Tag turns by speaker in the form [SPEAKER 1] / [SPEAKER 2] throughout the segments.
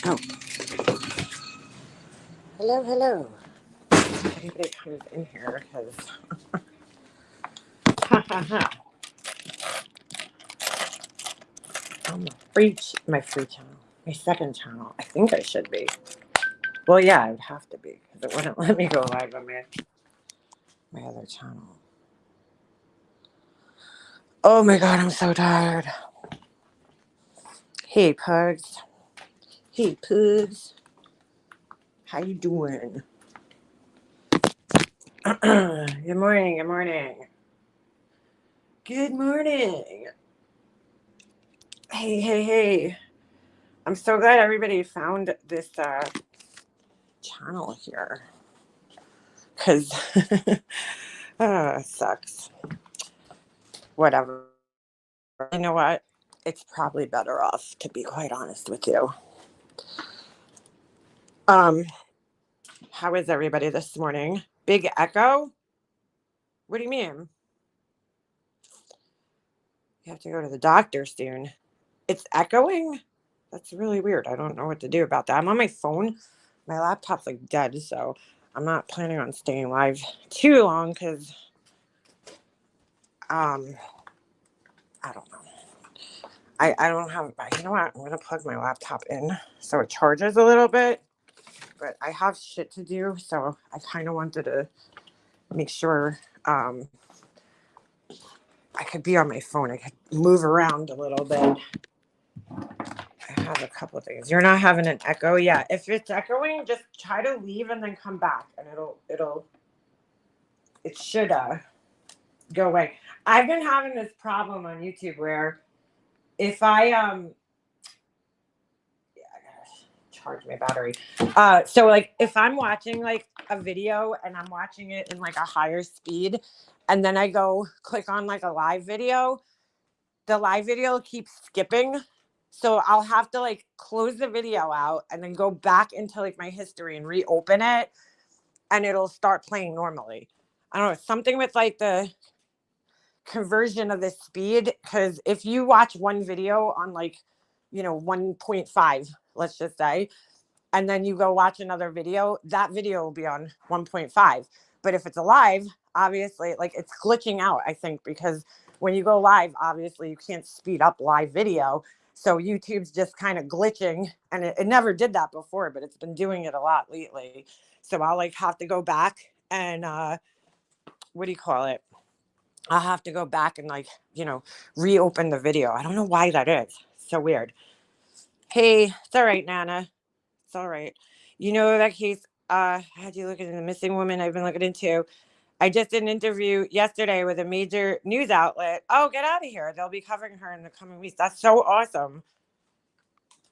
[SPEAKER 1] Oh. Hello, hello. If anybody comes in here, because I'm my free channel, my second channel. I think I should be. Well, yeah, I would have to be because it wouldn't let me go live on my other channel. Oh my god, I'm so tired. Hey, pugs. Hey, pugs. How you doing? Good morning. Good morning. Good morning. Hey, hey, hey. I'm so glad everybody found this channel here. Because it sucks. Whatever. You know what? It's probably better off, to be quite honest with you. How is everybody this morning? Big echo? What do you mean? You have to go to the doctor soon. It's echoing? That's really weird. I don't know what to do about that. I'm on my phone. My laptop's like dead, so I'm not planning on staying live too long because I don't know. I don't have, you know what? I'm going to plug my laptop in so it charges a little bit. But I have shit to do, so I kind of wanted to make sure I could be on my phone. I could move around a little bit. I have a couple of things. You're not having an echo? Yeah. If it's echoing, just try to leave and then come back, and it should go away. I've been having this problem on YouTube where if I charge my battery. So like if I'm watching like a video and I'm watching it in like a higher speed, and then I go click on like a live video, the live video keeps skipping. So I'll have to like close the video out and then go back into like my history and reopen it, and it'll start playing normally. I don't know, something with like the conversion of the speed, because if you watch one video on like 1.5, let's just say, and then you go watch another video, that video will be on 1.5. But if it's a live, obviously like it's glitching out, I think, because when you go live, obviously you can't speed up live video, so YouTube's just kind of glitching, and it never did that before, but it's been doing it a lot lately. So I'll like have to go back and what do you call it, I'll have to go back and like, reopen the video. I don't know why that is. So weird. Hey, it's all right, Nana. It's all right. You know that case, I had you look at the missing woman I've been looking into. I just did an interview yesterday with a major news outlet. Oh, get out of here. They'll be covering her in the coming weeks. That's so awesome.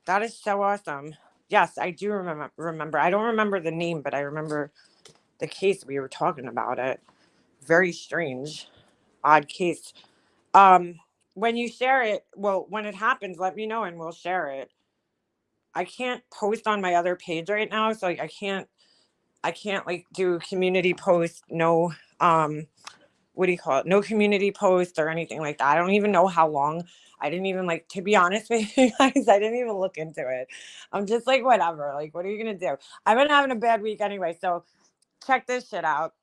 [SPEAKER 1] That is so awesome. Yes, I do remember. I don't remember the name, but I remember the case. We were talking about it. Very strange. Odd case. When you share it, well, when it happens, let me know and we'll share it. I can't post on my other page right now, so like I can't like do community post, no what do you call it? No community post or anything like that. I don't even know how long. I didn't even like, to be honest with you guys, I didn't even look into it. I'm just like, whatever. Like, what are you gonna do? I've been having a bad week anyway, so check this shit out.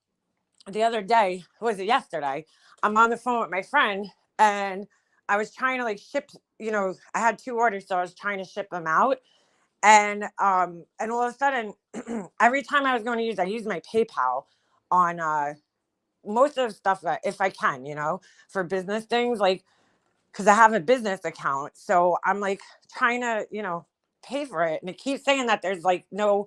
[SPEAKER 1] The other day, was it yesterday? I'm on the phone with my friend and I was trying to like ship, I had 2 orders, so I was trying to ship them out. And all of a sudden, every time I was going to use, I used my PayPal on most of the stuff that, if I can, for business things, like, because I have a business account. So I'm like trying to, pay for it. And it keeps saying that there's like no,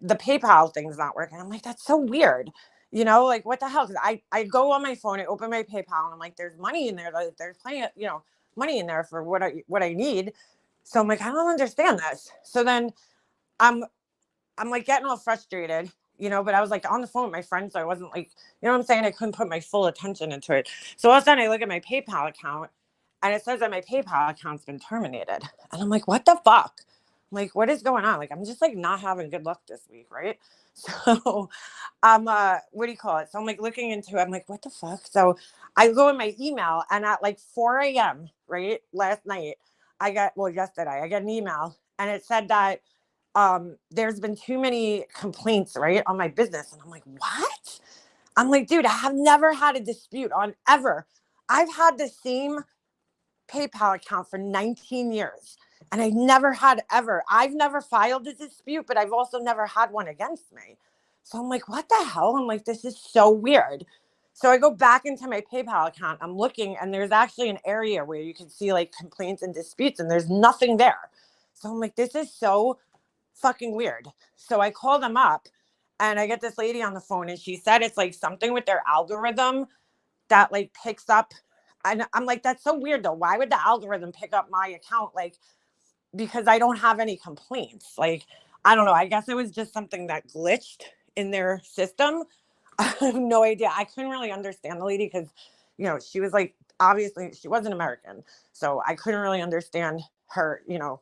[SPEAKER 1] the PayPal thing's not working. I'm like, that's so weird. Like what the hell? Because I go on my phone, I open my PayPal, and I'm like, there's money in there. There's plenty of, money in there for what I need. So I'm like, I don't understand this. So then I'm like getting all frustrated, but I was like on the phone with my friend. So I wasn't like, you know what I'm saying? I couldn't put my full attention into it. So all of a sudden I look at my PayPal account and it says that my PayPal account's been terminated. And I'm like, what the fuck? I'm like, what is going on? Like, I'm just like not having good luck this week. Right. So I'm, what do you call it? So I'm like looking into it. I'm like, what the fuck? So I go in my email and at like 4 a.m. right last night, yesterday, I got an email and it said that there's been too many complaints, right, on my business. And I'm like, what? I'm like, dude, I have never had a dispute on ever. I've had the same PayPal account for 19 years and I never had ever. I've never filed a dispute, but I've also never had one against me. So I'm like, what the hell? I'm like, this is so weird. So I go back into my PayPal account. I'm looking and there's actually an area where you can see like complaints and disputes and there's nothing there. So I'm like, this is so fucking weird. So I call them up and I get this lady on the phone and she said it's like something with their algorithm that like picks up. And I'm like, that's so weird though. Why would the algorithm pick up my account? Like, because I don't have any complaints. Like, I don't know. I guess it was just something that glitched in their system. I have no idea. I couldn't really understand the lady because, you know, she was like, obviously she wasn't American. So I couldn't really understand her, you know,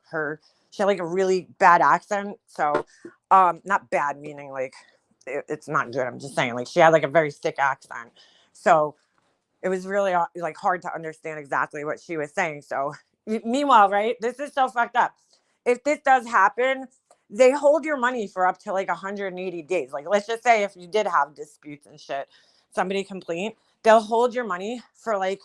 [SPEAKER 1] she had like a really bad accent. So, not bad meaning like it's not good. I'm just saying like she had like a very thick accent. So it was really like hard to understand exactly what she was saying. So meanwhile, right, this is so fucked up. If this does happen, they hold your money for up to like 180 days. Like, let's just say if you did have disputes and shit, somebody complain, they'll hold your money for like,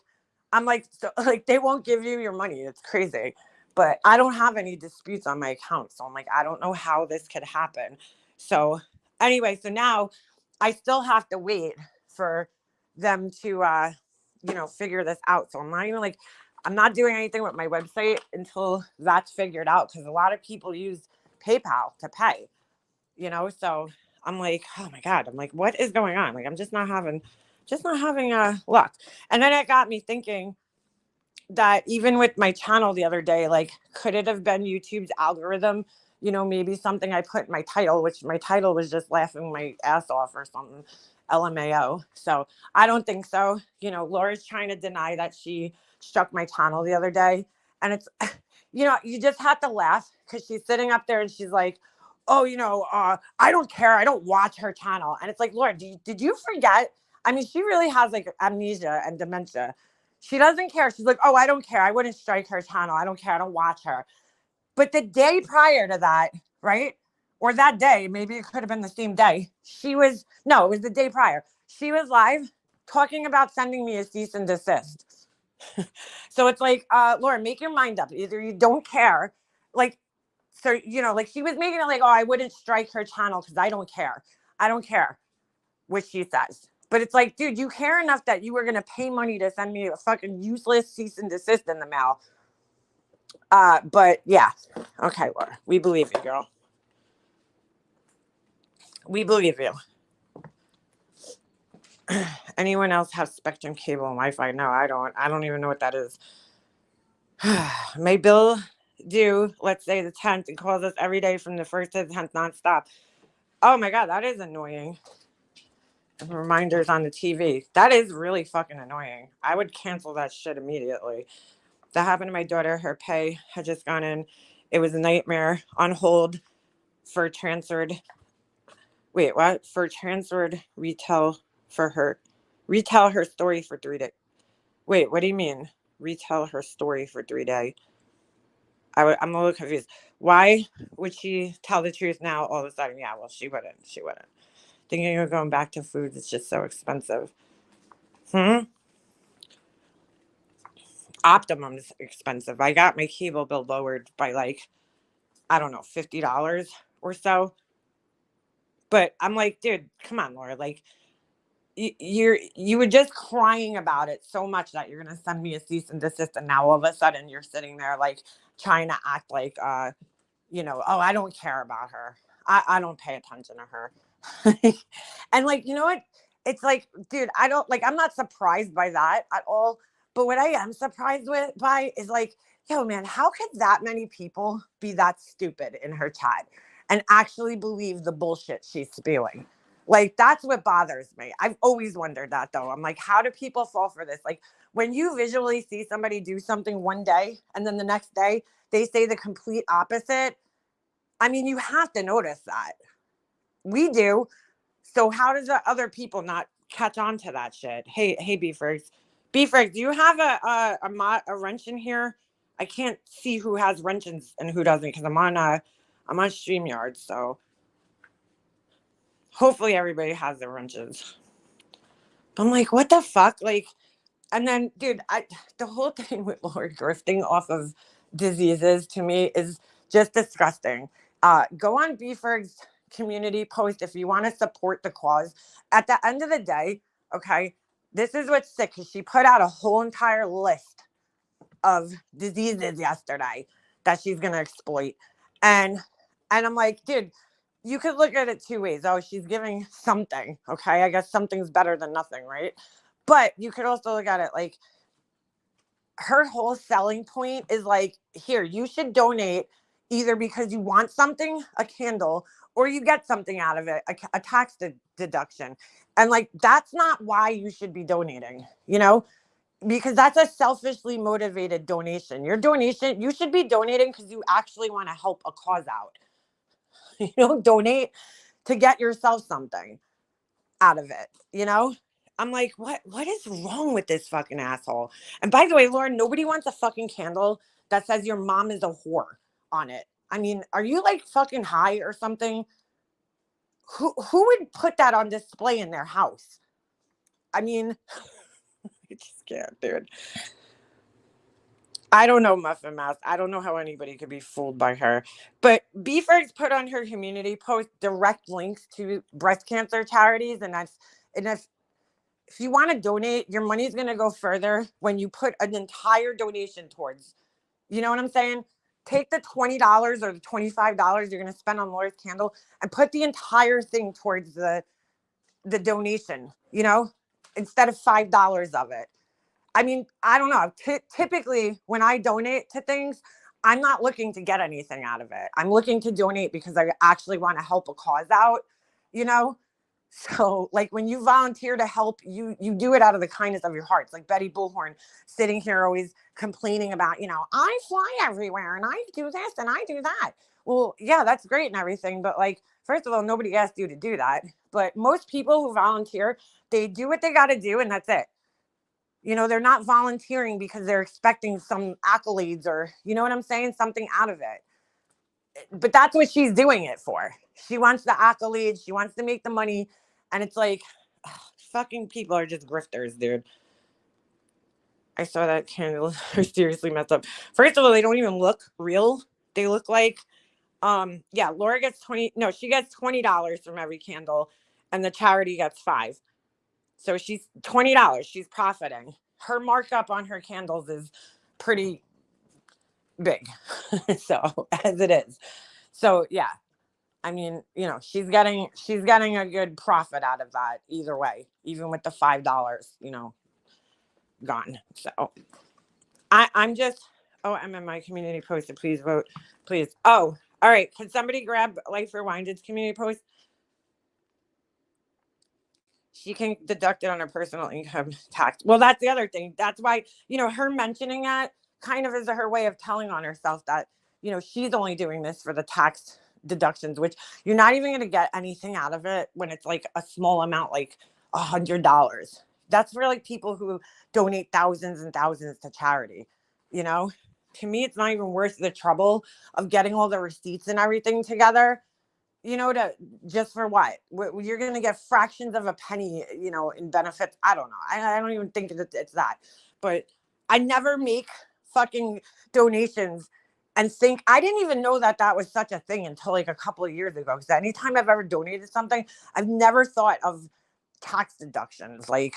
[SPEAKER 1] I'm like, so, like they won't give you your money. It's crazy. But I don't have any disputes on my account. So I'm like, I don't know how this could happen. So anyway, so now I still have to wait for them to, you know, figure this out. So I'm not even like, I'm not doing anything with my website until that's figured out. Cause a lot of people use PayPal to pay, you know? So I'm like, oh my God, I'm like, what is going on? Like, I'm just not having luck. And then it got me thinking that even with my channel the other day, like, could it have been YouTube's algorithm? You know, maybe something I put in my title, which my title was just laughing my ass off or something, LMAO. So I don't think so. You know, Laura's trying to deny that she struck my channel the other day. And it's, you know, you just have to laugh because she's sitting up there and she's like, oh, you know, I don't care. I don't watch her channel. And it's like, Laura, did you forget? I mean, she really has like amnesia and dementia. She doesn't care. She's like, oh, I don't care. I wouldn't strike her channel. I don't care. I don't watch her. But the day prior to that, right? Or that day, maybe it could have been the same day. It was the day prior. She was live talking about sending me a cease and desist. So it's like, Laura, make your mind up. Either you don't care, like, so, you know, like she was making it like, oh, I wouldn't strike her channel because I don't care. I don't care what she says. But it's like, dude, you care enough that you were going to pay money to send me a fucking useless cease and desist in the mail. But yeah. Okay, Laura, we believe you, girl. We believe you. Anyone else have Spectrum cable and Wi-Fi? No, I don't. I don't even know what that is. My bill due, let's say the 10th, and calls us every day from the 1st to the 10th nonstop. Oh my God, that is annoying. Reminders on the TV. That is really fucking annoying. I would cancel that shit immediately. That happened to my daughter. Her pay had just gone in. It was a nightmare. On hold for transferred. Wait, what? For transferred retell her story for 3 days. Wait, what do you mean? Retell her story for 3 days. I'm a little confused. Why would she tell the truth now all of a sudden? Yeah, well, she wouldn't. Thinking of going back to food is just so expensive. Optimum's expensive. I got my cable bill lowered by like, I don't know, $50 or so. But I'm like, dude, come on, Laura. Like, you were just crying about it so much that you're gonna send me a cease and desist, and now all of a sudden you're sitting there like trying to act like, you know, oh, I don't care about her. I don't pay attention to her. And like, you know what? It's like, dude, I'm not surprised by that at all. But what I am surprised by is like, yo, man, how could that many people be that stupid in her chat and actually believe the bullshit she's spewing? Like, that's what bothers me. I've always wondered that, though. I'm like, how do people fall for this? Like, when you visually see somebody do something one day and then the next day they say the complete opposite, I mean, you have to notice that. We do. So how does the other people not catch on to that shit? Hey, B-Frigs. B-Frigs, do you have a wrench in here? I can't see who has wrenches and who doesn't because I'm on StreamYard, so hopefully everybody has their wrenches. I'm like, what the fuck? Like, and then, dude, the whole thing with Lord grifting off of diseases to me is just disgusting. Go on Beeferg's community post if you want to support the cause. At the end of the day, okay, this is what's sick because she put out a whole entire list of diseases yesterday that she's gonna exploit, and I'm like, dude, you could look at it two ways. Oh, she's giving something. Okay, I guess something's better than nothing, right? But you could also look at it like her whole selling point is like, here, you should donate either because you want something, a candle, or you get something out of it, a tax deduction. And like, that's not why you should be donating, you know, because that's a selfishly motivated donation. Your donation, you should be donating because you actually want to help a cause out. You don't donate to get yourself something out of it, you know? I'm like, what is wrong with this fucking asshole? And by the way, Lauren, nobody wants a fucking candle that says your mom is a whore on it. I mean, are you like fucking high or something? Who would put that on display in their house? I mean, I just can't, dude. I don't know, Muffin Mouse. I don't know how anybody could be fooled by her. But Beeferg's put on her community post direct links to breast cancer charities, and if you want to donate, your money's going to go further when you put an entire donation towards, you know what I'm saying? Take the $20 or the $25 you're going to spend on Laura's candle and put the entire thing towards the donation, you know, instead of $5 of it. I mean, I don't know. Typically, when I donate to things, I'm not looking to get anything out of it. I'm looking to donate because I actually want to help a cause out, you know? So, like, when you volunteer to help, you do it out of the kindness of your heart. It's like Betty Bullhorn sitting here always complaining about, you know, I fly everywhere and I do this and I do that. Well, yeah, that's great and everything. But, like, first of all, nobody asked you to do that. But most people who volunteer, they do what they got to do and that's it. You know, they're not volunteering because they're expecting some accolades or, you know what I'm saying? Something out of it. But that's what she's doing it for. She wants the accolades. She wants to make the money. And it's like, ugh, fucking people are just grifters, dude. I saw that candle. They're seriously messed up. First of all, they don't even look real. They look like, yeah, Laura gets she gets $20 from every candle and the charity gets $5. So she's $20. She's profiting. Her markup on her candles is pretty big. So as it is. So yeah. I mean, you know, she's getting a good profit out of that either way, even with the $5, you know, gone. So I'm in my community post. Please vote. Please. Oh, all right. Can somebody grab Life Rewinded's community post? She can deduct it on her personal income tax. Well, that's the other thing. That's why, you know, her mentioning that kind of is her way of telling on herself that, you know, she's only doing this for the tax deductions, which you're not even going to get anything out of it when it's like a small amount, like $100. That's for like people who donate thousands and thousands to charity, you know? To me, it's not even worth the trouble of getting all the receipts and everything together, you know, to just for what? You're going to get fractions of a penny, you know, in benefits. I don't know. I don't even think that it's that. But I never make fucking donations and think, I didn't even know that was such a thing until like a couple of years ago. Because anytime I've ever donated something, I've never thought of tax deductions. Like,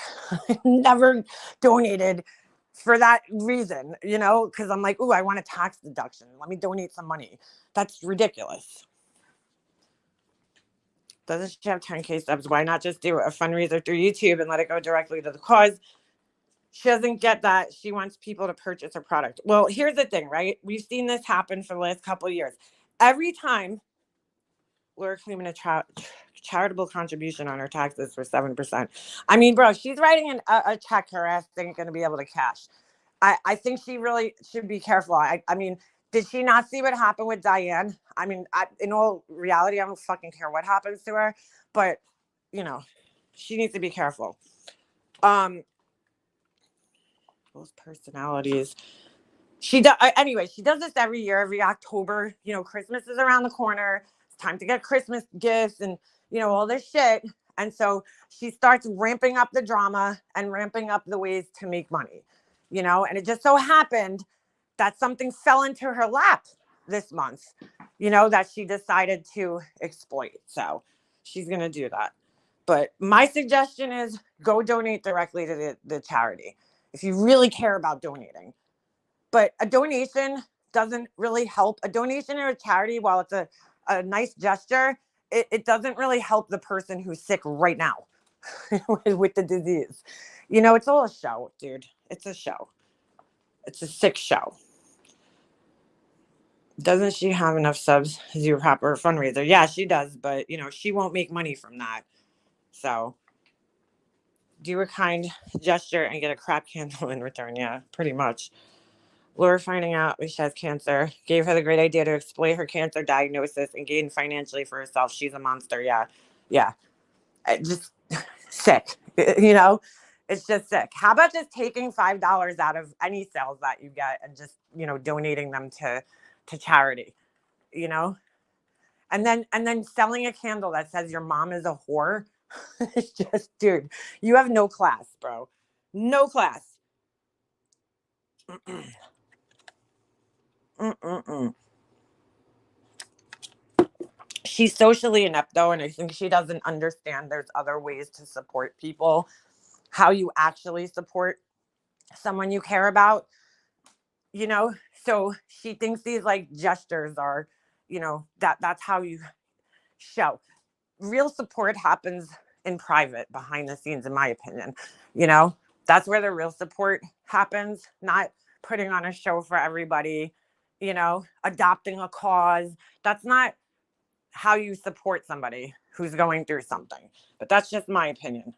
[SPEAKER 1] I never donated for that reason, you know, because I'm like, oh, I want a tax deduction. Let me donate some money. That's ridiculous. Doesn't she have 10K subs? Why not just do a fundraiser through YouTube and let it go directly to the cause? She doesn't get that. She wants people to purchase her product. Well, here's the thing, right? We've seen this happen for the last couple of years. Every time we're claiming a charitable contribution on her taxes for 7%. I mean, bro, she's writing a check her ass ain't going to be able to cash. I think she really should be careful. I mean, did she not see what happened with Diane? I mean, in all reality, I don't fucking care what happens to her, but you know, she needs to be careful. Those personalities. Anyway, she does this every year, every October. You know, Christmas is around the corner. It's time to get Christmas gifts and, you know, all this shit. And so she starts ramping up the drama and ramping up the ways to make money, you know, and it just so happened that something fell into her lap this month, you know, that she decided to exploit. So she's going to do that. But my suggestion is go donate directly to the charity if you really care about donating. But a donation doesn't really help. A donation or a charity, while it's a nice gesture, it doesn't really help the person who's sick right now with the disease. You know, it's all a show, dude. It's a show. It's a sick show. Doesn't she have enough subs to do a proper fundraiser? Yeah, she does. But, you know, she won't make money from that. So do a kind gesture and get a crap candle in return. Yeah, pretty much. Laura finding out she has cancer gave her the great idea to exploit her cancer diagnosis and gain financially for herself. She's a monster. Yeah. Yeah. Just sick. You know, it's just sick. How about just taking $5 out of any sales that you get and just, you know, donating them to charity, you know? And then selling a candle that says your mom is a whore. It's just, dude, you have no class, bro. No class. She's socially inept though, and I think she doesn't understand there's other ways to support people, how you actually support someone you care about, you know. So she thinks these like gestures are, you know, that's how you show. Real support happens in private, behind the scenes, in my opinion. You know, that's where the real support happens, not putting on a show for everybody, you know, adopting a cause. That's not how you support somebody who's going through something. But that's just my opinion.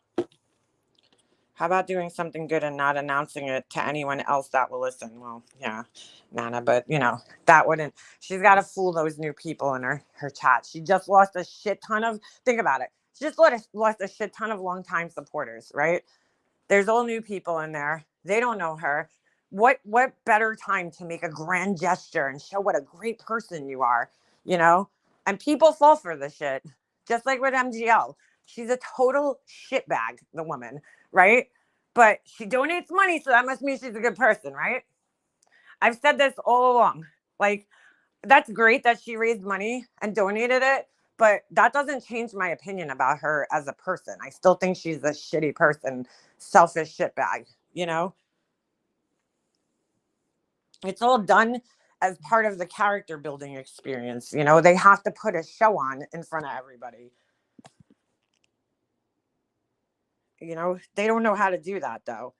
[SPEAKER 1] How about doing something good and not announcing it to anyone else that will listen? Well, yeah, Nana, but you know, that wouldn't, she's got to fool those new people in her chat. She just lost a shit ton of, think about it. She just lost a shit ton of longtime supporters, right? There's all new people in there. They don't know her. What better time to make a grand gesture and show what a great person you are, you know? And people fall for the shit, just like with MGL. She's a total shitbag, the woman, right? But she donates money, so that must mean she's a good person, right? I've said this all along. Like, that's great that she raised money and donated it, but that doesn't change my opinion about her as a person. I still think she's a shitty person, selfish shitbag, you know? It's all done as part of the character building experience. You know, they have to put a show on in front of everybody. You know, they don't know how to do that though.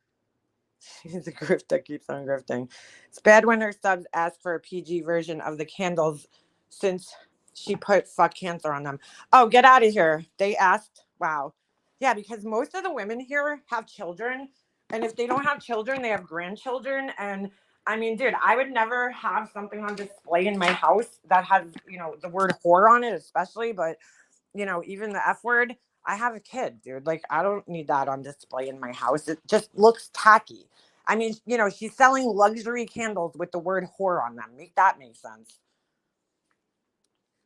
[SPEAKER 1] She's a grift that keeps on grifting. It's bad when her subs ask for a PG version of the candles since she put fuck cancer on them. Oh, get out of here. They asked. Wow. Yeah, because most of the women here have children. And if they don't have children, they have grandchildren. And I mean, dude, I would never have something on display in my house that has, you know, the word whore on it, especially. But, you know, even the F word. I have a kid, dude. Like, I don't need that on display in my house. It just looks tacky. I mean, you know, she's selling luxury candles with the word whore on them. Make that make sense.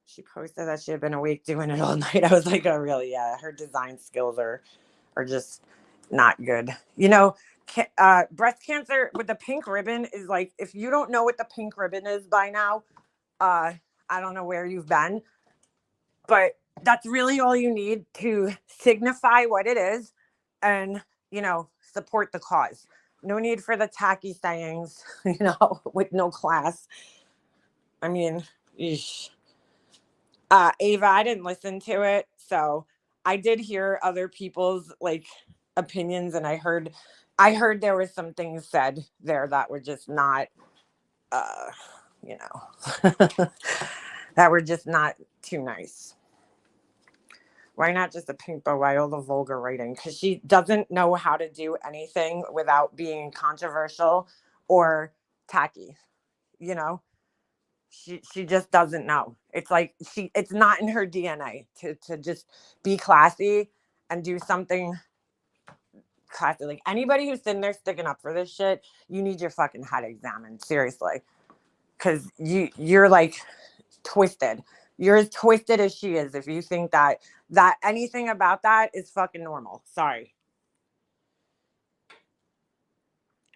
[SPEAKER 1] She posted that she had been awake doing it all night. I was like, oh, really? Yeah, her design skills are just not good. You know, breast cancer with the pink ribbon is like, if you don't know what the pink ribbon is by now, I don't know where you've been. But that's really all you need to signify what it is and, you know, support the cause. No need for the tacky sayings, you know, with no class. I mean, Ava, I didn't listen to it. So I did hear other people's like opinions, and I heard there was some things said there that were just not, you know, that were just not too nice. Why not just a pink bow? Why all the vulgar writing? Because she doesn't know how to do anything without being controversial or tacky. You know, she just doesn't know. It's like it's not in her DNA to just be classy and do something classic. Like, anybody who's sitting there sticking up for this shit, you need your fucking head examined. Seriously. Because you're like twisted. You're as twisted as she is if you think that anything about that is fucking normal. Sorry.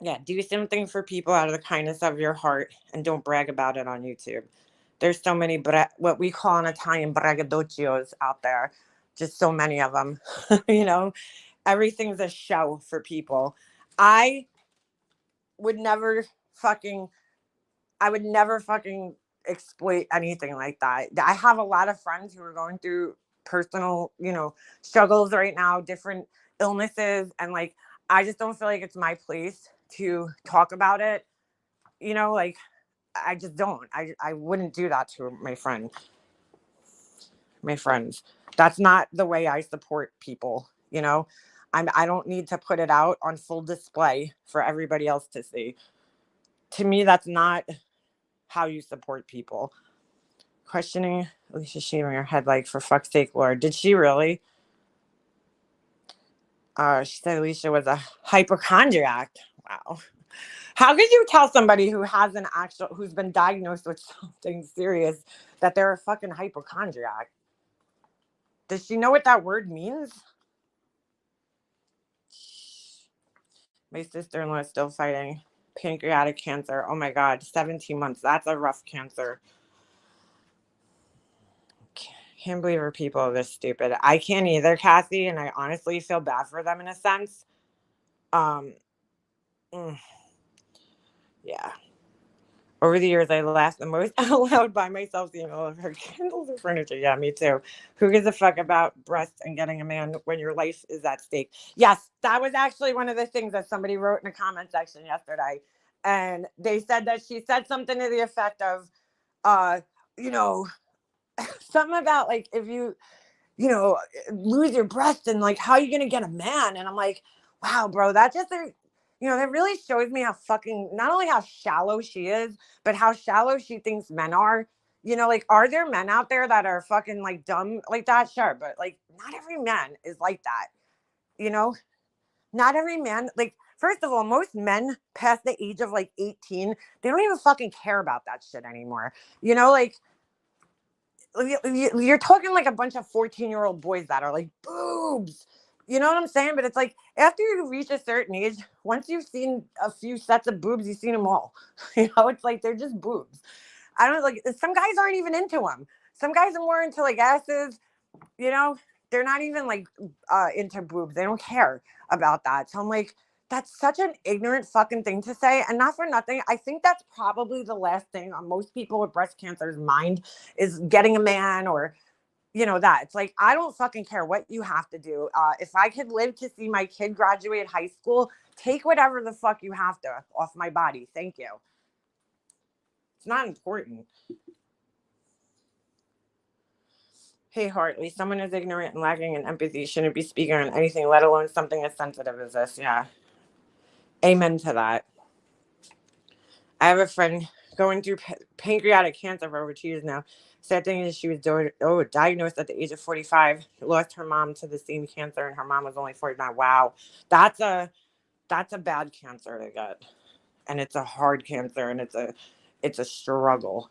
[SPEAKER 1] Yeah, do something for people out of the kindness of your heart and don't brag about it on YouTube. There's so many what we call in Italian braggadocios out there. Just so many of them. You know, everything's a show for people. I would never fucking exploit anything like that. I have a lot of friends who are going through personal, struggles right now, different illnesses, and like I just don't feel like it's my place to talk about it. Like I just don't. I wouldn't do that to my friends. That's not the way I support people, I don't need to put it out on full display for everybody else to see. To me, that's not how you support people. Questioning Alicia shaving her head, like, for fuck's sake, Lord. Did she really? She said Alicia was a hypochondriac. Wow. How could you tell somebody who's been diagnosed with something serious that they're a fucking hypochondriac? Does she know what that word means? My sister-in-law is still fighting pancreatic cancer. Oh my God, 17 months. That's a rough cancer. Can't believe her people are this stupid. I can't either, Cassie, and I honestly feel bad for them in a sense. Yeah. Over the years, I laughed the most out loud by myself seeing all of her candles and furniture. Yeah, me too. Who gives a fuck about breasts and getting a man when your life is at stake? Yes, that was actually one of the things that somebody wrote in the comment section yesterday. And they said that she said something to the effect of, something about like if you lose your breast and like how are you gonna get a man? And I'm like, wow, bro, that just that really shows me how fucking not only how shallow she is, but how shallow she thinks men are. Like, are there men out there that are fucking like dumb like that? Sure, but like not every man is like that. Not every man, like, first of all, most men past the age of like 18, they don't even fucking care about that shit anymore. Like, you're talking like a bunch of 14-year-old boys that are like boobs. You know what I'm saying? But it's like after you reach a certain age, once you've seen a few sets of boobs, you've seen them all. It's like they're just boobs. I don't like. Some guys aren't even into them. Some guys are more into like asses. They're not even like into boobs. They don't care about that. So I'm like, that's such an ignorant fucking thing to say. And not for nothing, I think that's probably the last thing on most people with breast cancer's mind is getting a man or, that. It's like, I don't fucking care what you have to do. If I could live to see my kid graduate high school, take whatever the fuck you have to off my body. Thank you. It's not important. Hey, Hartley, someone is ignorant and lacking in empathy shouldn't be speaking on anything, let alone something as sensitive as this. Yeah. Amen to that. I have a friend going through pancreatic cancer for over 2 years now. Sad thing is she was diagnosed at the age of 45. Lost her mom to the same cancer, and her mom was only 49. Wow. That's a bad cancer to get. And it's a hard cancer, and it's a struggle.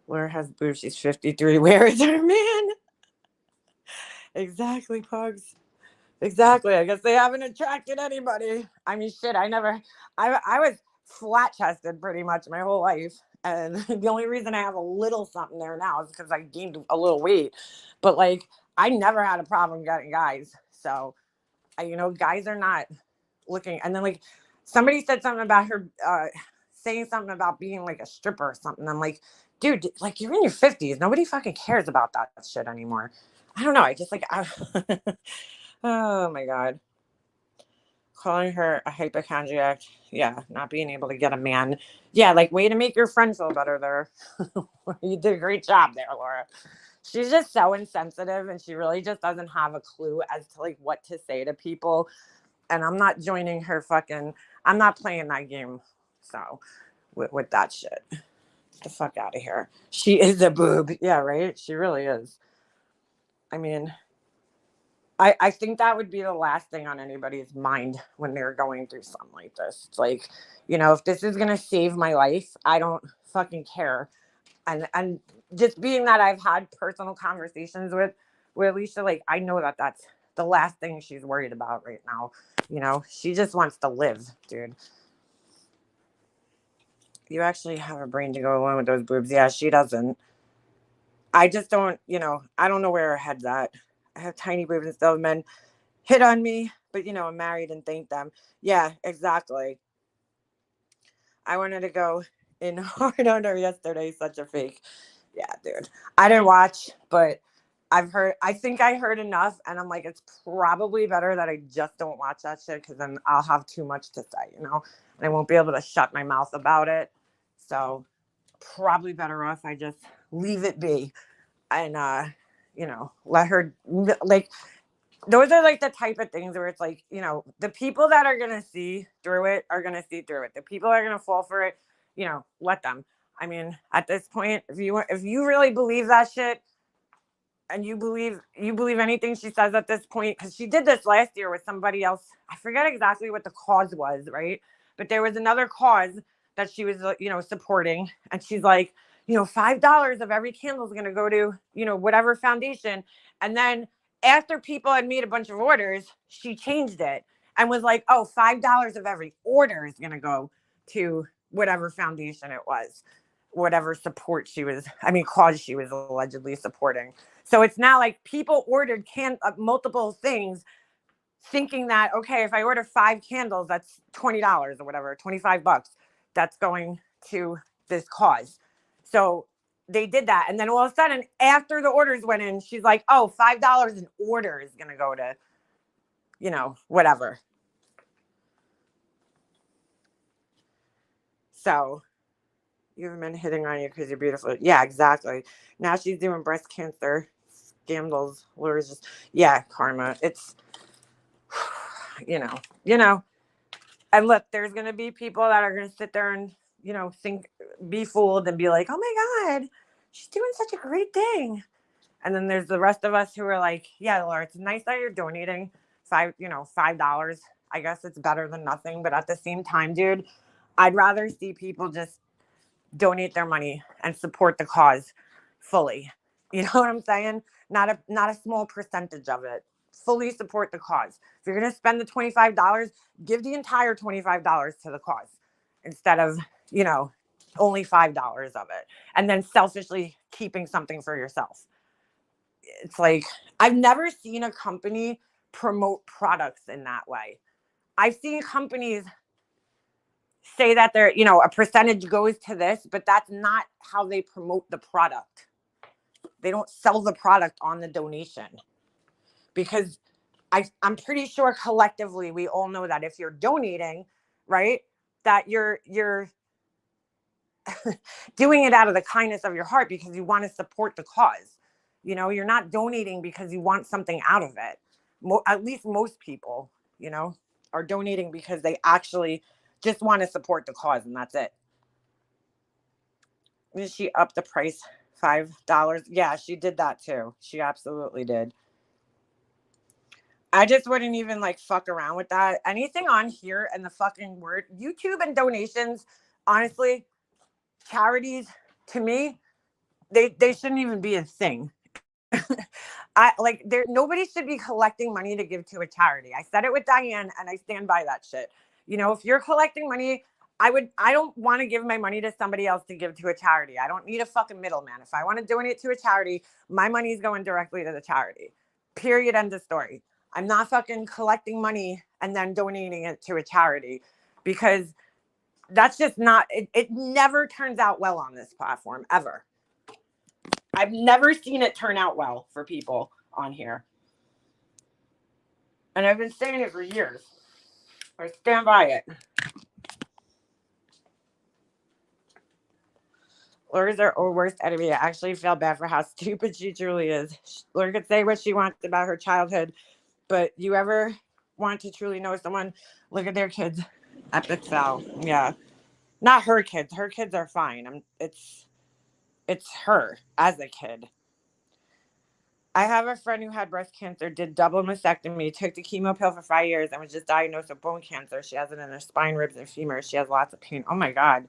[SPEAKER 1] Laura has boobs. She's 53. Where is her man? Exactly, Pugs. Exactly. I guess they haven't attracted anybody. I mean, shit, I was flat chested pretty much my whole life. And the only reason I have a little something there now is because I gained a little weight. But like, I never had a problem getting guys. So, guys are not looking. And then like, somebody said something about her saying something about being like a stripper or something. I'm like, dude, like, you're in your 50s. Nobody fucking cares about that shit anymore. I don't know. I just like, oh my God. Calling her a hypochondriac. Yeah, not being able to get a man. Yeah, like, way to make your friend feel better there. You did a great job there, Laura. She's just so insensitive and she really just doesn't have a clue as to like what to say to people. And I'm not joining her I'm not playing that game. So with that shit. Get the fuck out of here. She is a boob. Yeah, right? She really is. I mean, I think that would be the last thing on anybody's mind when they're going through something like this. It's like, if this is gonna save my life, I don't fucking care. And just being that I've had personal conversations with Alicia, like I know that that's the last thing she's worried about right now. She just wants to live, dude. You actually have a brain to go along with those boobs. Yeah, she doesn't. I just don't, I don't know where her head's at. I have tiny boobs and still men hit on me, but I'm married and thank them. Yeah, exactly. I wanted to go in hard on her yesterday. Such a fake. Yeah, dude. I didn't watch, but I think I heard enough, and I'm like, it's probably better that I just don't watch that shit, because then I'll have too much to say, and I won't be able to shut my mouth about it. So probably better off I just leave it be and, let her, like, those are like the type of things where it's like, the people that are going to see through it are going to see through it. The people that are going to fall for it, let them. I mean, at this point, if you really believe that shit, and you believe anything she says at this point, because she did this last year with somebody else. I forget exactly what the cause was, right? But there was another cause that she was, supporting. And she's like, $5 of every candle is going to go to, whatever foundation. And then after people had made a bunch of orders, she changed it and was like, oh, $5 of every order is going to go to whatever foundation it was, whatever support cause she was allegedly supporting. So it's now like people ordered multiple things thinking that, okay, if I order 5 candles, that's $20 or whatever, $25, that's going to this cause. So they did that. And then all of a sudden, after the orders went in, she's like, oh, $5 an order is going to go to, whatever. So you have men hitting on you because you're beautiful. Yeah, exactly. Now she's doing breast cancer scandals. Laura's just, yeah, karma. It's, and look, there's going to be people that are going to sit there and, be fooled and be like, oh my God, she's doing such a great thing. And then there's the rest of us who are like, yeah, Laura, it's nice that you're donating $5. I guess it's better than nothing. But at the same time, dude, I'd rather see people just donate their money and support the cause fully. You know what I'm saying? Not a small percentage of it. Fully support the cause. If you're going to spend the $25, give the entire $25 to the cause instead of, only $5 of it. And then selfishly keeping something for yourself. It's like, I've never seen a company promote products in that way. I've seen companies say that they're, a percentage goes to this, but that's not how they promote the product. They don't sell the product on the donation, because I'm pretty sure collectively we all know that if you're donating, right, that you're doing it out of the kindness of your heart because you want to support the cause. You're not donating because you want something out of it. At least most people, are donating because they actually just want to support the cause, and that's it. Did she up the price $5? Yeah, she did that too. She absolutely did. I just wouldn't even fuck around with that. Anything on here and the fucking word YouTube and donations, honestly, charities, to me, they shouldn't even be a thing. Nobody should be collecting money to give to a charity. I said it with Diane, and I stand by that shit. If you're collecting money, I don't want to give my money to somebody else to give to a charity. I don't need a fucking middleman. If I want to donate to a charity, my money is going directly to the charity. Period. End of story. I'm not fucking collecting money and then donating it to a charity, because that's just not, it never turns out well on this platform, ever. I've never seen it turn out well for people on here. And I've been saying it for years. I stand by it. Laura's our worst enemy. I actually feel bad for how stupid she truly is. Laura could say what she wants about her childhood, but you ever want to truly know someone, look at their kids. Epic foul. Yeah. Not her kids. Her kids are fine. It's her as a kid. I have a friend who had breast cancer, did double mastectomy, took the chemo pill for 5 years, and was just diagnosed with bone cancer. She has it in her spine, ribs, and femur. She has lots of pain. Oh my God.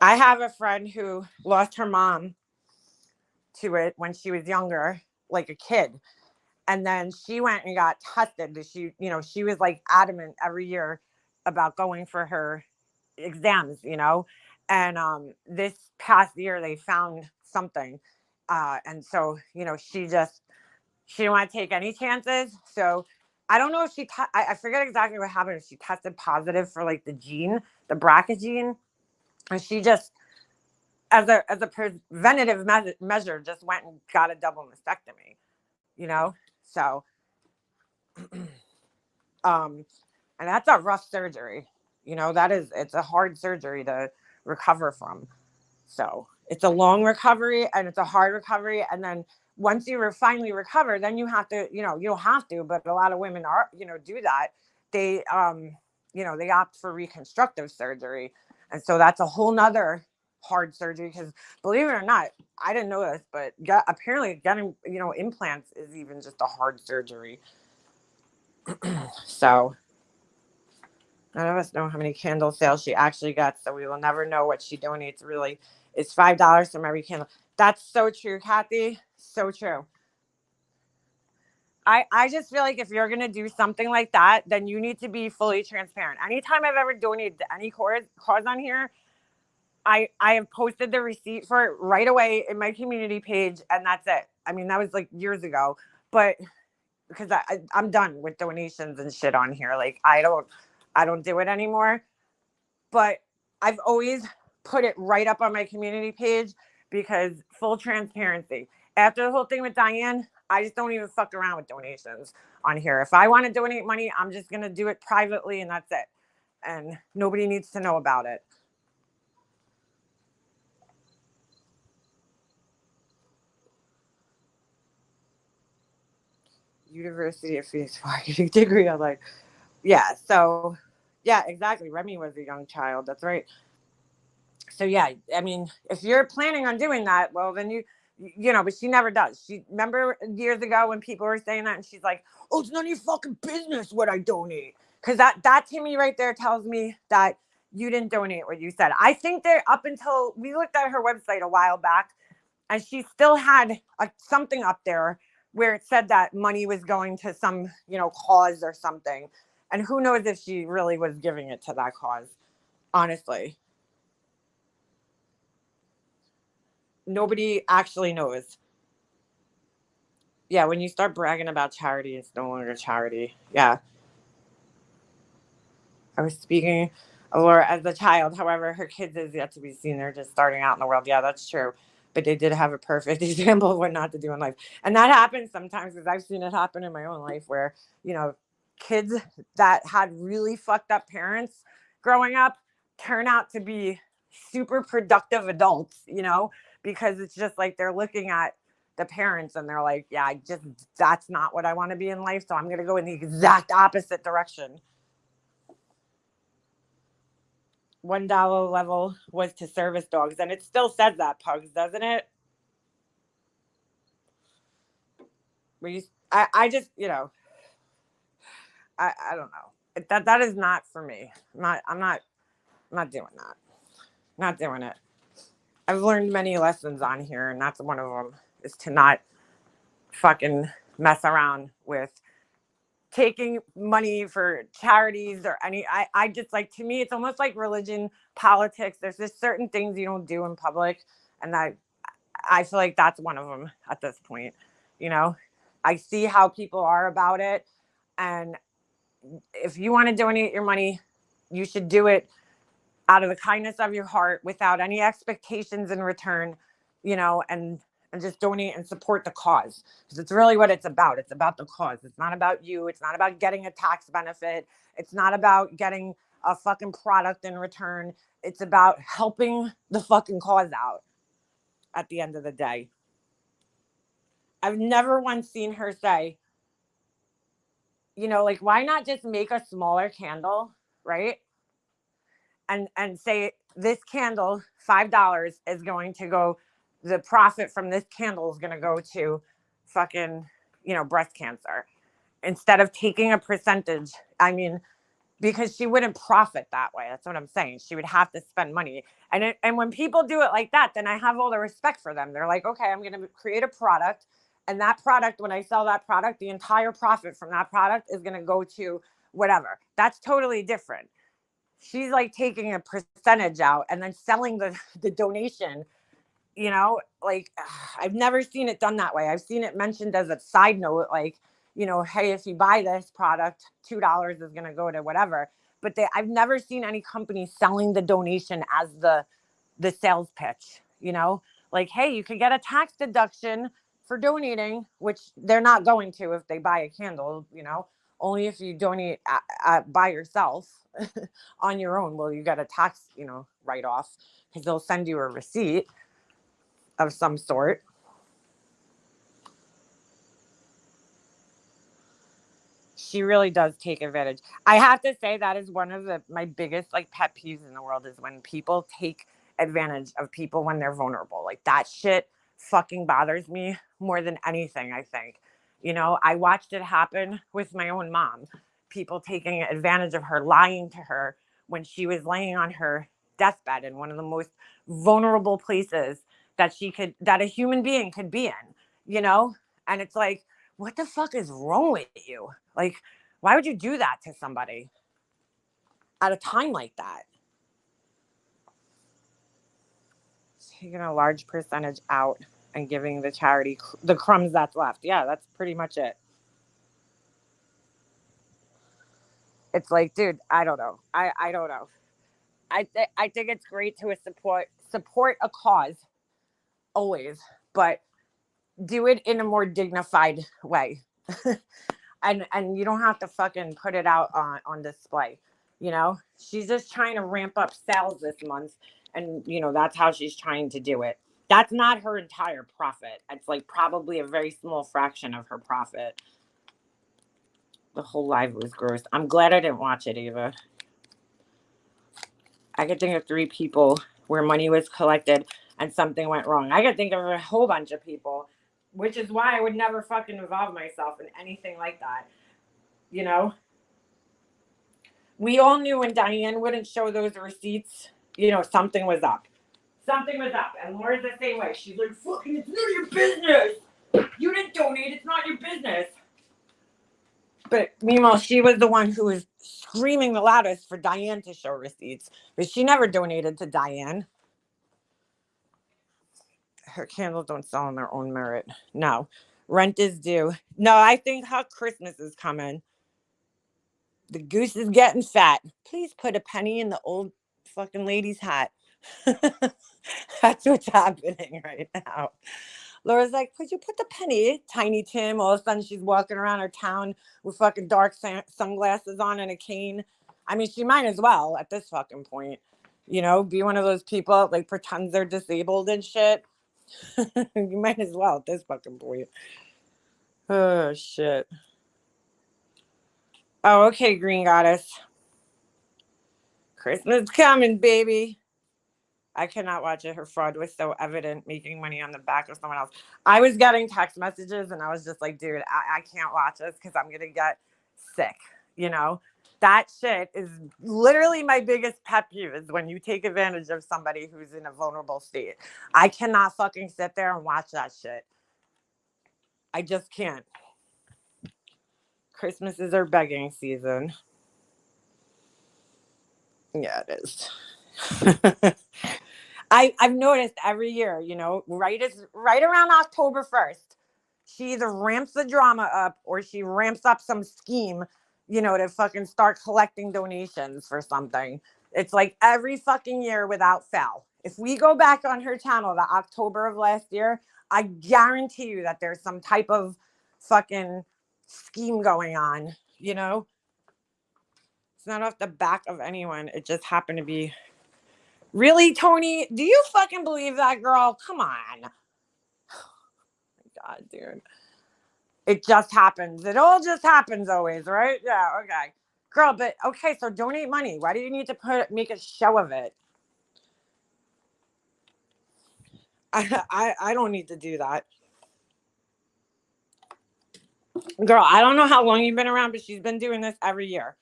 [SPEAKER 1] I have a friend who lost her mom to it when she was younger, like a kid. And then she went and got tested. She was like adamant every year about going for her exams, And this past year they found something. And so, she didn't want to take any chances. So I don't know if I forget exactly what happened. If she tested positive for like the BRCA gene, and she just, as a preventative measure, just went and got a double mastectomy, So, and that's a rough surgery. It's a hard surgery to recover from. So it's a long recovery and it's a hard recovery. And then once you finally recover, then you have to, you don't have to, but a lot of women are, do that. They, they opt for reconstructive surgery. And so that's a whole nother hard surgery because believe it or not, I didn't know this, but apparently getting, implants is even just a hard surgery. So none of us know how many candle sales she actually gets, so we will never know what she donates really. It's $5 from every candle. That's so true, Kathy. So true. I just feel like if you're going to do something like that, then you need to be fully transparent. Anytime I've ever donated to any cause on here, I have posted the receipt for it right away in my community page, and that's it. I mean, that was like years ago, but because I'm done with donations and shit on here. Like I don't do it anymore. But I've always put it right up on my community page because full transparency. After the whole thing with Diane, I just don't even fuck around with donations on here. If I want to donate money, I'm just going to do it privately and that's it. And nobody needs to know about it. University of Phoenix marketing degree. I'm like, yeah. So, yeah, exactly. Remy was a young child. That's right. So yeah, I mean, if you're planning on doing that, well, then but she never does. She remember years ago when people were saying that, and she's like, "Oh, it's none of your fucking business what I donate," because that to me right there tells me that you didn't donate what you said. I think that up until we looked at her website a while back, and she still had something up there where it said that money was going to some cause or something, and who knows if she really was giving it to that cause, honestly. Nobody actually knows. Yeah, when you start bragging about charity, it's no longer charity. Yeah. I was speaking of Laura as a child. However, her kids is yet to be seen. They're just starting out in the world. Yeah, that's true. But they did have a perfect example of what not to do in life. And that happens sometimes because I've seen it happen in my own life where, kids that had really fucked up parents growing up turn out to be super productive adults, because it's just like they're looking at the parents and they're like, yeah, that's not what I want to be in life. So I'm going to go in the exact opposite direction. $1 level was to service dogs. And it still says that, Pugs, doesn't it? I just, I don't know. That is not for me. I'm not doing that. Not doing it. I've learned many lessons on here, and that's one of them, is to not fucking mess around with taking money for charities or I just like, to me, it's almost like religion, politics. There's just certain things you don't do in public. And I feel like that's one of them at this point. I see how people are about it. And if you want to donate your money, you should do it out of the kindness of your heart without any expectations in return, and just donate and support the cause, because it's really what it's about. It's about the cause. It's not about you. It's not about getting a tax benefit. It's not about getting a fucking product in return. It's about helping the fucking cause out at the end of the day. I've never once seen her say, like, why not just make a smaller candle, right? And say this candle, $5 is going to go, the profit from this candle is going to go to fucking, breast cancer instead of taking a percentage. I mean, because she wouldn't profit that way. That's what I'm saying. She would have to spend money. And when people do it like that, then I have all the respect for them. They're like, okay, I'm going to create a product. And that product, when I sell that product, the entire profit from that product is going to go to whatever. That's totally different. She's like taking a percentage out and then selling the donation, like I've never seen it done that way. I've seen it mentioned as a side note, like, hey, if you buy this product, $2 is going to go to whatever. But I've never seen any company selling the donation as the sales pitch, like, hey, you can get a tax deduction for donating, which they're not going to if they buy a candle, only if you donate by yourself on your own. Well, you get a tax, write off because they'll send you a receipt of some sort. She really does take advantage. I have to say that is one of my biggest like pet peeves in the world is when people take advantage of people when they're vulnerable. Like that shit fucking bothers me more than anything, I think. I watched it happen with my own mom. People taking advantage of her, lying to her when she was laying on her deathbed in one of the most vulnerable places that a human being could be in, And it's like, what the fuck is wrong with you? Like, why would you do that to somebody at a time like that? Taking a large percentage out and giving the charity the crumbs that's left. Yeah, that's pretty much it. It's like, dude, I don't know. I don't know. I think it's great to support a cause always, but do it in a more dignified way. and you don't have to fucking put it out on display. She's just trying to ramp up sales this month, and that's how she's trying to do it. That's not her entire profit. It's like probably a very small fraction of her profit. The whole live was gross. I'm glad I didn't watch it, Ava. I could think of 3 people where money was collected and something went wrong. I could think of a whole bunch of people, which is why I would never fucking involve myself in anything like that. We all knew when Diane wouldn't show those receipts, something was up. Something was up. And Laura's the same way. She's like, fucking, it's none of your business. You didn't donate. It's not your business. But meanwhile, she was the one who was screaming the loudest for Diane to show receipts. But she never donated to Diane. Her candles don't sell on their own merit. No. Rent is due. No, I think how Christmas is coming. The goose is getting fat. Please put a penny in the old fucking lady's hat. That's what's happening right now. Laura's like, could you put the penny? Tiny Tim. All of a sudden, she's walking around her town with fucking dark sunglasses on and a cane. I mean, she might as well at this fucking point. Be one of those people like pretends they're disabled and shit. You might as well at this fucking point. Oh, shit. Oh, okay, Green Goddess. Christmas coming, baby. I cannot watch it. Her fraud was so evident, making money on the back of someone else. I was getting text messages and I was just like, dude, I can't watch this because I'm going to get sick. That shit is literally my biggest pet peeve is when you take advantage of somebody who's in a vulnerable state. I cannot fucking sit there and watch that shit. I just can't. Christmas is our begging season. Yeah, it is. I've noticed every year, right around October 1st, she either ramps the drama up or she ramps up some scheme, to fucking start collecting donations for something. It's like every fucking year without fail. If we go back on her channel, the October of last year, I guarantee you that there's some type of fucking scheme going on, It's not off the back of anyone. It just happened to be. Really, Tony? Do you fucking believe that, girl? Come on. Oh my God, dude. It just happens. It all just happens always, right? Yeah, okay. Girl, but okay, so donate money. Why do you need to make a show of it? I don't need to do that. Girl, I don't know how long you've been around, but she's been doing this every year.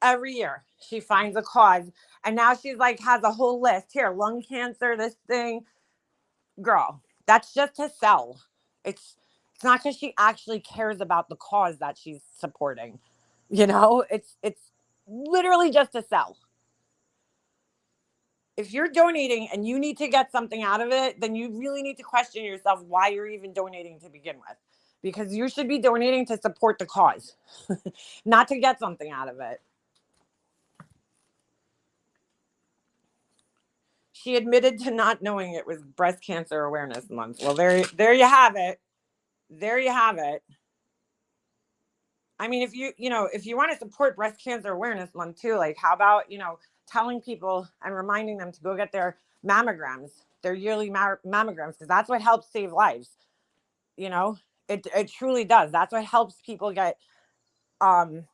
[SPEAKER 1] Every year she finds a cause. And now she's like, has a whole list here, lung cancer, this thing. Girl, that's just to sell. It's not because she actually cares about the cause that she's supporting. You know, it's literally just to sell. If you're donating and you need to get something out of it, then you really need to question yourself why you're even donating to begin with. Because you should be donating to support the cause, not to get something out of it. She admitted to not knowing it was Breast Cancer Awareness Month. Well, there you have it. There you have it. I mean, if if you want to support Breast Cancer Awareness Month too, like how about, telling people and reminding them to go get their mammograms, their yearly mammograms, because that's what helps save lives. You know, it truly does. That's what helps people get, um,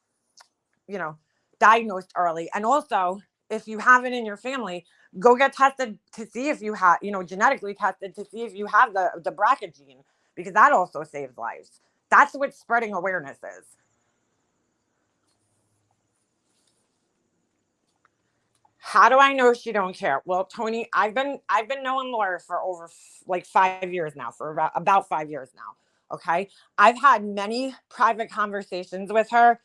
[SPEAKER 1] you know, diagnosed early. And also, if you have it in your family, go get tested to see if you have, genetically tested to see if you have the BRCA gene, because that also saves lives. That's what spreading awareness is. How do I know she don't care? Well, Tony, I've been knowing Laura for over like 5 years now, for about 5 years now. Okay. I've had many private conversations with her,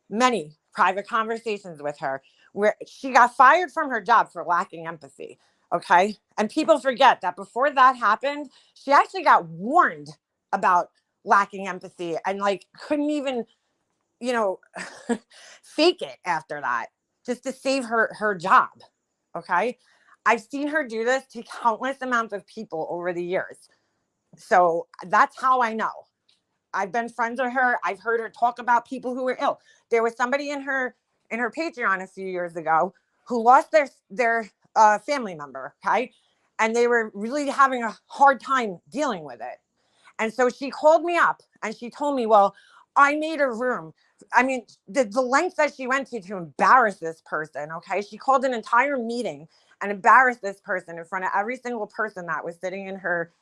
[SPEAKER 1] many private conversations with her where she got fired from her job for lacking empathy. Okay. And people forget that before that happened, she actually got warned about lacking empathy and like couldn't even, you know, fake it after that just to save her job. Okay. I've seen her do this to countless amounts of people over the years. So that's how I know. I've been friends with her. I've heard her talk about people who were ill. There was somebody in her Patreon a few years ago who lost their family member, okay? And they were really having a hard time dealing with it. And so she called me up and she told me, well, I made a room. I mean, the length that she went to embarrass this person, okay? She called an entire meeting and embarrassed this person in front of every single person that was sitting in her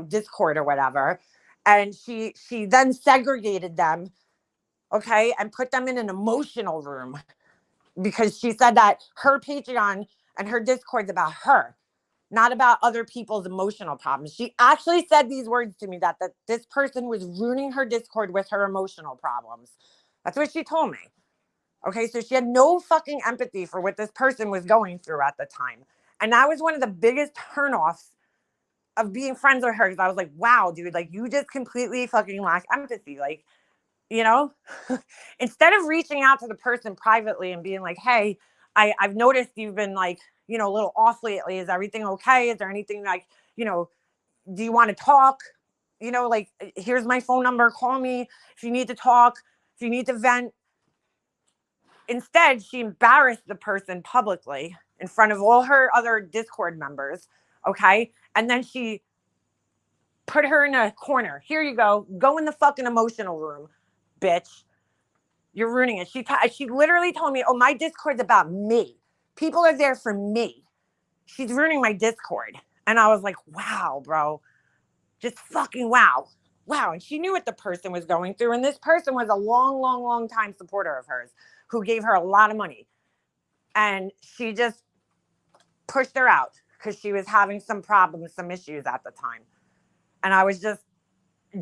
[SPEAKER 1] Discord or whatever. And she then segregated them, okay, and put them in an emotional room because she said that her Patreon and her Discord's about her, not about other people's emotional problems. She actually said these words to me that this person was ruining her Discord with her emotional problems. That's what she told me. Okay, so she had no fucking empathy for what this person was going through at the time. And that was one of the biggest turnoffs of being friends with her, because I was like, wow, dude, like you just completely fucking lack empathy. Like, you know, instead of reaching out to the person privately and being like, hey, I've noticed you've been like, a little off lately. Is everything okay? Is there anything like, do you want to talk? Like, here's my phone number. Call me if you need to talk, if you need to vent. Instead, she embarrassed the person publicly in front of all her other Discord members. Okay. And then she put her in a corner. Here you go. Go in the fucking emotional room, bitch. You're ruining it. She literally told me, oh, my Discord's about me. People are there for me. She's ruining my Discord. And I was like, wow, bro. Just fucking wow. Wow. And she knew what the person was going through. And this person was a long, long, long time supporter of hers who gave her a lot of money. And she just pushed her out because she was having some problems, some issues at the time. And I was just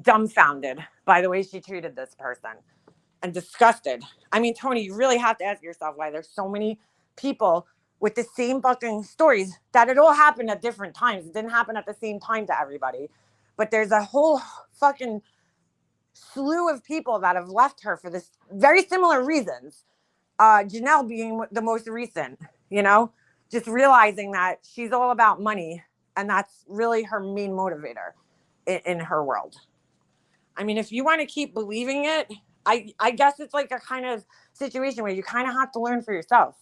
[SPEAKER 1] dumbfounded by the way she treated this person and disgusted. I mean, Tony, you really have to ask yourself why there's so many people with the same fucking stories, that it all happened at different times. It didn't happen at the same time to everybody. But there's a whole fucking slew of people that have left her for this very similar reasons. Janelle being the most recent, just realizing that she's all about money. And that's really her main motivator in her world. I mean, if you want to keep believing it, I guess it's like a kind of situation where you kind of have to learn for yourself,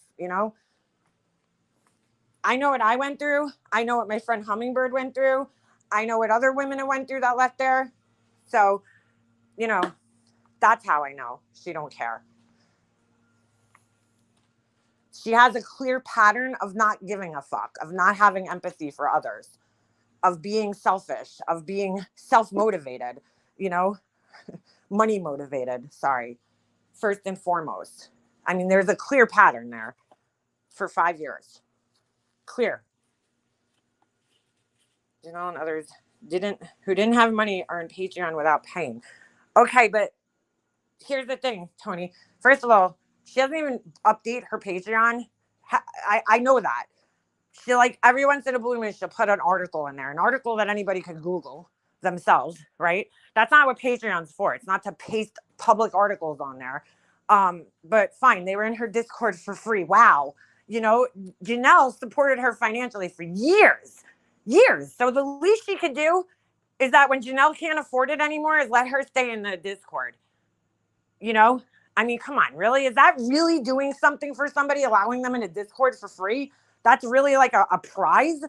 [SPEAKER 1] I know what I went through. I know what my friend Hummingbird went through. I know what other women went through that left there. So, that's how I know she don't care. She has a clear pattern of not giving a fuck, of not having empathy for others, of being selfish, of being self-motivated, Money motivated, sorry, first and foremost. I mean, there's a clear pattern there for 5 years. Clear. And others who didn't have money earned Patreon without paying. Okay, but here's the thing, Tony. First of all, she doesn't even update her Patreon. I know that. She, like, every once in a blue moon, she'll put an article in there, an article that anybody could Google themselves, right? That's not what Patreon's for. It's not to paste public articles on there. But fine, they were in her Discord for free. Wow. Janelle supported her financially for years. So the least she could do is that when Janelle can't afford it anymore is let her stay in the Discord. I mean, come on, really? Is that really doing something for somebody, allowing them in a Discord for free? That's really like a prize?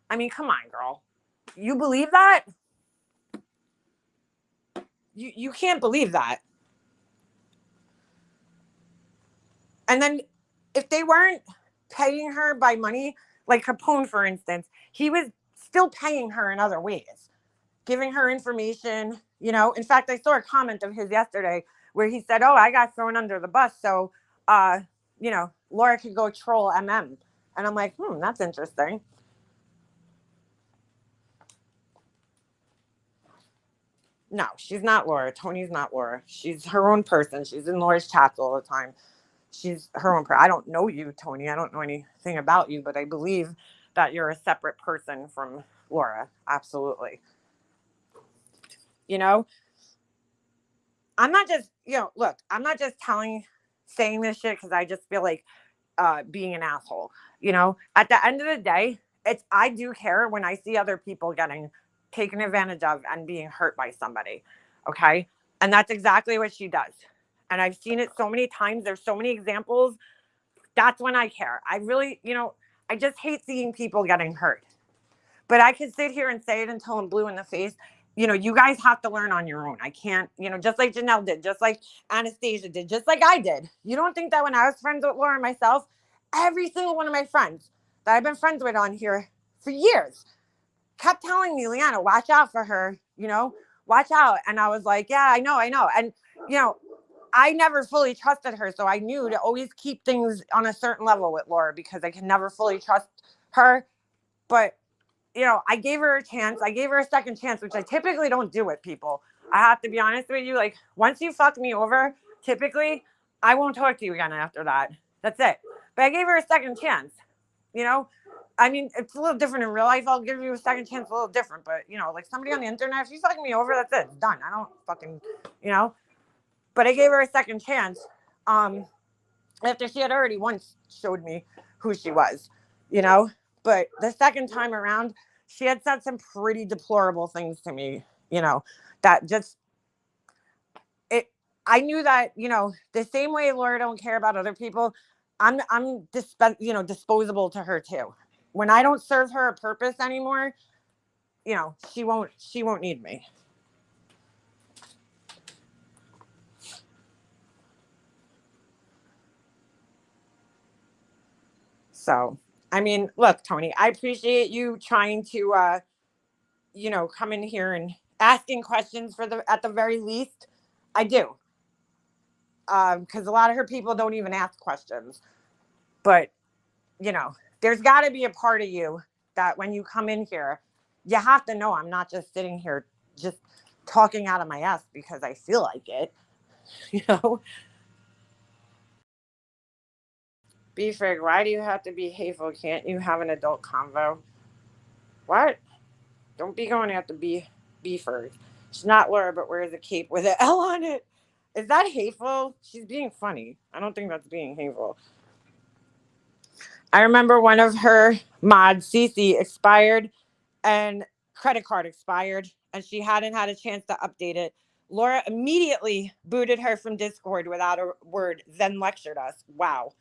[SPEAKER 1] I mean, come on, girl. You believe that? You can't believe that. And then if they weren't paying her by money, like Capone, for instance, he was still paying her in other ways, giving her information. In fact, I saw a comment of his yesterday where he said, oh, I got thrown under the bus. So, Laura could go troll MM. And I'm like, that's interesting. No, she's not Laura. Tony's not Laura. She's her own person. She's in Laura's chats all the time. She's her own person. I don't know you, Tony. I don't know anything about you, but I believe that you're a separate person from Laura. Absolutely. I'm not just, look, I'm not just saying this shit because I just feel like being an asshole. At the end of the day, I do care when I see other people getting taken advantage of and being hurt by somebody. Okay. And that's exactly what she does. And I've seen it so many times. There's so many examples. That's when I care. I really, I just hate seeing people getting hurt. But I could sit here and say it until I'm blue in the face. You guys have to learn on your own. I can't, just like Janelle did, just like Anastasia did, just like I did. You don't think that when I was friends with Laura myself, every single one of my friends that I've been friends with on here for years kept telling me, Leanna, watch out for her, watch out. And I was like, yeah, I know. And, I never fully trusted her. So I knew to always keep things on a certain level with Laura because I can never fully trust her. But I gave her a chance. I gave her a second chance, which I typically don't do with people. I have to be honest with you. Like, once you fuck me over, typically, I won't talk to you again after that. That's it. But I gave her a second chance. I mean, it's a little different in real life. I'll give you a second chance, a little different. But, like somebody on the internet, if you fuck me over, that's it. It's done. I don't fucking, But I gave her a second chance after she had already once showed me who she was, But the second time around, she had said some pretty deplorable things to me, that just, I knew that, the same way Laura don't care about other people, I'm disposable to her too. When I don't serve her a purpose anymore, she won't need me. So, I mean, look, Tony, I appreciate you trying to, come in here and asking questions at the very least. I do. Because a lot of her people don't even ask questions. But, there's got to be a part of you that when you come in here, you have to know I'm not just sitting here just talking out of my ass because I feel like it, B-Frig, why do you have to be hateful? Can't you have an adult convo? What? Don't be going after B-Frig. She's not Laura, but wears a cape with an L on it. Is that hateful? She's being funny. I don't think that's being hateful. I remember one of her mods, Cece, expired and credit card expired, and she hadn't had a chance to update it. Laura immediately booted her from Discord without a word, then lectured us. Wow.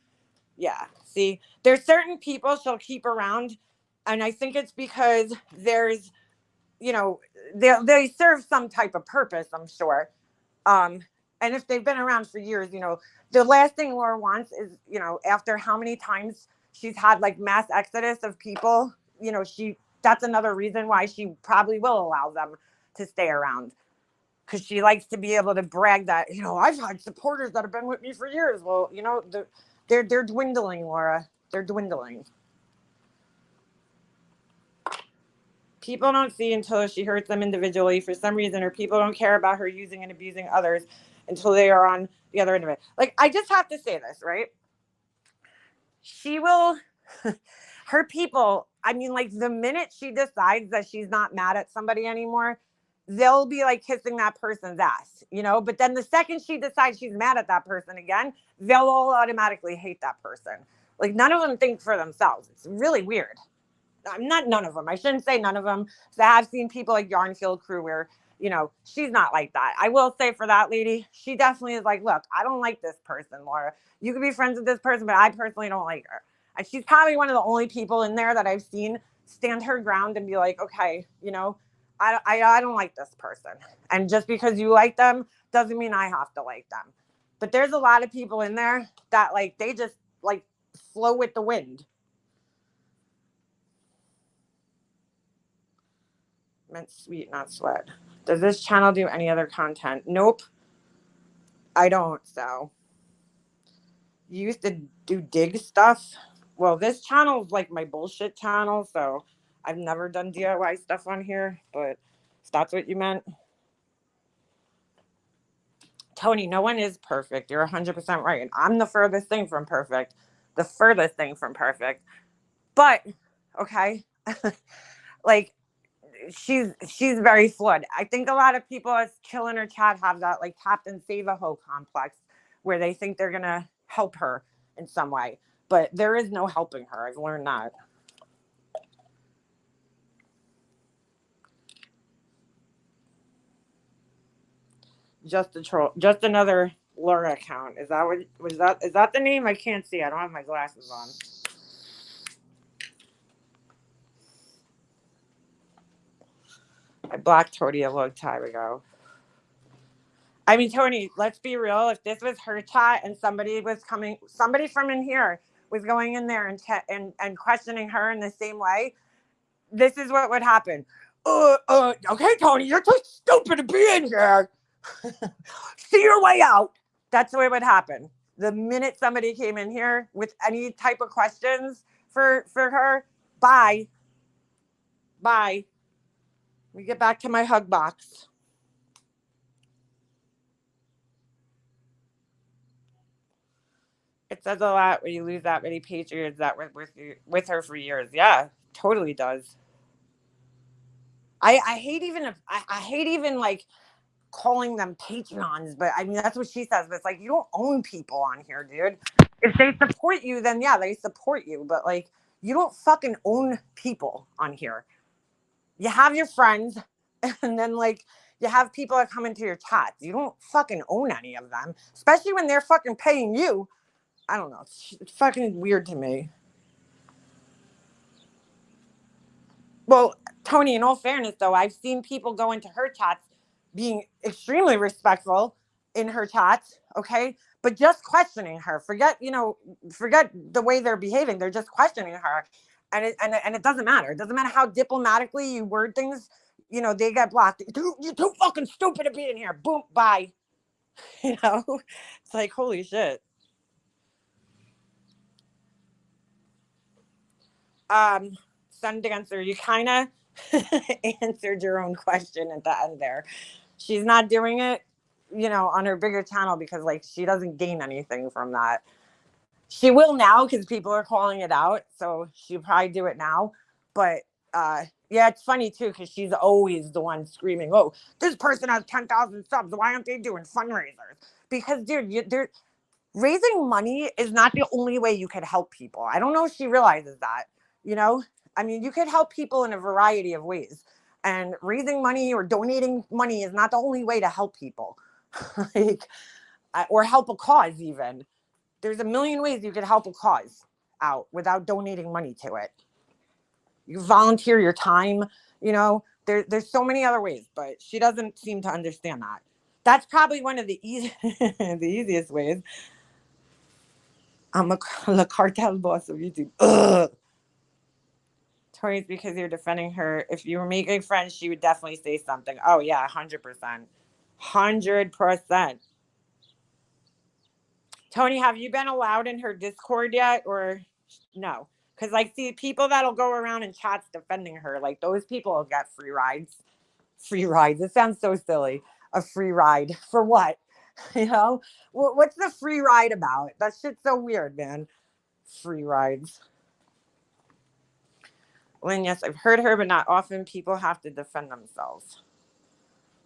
[SPEAKER 1] Yeah. See, there's certain people she'll keep around, and I think it's because there's, they serve some type of purpose, I'm sure. And if they've been around for years, the last thing Laura wants is, after how many times she's had like mass exodus of people, that's another reason why she probably will allow them to stay around. because she likes to be able to brag that, you know, I've had supporters that have been with me for years. Well, you know, they're dwindling, Laura. They're dwindling. People don't see until she hurts them individually for some reason, or people don't care about her using and abusing others until they are on the other end of it. Like, I just have to say this, right? She will, her people, I mean, like, the minute she decides that she's not mad at somebody anymore, they'll be like kissing that person's ass, you know? But then the second she decides she's mad at that person again, they'll all automatically hate that person. Like, none of them think for themselves. It's really weird. Not none of them. I shouldn't say none of them. So I have seen people like Yarnfield Crew where, you know, she's not like that. I will say for that lady, she definitely is like, look, I don't like this person, Laura. You can be friends with this person, but I personally don't like her. And she's probably one of the only people in there that I've seen stand her ground and be like, okay, you know, I don't like this person. And just because you like them doesn't mean I have to like them. But there's a lot of people in there that like, they just like flow with the wind. Meant sweet, not sweat. Does this channel do any other content? Nope. I don't, so. You used to do dig stuff? Well, this channel is like my bullshit channel, so I've never done DIY stuff on here, but if that's what you meant. Tony, no one is perfect. You're 100% right. And I'm the furthest thing from perfect. The furthest thing from perfect. But, okay, like, she's very flawed. I think a lot of people as killing her chat have that like Captain Save-A-Ho complex where they think they're gonna help her in some way, but there is no helping her. I've learned that. Just a troll, just another Laura account. Is that what was that? Is that the name? I can't see. I don't have my glasses on. I blocked Tony a long time ago. I mean, Tony, let's be real. If this was her chat and somebody from in here was going in there and questioning her in the same way, this is what would happen. Okay, Tony, you're too stupid to be in here. See your way out. That's the way it would happen. The minute somebody came in here with any type of questions for her, bye. Let me get back to my hug box. It says a lot when you lose that many patriots that were with her for years. Yeah, totally does. I hate even like calling them Patreons, but I mean that's what she says. But it's like you don't own people on here, dude. If they support you, then yeah, they support you. But like you don't fucking own people on here. You have your friends, and then like you have people that come into your chats. You don't fucking own any of them, especially when they're fucking paying you. I don't know. It's fucking weird to me. Well, Tony, in all fairness, though, I've seen people go into her chats being extremely respectful in her chats, okay? But just questioning her. Forget the way they're behaving. They're just questioning her. And it doesn't matter. It doesn't matter how diplomatically you word things. You know, they get blocked. You're too fucking stupid to be in here. Boom, bye. You know? It's like, holy shit. Sundancer, you kind of answered your own question at the end there. She's not doing it, you know, on her bigger channel because like she doesn't gain anything from that. She will now because people are calling it out, so she'll probably do it now. But yeah, it's funny too because she's always the one screaming, "Oh, this person has 10,000 subs. Why aren't they doing fundraisers?" Because dude, they're raising money is not the only way you could help people. I don't know if she realizes that. You know, I mean, you could help people in a variety of ways, and raising money or donating money is not the only way to help people, like, or help a cause. Even there's a million ways you could help a cause out without donating money to it. You volunteer your time. You know, there's so many other ways, but she doesn't seem to understand that. That's probably one of the the easiest ways. I'm the cartel boss of YouTube. Ugh. Tori's because you're defending her. If you were making friends, she would definitely say something. Oh yeah, 100%. 100%. Tony, have you been allowed in her Discord yet, or no? Because like, see, people that'll go around in chats defending her, like those people will get free rides. Free rides. It sounds so silly. A free ride for what? You know, what's the free ride about? That shit's so weird, man. Free rides. Lynn, yes, I've heard her, but not often. People have to defend themselves.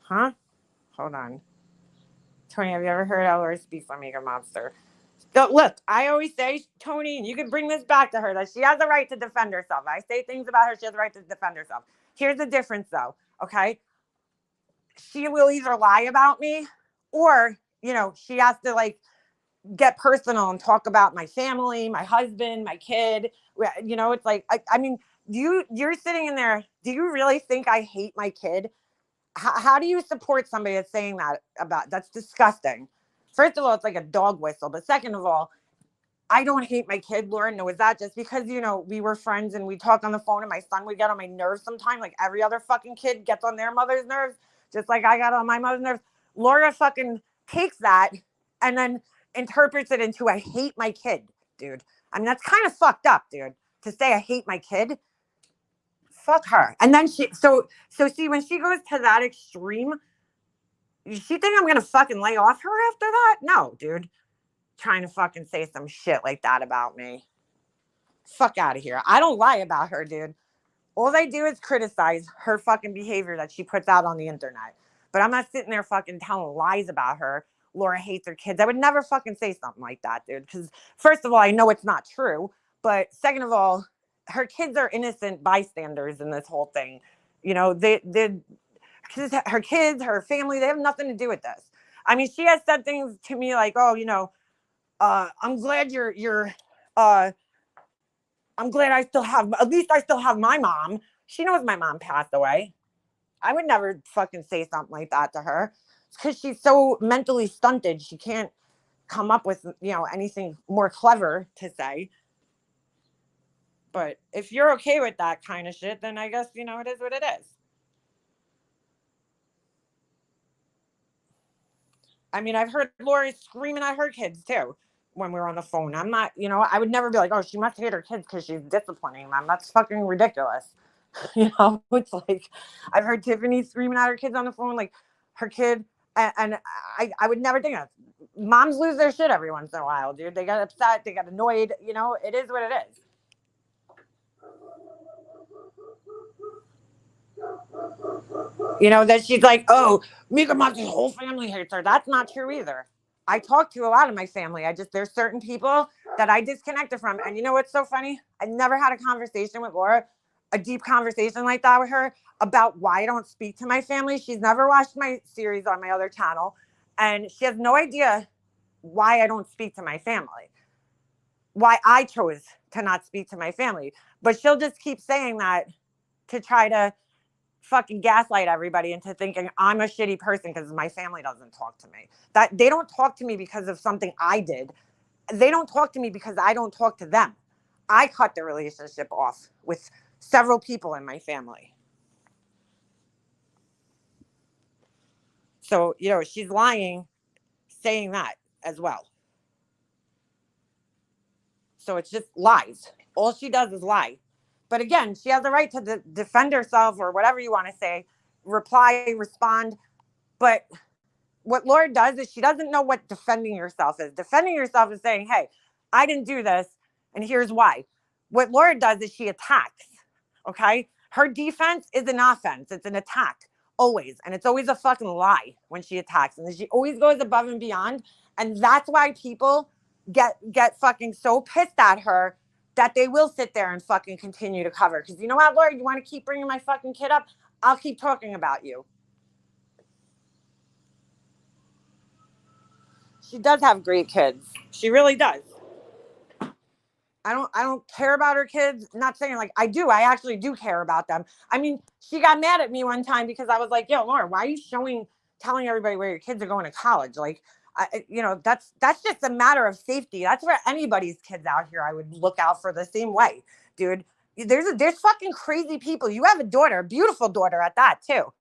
[SPEAKER 1] Huh? Hold on. Tony, have you ever heard Ellery speak from Mega Monster? So, look, I always say, Tony, and you can bring this back to her, that she has the right to defend herself. I say things about her, she has the right to defend herself. Here's the difference, though, okay? She will either lie about me or, you know, she has to, like, get personal and talk about my family, my husband, my kid. You know, it's like, I mean, you're sitting in there. Do you really think I hate my kid? How do you support somebody that's saying that about? That's disgusting. First of all, it's like a dog whistle. But second of all, I don't hate my kid, Lauren. No, is that just because, you know, we were friends and we talk on the phone and my son would get on my nerves sometimes, like every other fucking kid gets on their mother's nerves, just like I got on my mother's nerves. Laura fucking takes that and then interprets it into I hate my kid, dude. I mean, that's kind of fucked up, dude, to say I hate my kid. Fuck her. And then so see, when she goes to that extreme, she think I'm gonna fucking lay off her after that? No, dude. Trying to fucking say some shit like that about me. Fuck out of here. I don't lie about her, dude. All they do is criticize her fucking behavior that she puts out on the internet. But I'm not sitting there fucking telling lies about her. Laura hates her kids. I would never fucking say something like that, dude. Because first of all, I know it's not true. But second of all, her kids are innocent bystanders in this whole thing. You know, her kids, her family, they have nothing to do with this. I mean, she has said things to me like, oh, you know, I'm glad I'm glad at least I still have my mom. She knows my mom passed away. I would never fucking say something like that to her because she's so mentally stunted. She can't come up with, you know, anything more clever to say. But if you're okay with that kind of shit, then I guess, you know, it is what it is. I mean, I've heard Lori screaming at her kids too when we were on the phone. I'm not, you know, I would never be like, oh, she must hate her kids because she's disciplining them. That's fucking ridiculous. You know, it's like I've heard Tiffany screaming at her kids on the phone, like her kid. And I would never think of it. Moms lose their shit every once in a while, dude. They got upset, they got annoyed. You know, it is what it is. You know, that she's like, oh, Mika Monster's whole family hates her. That's not true either. I talk to a lot of my family. There's certain people that I disconnected from. And you know what's so funny? I never had a conversation with Laura, a deep conversation like that with her about why I don't speak to my family. She's never watched my series on my other channel. And she has no idea why I don't speak to my family, why I chose to not speak to my family. But she'll just keep saying that to try to fucking gaslight everybody into thinking I'm a shitty person because my family doesn't talk to me. That they don't talk to me because of something I did. They don't talk to me because I don't talk to them. I cut the relationship off with several people in my family. So, you know, she's lying, saying that as well. So it's just lies. All she does is lie. But again, she has the right to defend herself or whatever you want to say, reply, respond. But what Laura does is she doesn't know what defending yourself is. Defending yourself is saying, hey, I didn't do this, and here's why. What Laura does is she attacks, okay? Her defense is an offense. It's an attack, always. And it's always a fucking lie when she attacks. And she always goes above and beyond. And that's why people get fucking so pissed at her that they will sit there and fucking continue to cover. Because you know what, Laura? You want to keep bringing my fucking kid up? I'll keep talking about you. She does have great kids. She really does. I don't care about her kids. Not saying like I do. I actually do care about them. I mean, she got mad at me one time because I was like, yo, Laura, why are you telling everybody where your kids are going to college? Like, you know, that's just a matter of safety. That's for anybody's kids out here. I would look out for the same way, dude. There's fucking crazy people. You have a daughter, a beautiful daughter at that too.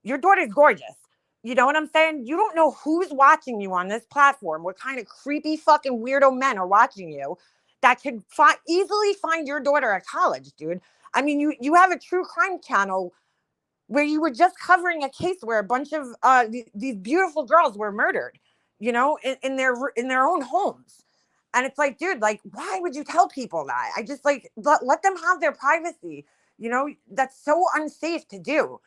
[SPEAKER 1] Your daughter's gorgeous. You know what I'm saying? You don't know who's watching you on this platform, what kind of creepy fucking weirdo men are watching you that could easily find your daughter at college, dude. I mean, you have a true crime channel where you were just covering a case where a bunch of these beautiful girls were murdered, you know, in their own homes. And it's like, dude, like, why would you tell people that? I just like, let them have their privacy. You know, that's so unsafe to do.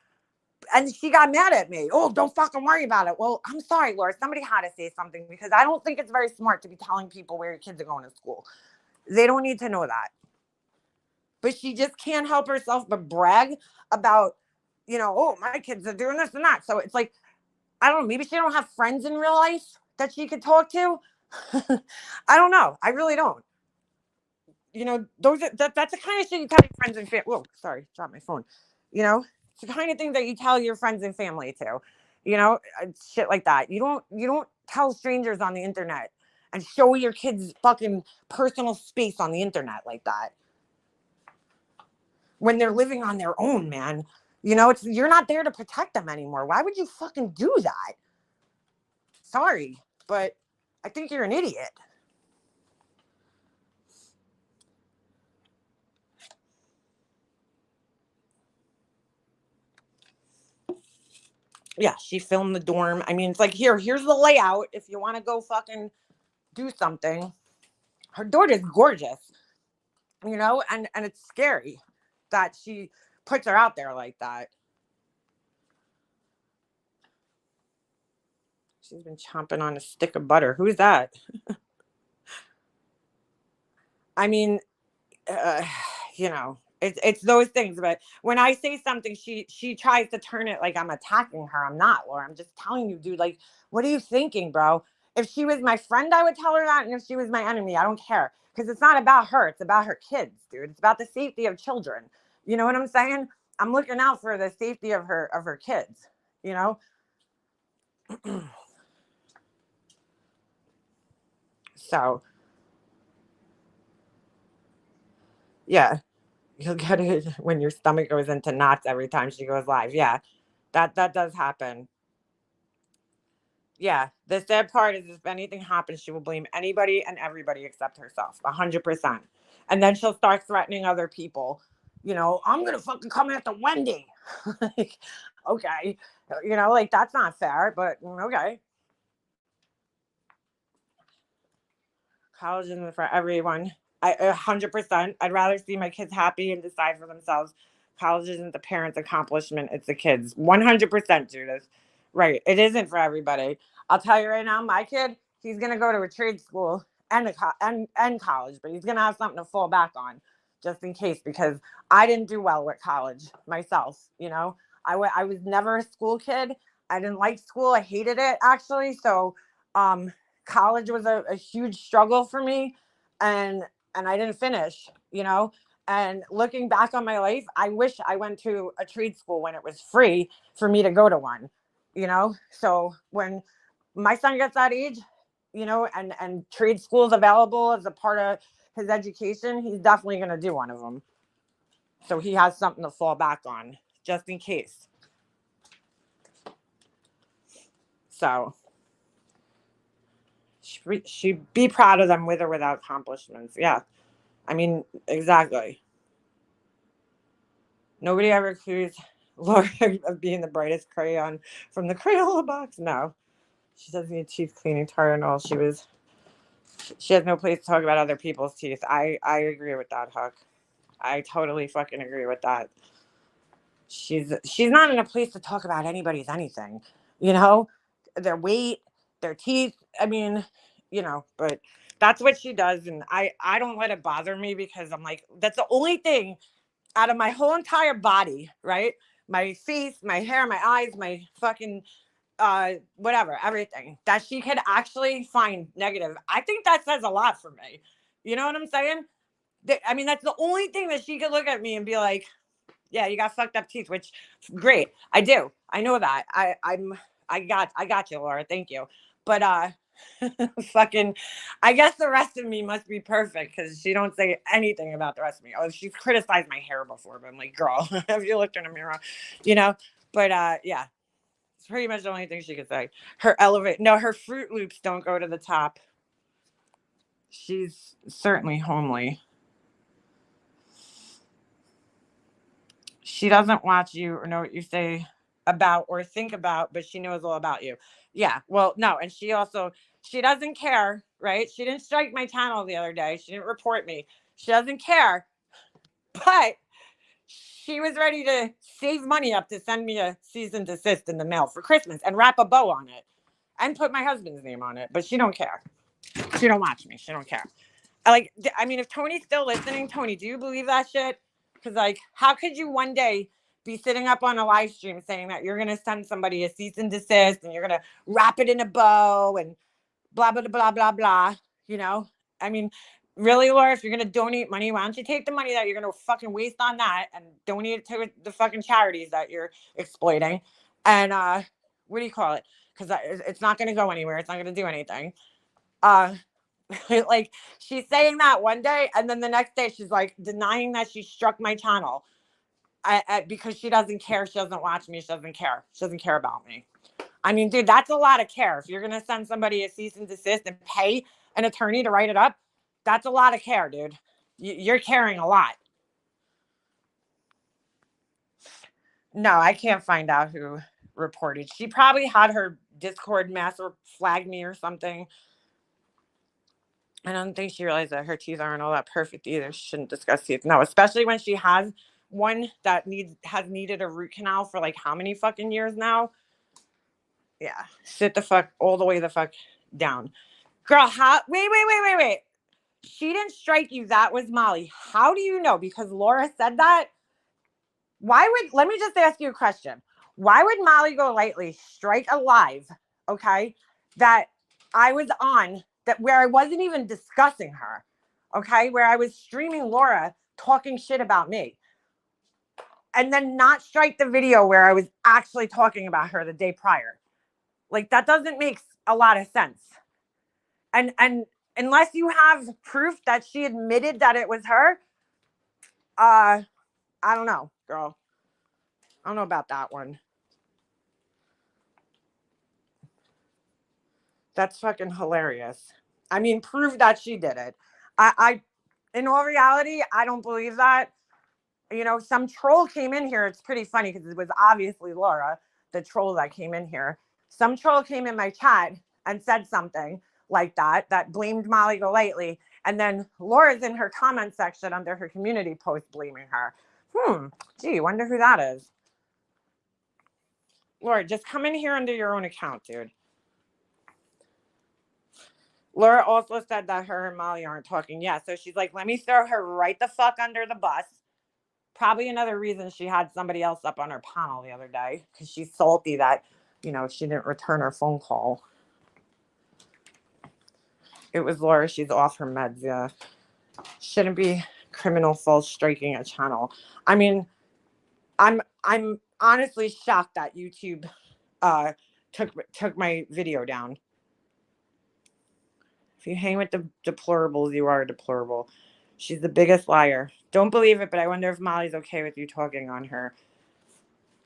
[SPEAKER 1] And she got mad at me. Oh, don't fucking worry about it. Well, I'm sorry, Laura. Somebody had to say something because I don't think it's very smart to be telling people where your kids are going to school. They don't need to know that. But she just can't help herself but brag about, you know, oh, my kids are doing this and that. So it's like, I don't know, maybe she don't have friends in real life that she could talk to. I don't know. I really don't. You know, that's the kind of shit you tell your friends and family. Whoa, sorry, dropped my phone. You know, it's the kind of thing that you tell your friends and family to. You know, shit like that. You don't tell strangers on the internet and show your kids fucking personal space on the internet like that when they're living on their own, man. You know, you're not there to protect them anymore. Why would you fucking do that? Sorry, but I think you're an idiot. Yeah, she filmed the dorm. I mean, it's like, here's the layout if you want to go fucking do something. Her daughter's gorgeous, you know, and it's scary that she puts her out there like that. She's been chomping on a stick of butter. Who's that? I mean, you know, it's those things. But when I say something, she tries to turn it like I'm attacking her. I'm not, Laura. I'm just telling you, dude. Like, what are you thinking, bro? If she was my friend, I would tell her that, and if she was my enemy, I don't care, because it's not about her. It's about her kids, dude. It's about the safety of children. You know what I'm saying? I'm looking out for the safety of her kids. You know. So, yeah. You'll get it when your stomach goes into knots every time she goes live. Yeah, that does happen. Yeah, the sad part is if anything happens, she will blame anybody and everybody except herself, 100%. And then she'll start threatening other people. You know, I'm gonna fucking come after Wendy. Like, okay, you know, like that's not fair, but okay. College isn't for everyone. 100%. I'd rather see my kids happy and decide for themselves. College isn't the parents' accomplishment; it's the kids. 100%, Judith. Right? It isn't for everybody. I'll tell you right now, my kid, he's gonna go to a trade school and college, but he's gonna have something to fall back on, just in case. Because I didn't do well with college myself. You know, I was never a school kid. I didn't like school. I hated it actually. So, college was a huge struggle for me, and I didn't finish, you know. And looking back on my life, I wish I went to a trade school when it was free for me to go to one, you know. So when my son gets that age, you know, and trade schools available as a part of his education, he's definitely going to do one of them, so he has something to fall back on just in case. So she be proud of them with or without accomplishments. Yeah. I mean, exactly. Nobody ever accused Laura of being the brightest crayon from the Crayola box. No. She doesn't need teeth cleaning tar and all. She has no place to talk about other people's teeth. I agree with that, Huck. I totally fucking agree with that. She's not in a place to talk about anybody's anything, you know, their weight, their teeth. I mean, you know, but that's what she does, and I don't let it bother me because I'm like, that's the only thing out of my whole entire body, right? My face, my hair, my eyes, my fucking whatever, everything that she could actually find negative. I think that says a lot for me. You know what I'm saying? I mean, that's the only thing that she could look at me and be like, yeah, you got fucked up teeth, which great. I do. I know that. I got you, Laura. Thank you. But fucking I guess the rest of me must be perfect because she don't say anything about the rest of me. Oh, she's criticized my hair before, but I'm like, girl, have you looked in a mirror? You know? But yeah. It's pretty much the only thing she could say. Her Fruit Loops don't go to the top. She's certainly homely. She doesn't watch you or know what you say about or think about, but she knows all about you. Yeah, well, no, and she doesn't care, right? She didn't strike my channel the other day. She didn't report me. She doesn't care, but she was ready to save money up to send me a cease and desist in the mail for Christmas and wrap a bow on it and put my husband's name on it. But she don't care. She don't watch me. She don't care. I mean, if Tony's still listening, Tony, do you believe that shit? Because, like, how could you one day be sitting up on a live stream saying that you're going to send somebody a cease and desist and you're going to wrap it in a bow and blah, blah, blah, blah, blah, you know? I mean, really, Laura, if you're going to donate money, why don't you take the money that you're going to fucking waste on that and donate it to the fucking charities that you're exploiting? And, what do you call it? Because it's not going to go anywhere. It's not going to do anything. Like, she's saying that one day, and then the next day she's like denying that she struck my channel because she doesn't care. She doesn't watch me. She doesn't care. She doesn't care about me. I mean, dude, that's a lot of care. If you're going to send somebody a cease and desist and pay an attorney to write it up, that's a lot of care, dude. You're caring a lot. No, I can't find out who reported. She probably had her Discord master flag me or something. I don't think she realized that her teeth aren't all that perfect either. She shouldn't discuss teeth. No, especially when she has one that has needed a root canal for like how many fucking years now? Yeah. Sit the fuck all the way the fuck down. Girl, wait. She didn't strike you. That was Molly. How do you know? Because Laura said that? Let me just ask you a question. Why would Molly Golightly strike a live, okay, that I was on, that where I wasn't even discussing her, okay, where I was streaming Laura talking shit about me, and then not strike the video where I was actually talking about her the day prior? Like, that doesn't make a lot of sense. And unless you have proof that she admitted that it was her, I don't know, girl. I don't know about that one. That's fucking hilarious. I mean, prove that she did it. I in all reality, I don't believe that. You know, some troll came in here. It's pretty funny because it was obviously Laura, the troll that came in here. Some troll came in my chat and said something like that blamed Molly Golightly. And then Laura's in her comment section under her community post blaming her. Gee, wonder who that is. Laura, just come in here under your own account, dude. Laura also said that her and Molly aren't talking. Yeah, so she's like, let me throw her right the fuck under the bus. Probably another reason she had somebody else up on her panel the other day, because she's salty that, you know, she didn't return her phone call. It was Laura. She's off her meds, yeah. Shouldn't be criminal false striking a channel. I mean, I'm honestly shocked that YouTube took my video down. If you hang with the deplorables, you are deplorable. She's the biggest liar. Don't believe it, but I wonder if Molly's okay with you talking on her.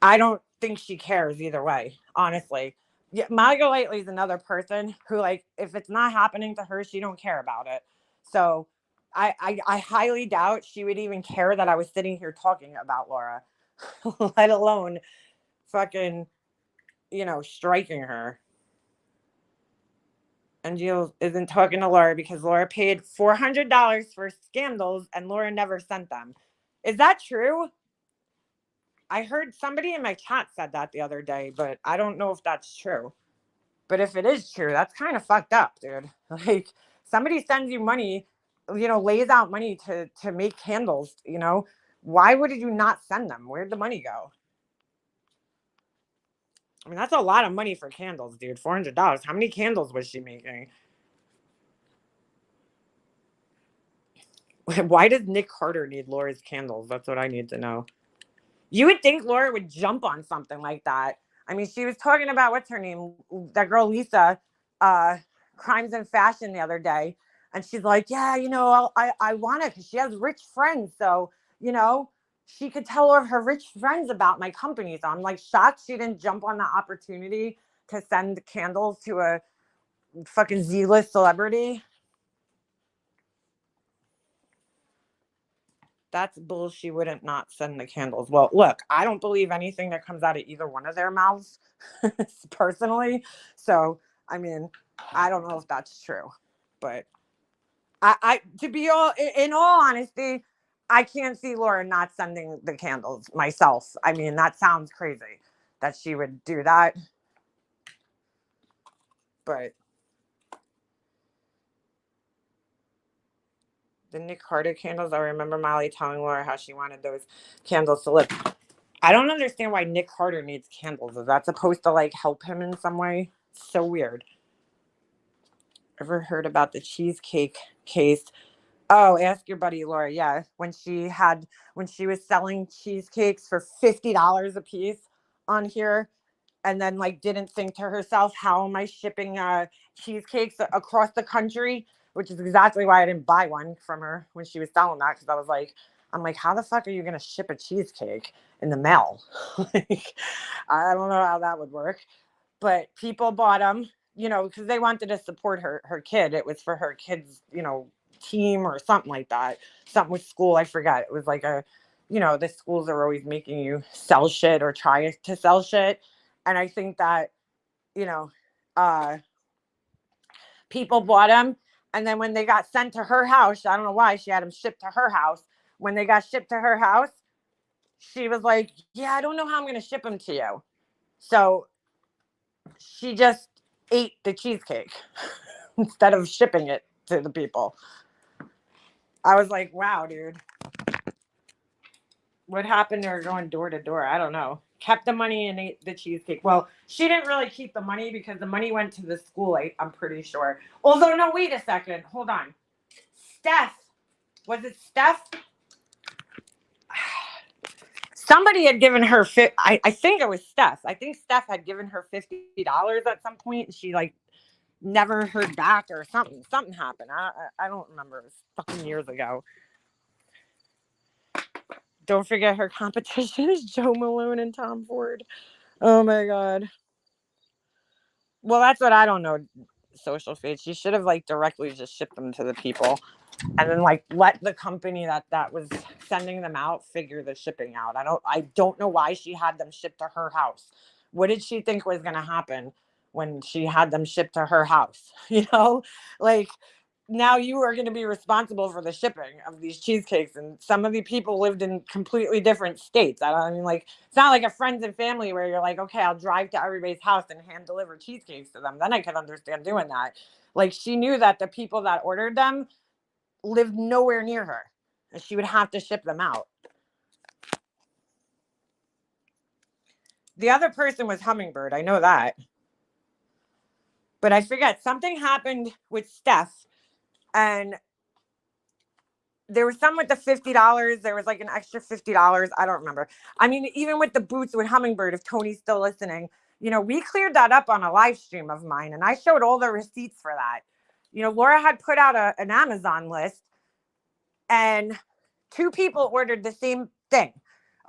[SPEAKER 1] I don't think she cares either way, honestly. Yeah, Molly Golightly is another person who, like, if it's not happening to her, she don't care about it. So I highly doubt she would even care that I was sitting here talking about Laura, let alone fucking, you know, striking her. And Jill isn't talking to Laura because Laura paid $400 for scandals and Laura never sent them. Is that true? I heard somebody in my chat said that the other day, but I don't know if that's true. But if it is true, that's kind of fucked up, dude. Like, somebody sends you money, you know, lays out money to make candles, you know. Why would you not send them? Where'd the money go? I mean, that's a lot of money for candles, dude. $400. How many candles was she making? Why does Nick Carter need Laura's candles? That's what I need to know. You would think Laura would jump on something like that. I mean, she was talking about, what's her name? That girl, Lisa, Crimes and Fashion the other day. And she's like, yeah, you know, I want it because she has rich friends. So, you know, she could tell all of her rich friends about my company. So I'm like shocked she didn't jump on the opportunity to send candles to a fucking Z-list celebrity. That's bull. She wouldn't not send the candles. Well, look, I don't believe anything that comes out of either one of their mouths personally. So, I mean, I don't know if that's true, but I to be all in all honesty, I can't see Laura not sending the candles myself. I mean, that sounds crazy that she would do that, but the Nick Carter candles, I remember Molly telling Laura how she wanted those candles to live. I don't understand why Nick Carter needs candles. Is that supposed to like help him in some way? So weird. Ever heard about the cheesecake case? Oh, ask your buddy Laura. Yeah, when she was selling cheesecakes for $50 a piece on here, and then like didn't think to herself, how am I shipping cheesecakes across the country? Which is exactly why I didn't buy one from her when she was selling that, because I was like, I'm like, how the fuck are you gonna ship a cheesecake in the mail? Like, I don't know how that would work. But people bought them, because they wanted to support her kid. It was for her kid's, team or something like that. Something with school, I forgot. It was like the schools are always making you sell shit or try to sell shit. And I think that, you know, uh, people bought them. And then when they got sent to her house, I don't know why she had them shipped to her house. When they got shipped to her house, she was like, yeah, I don't know how I'm going to ship them to you. So she just ate the cheesecake instead of shipping it to the people. I was like, wow, dude. What happened to her going door to door? I don't know. Kept the money and ate the cheesecake. Well, she didn't really keep the money because the money went to the school, I'm pretty sure. Although, no, wait a second. Hold on. Steph. Was it Steph? Somebody had given her, I think it was Steph. I think Steph had given her $50 at some point. She, never heard back or something. Something happened. I don't remember. It was fucking years ago. Don't forget her competition is Joe Malone and Tom Ford. Oh my God. Well, that's what I don't know. Social feed. She should have directly just shipped them to the people, and then let the company that was sending them out figure the shipping out. I don't know why she had them shipped to her house. What did she think was going to happen when she had them shipped to her house? Now you are going to be responsible for the shipping of these cheesecakes, and some of the people lived in completely different states. It's not like a friends and family where you're like, okay, I'll drive to everybody's house and hand deliver cheesecakes to them. Then I could understand doing that. She knew that the people that ordered them lived nowhere near her, and she would have to ship them out. The other person was Hummingbird. I know that. But I forget. Something happened with Steph, and there was some with the $50. There was an extra $50. I don't remember. I mean, even with the boots with Hummingbird, if Tony's still listening, we cleared that up on a live stream of mine, and I showed all the receipts for that. Laura had put out an Amazon list, and 2 people ordered the same thing.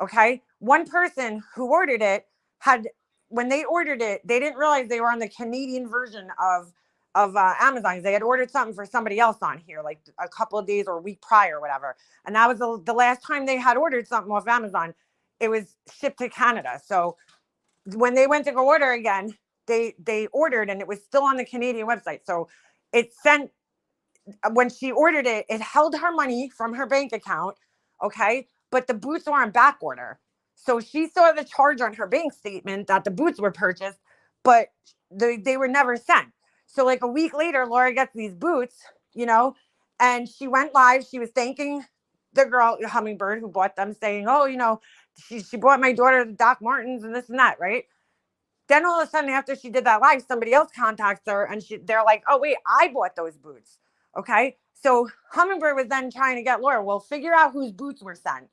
[SPEAKER 1] Okay. One person who ordered it when they ordered it, they didn't realize they were on the Canadian version of Amazon. They had ordered something for somebody else on here, a couple of days or a week prior, or whatever. And that was the last time they had ordered something off Amazon. It was shipped to Canada. So when they went to go order again, they ordered, and it was still on the Canadian website. So it sent, when she ordered it, it held her money from her bank account. Okay. But the boots were on back order. So she saw the charge on her bank statement that the boots were purchased, but they were never sent. So a week later, Laura gets these boots, and she went live. She was thanking the girl, Hummingbird, who bought them, saying, oh, she bought my daughter the Doc Martens and this and that. Right. Then all of a sudden, after she did that live, somebody else contacts her, and they're like, oh, wait, I bought those boots. Okay. So Hummingbird was then trying to get Laura, well, figure out whose boots were sent,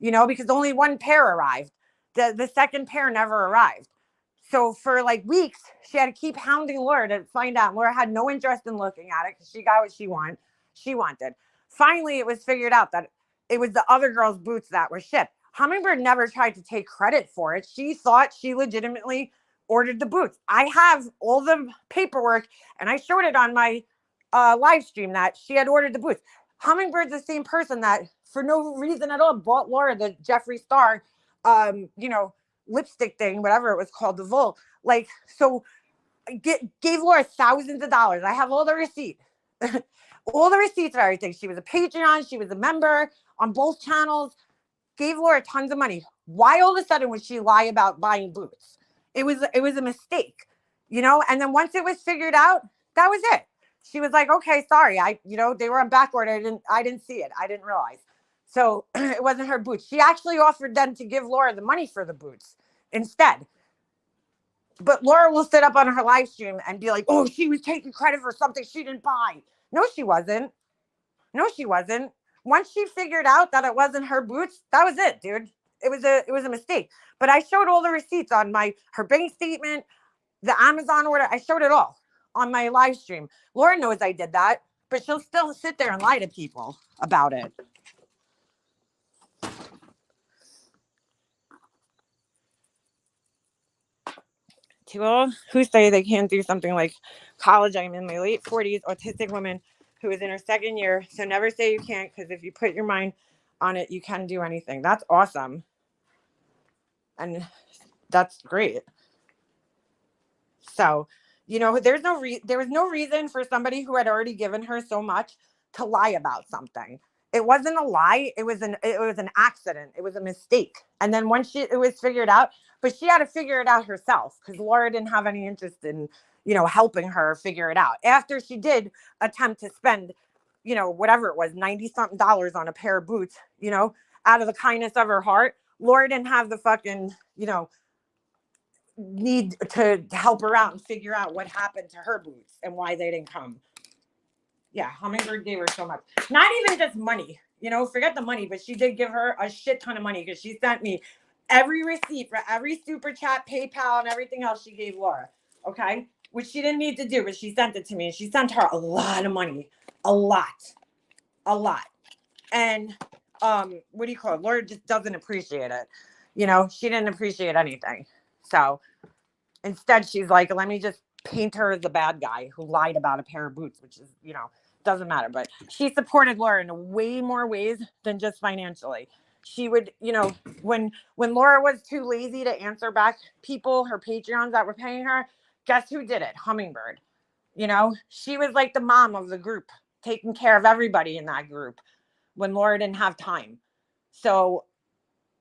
[SPEAKER 1] because only one pair arrived. The second pair never arrived. So for weeks, she had to keep hounding Laura to find out. Laura had no interest in looking at it because she got what she wanted. Finally, it was figured out that it was the other girl's boots that were shipped. Hummingbird never tried to take credit for it. She thought she legitimately ordered the boots. I have all the paperwork, and I showed it on my live stream that she had ordered the boots. Hummingbird's the same person that, for no reason at all, bought Laura the Jeffree Star, lipstick thing, whatever it was called, the Vol. Like, so gave Laura thousands of dollars. I have all the receipt. All the receipts of everything. She was a Patreon. She was a member on both channels. Gave Laura tons of money. Why all of a sudden would she lie about buying boots? It was a mistake, and then once it was figured out, that was it. She was like, okay, sorry. They were on back order. I didn't see it. I didn't realize. So it wasn't her boots. She actually offered them to give Laura the money for the boots instead. But Laura will sit up on her live stream and be like, oh, she was taking credit for something she didn't buy. No, she wasn't. No, she wasn't. Once she figured out that it wasn't her boots, that was it, dude. It was a mistake. But I showed all the receipts on her bank statement, the Amazon order. I showed it all on my live stream. Laura knows I did that, but she'll still sit there and lie to people about it. To all who say they can't do something like college, I'm in my late 40s, autistic woman who is in her second year. So never say you can't, because if you put your mind on it, you can do anything. That's awesome. And that's great. So, there was no reason for somebody who had already given her so much to lie about something. It wasn't a lie. It was an accident. It was a mistake. And then once it was figured out, but she had to figure it out herself, because Laura didn't have any interest in, helping her figure it out. After she did attempt to spend, whatever it was, $90-something on a pair of boots, out of the kindness of her heart, Laura didn't have the fucking, need to help her out and figure out what happened to her boots and why they didn't come. Yeah, Hummingbird gave her so much. Not even just money, forget the money, but she did give her a shit ton of money, because she sent me every receipt for every super chat, PayPal, and everything else she gave Laura. Okay? Which she didn't need to do, but she sent it to me. And she sent her a lot of money. A lot. And what do you call it? Laura just doesn't appreciate it. She didn't appreciate anything. So instead, she's like, let me just paint her as the bad guy who lied about a pair of boots, which is, doesn't matter. But she supported Laura in way more ways than just financially. She would, when Laura was too lazy to answer back people, her Patreons that were paying her, guess who did it? Hummingbird. She was like the mom of the group, taking care of everybody in that group when Laura didn't have time. So,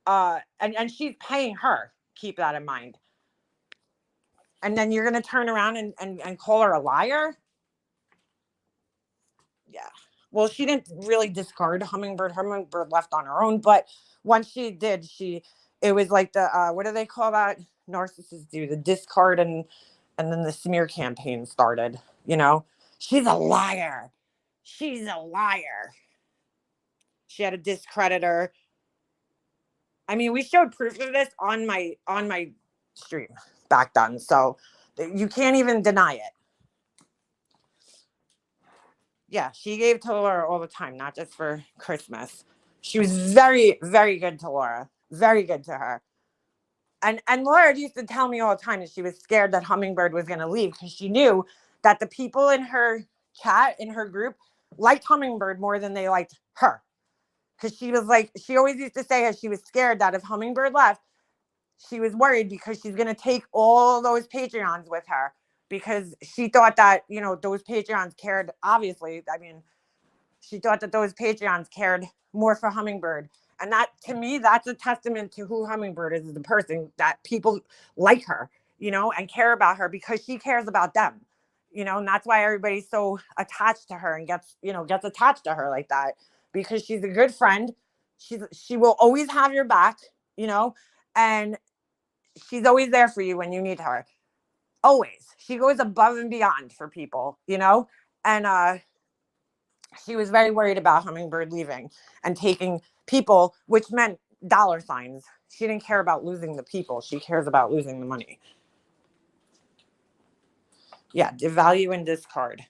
[SPEAKER 1] and she's paying her. Keep that in mind. And then you're going to turn around and call her a liar? Yeah. Well, she didn't really discard Hummingbird. Hummingbird left on her own. But once she did, it was like the, what do they call that? Narcissists do the discard, and then the smear campaign started, She's a liar. She's a liar. She had to discredit her. I mean, we showed proof of this on my stream back then. So you can't even deny it. Yeah, she gave to Laura all the time, not just for Christmas. She was very, very good to Laura. Very good to her. And Laura used to tell me all the time that she was scared that Hummingbird was going to leave, because she knew that the people in her chat, in her group, liked Hummingbird more than they liked her. Because she was like, she always used to say, as she was scared that if Hummingbird left, she was worried because she's going to take all those Patreons with her, because she thought that, those Patreons cared. Obviously, I mean, she thought that those Patreons cared more for Hummingbird. And that, to me, that's a testament to who Hummingbird is, the person that people like her, and care about her, because she cares about them, and that's why everybody's so attached to her and gets attached to her like that, because she's a good friend. She will always have your back, and she's always there for you when you need her. Always. She goes above and beyond for people, and she was very worried about Hummingbird leaving and taking people, which meant dollar signs. She didn't care about losing the people. She cares about losing the money. Yeah, devalue and discard.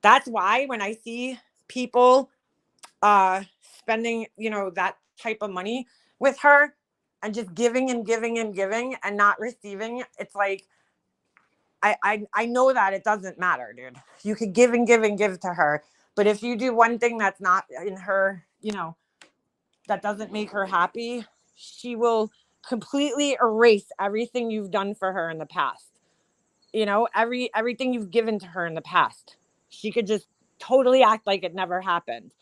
[SPEAKER 1] That's why when I see people spending, that type of money with her and just giving and giving and giving and not receiving, it's like, I know that it doesn't matter, dude. You could give and give and give to her. But if you do one thing that's not in her, you know, that doesn't make her happy, she will completely erase everything you've done for her in the past. You know, everything you've given to her in the past. She could just totally act like it never happened.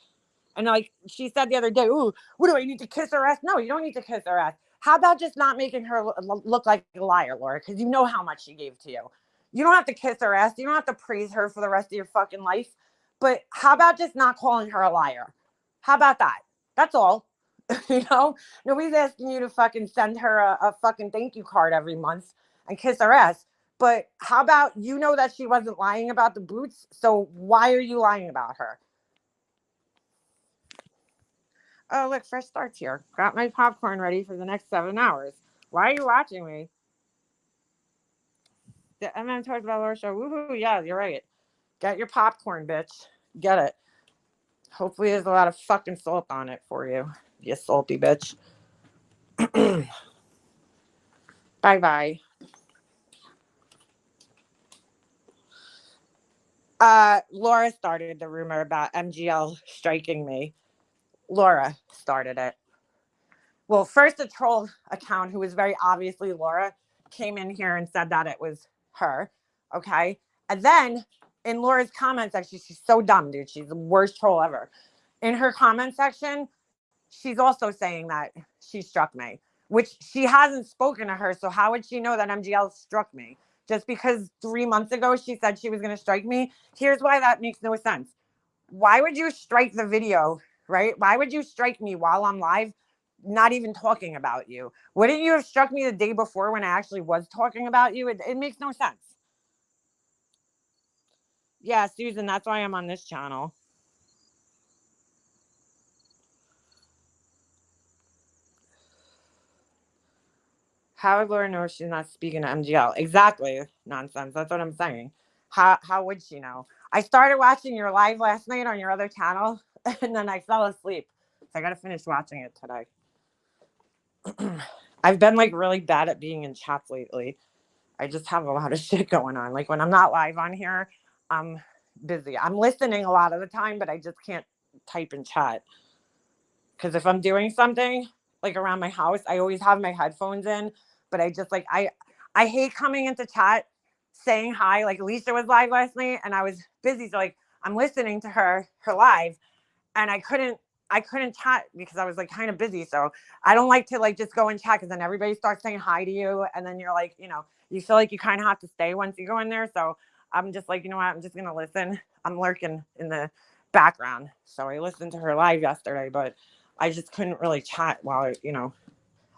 [SPEAKER 1] And like she said the other day, "Ooh, what do I need to kiss her ass?" No, you don't need to kiss her ass. How about just not making her look like a liar, Laura? Because you know how much she gave to you. You don't have to kiss her ass. You don't have to praise her for the rest of your fucking life. But how about just not calling her a liar? How about that? That's all. You know, nobody's asking you to fucking send her a fucking thank you card every month and kiss her ass. But how about, you know, that she wasn't lying about the boots? So why are you lying about her? Oh, look, fresh starts here. Got my popcorn ready for the next 7 hours. Why are you watching me? The MM talked about Laura show. Woohoo, yeah, you're right. Get your popcorn, bitch. Get it. Hopefully there's a lot of fucking salt on it for you. You salty bitch. Bye-bye. Laura started the rumor about MGL striking me. Laura started it. Well, first a troll account who was very obviously Laura came in here and said that it was her. Okay. And then in Laura's comment section, she's so dumb, dude. She's the worst troll ever. In her comment section, she's also saying that she struck me, which she hasn't spoken to her. So how would she know that MGL struck me? Just because 3 months ago she said she was going to strike me. Here's why that makes no sense. Why would you strike the video, right? Why would you strike me while I'm live, not even talking about you? Wouldn't you have struck me the day before when I actually was talking about you? It makes no sense. Yeah, Susan, that's why I'm on this channel. How would Laura know if she's not speaking to MGL? Exactly. Nonsense. That's what I'm saying. How would she know? I started watching your live last night on your other channel, and then I fell asleep. So I got to finish watching it today. I've been like really bad at being in chats lately. I just have a lot of shit going on. Like when I'm not live on here, I'm busy. I'm listening a lot of the time, but I just can't type in chat. Because if I'm doing something like around my house, I always have my headphones in. But I just like I hate coming into chat saying hi. Like Alicia was live last night and I was busy. So like I'm listening to her live and I couldn't chat because I was like kind of busy. So I don't like to like just go and chat because then everybody starts saying hi to you. And then you're like, you know, you feel like you kind of have to stay once you go in there. So I'm just like, you know what, I'm just going to listen. I'm lurking in the background. So I listened to her live yesterday, but I just couldn't really chat while, you know,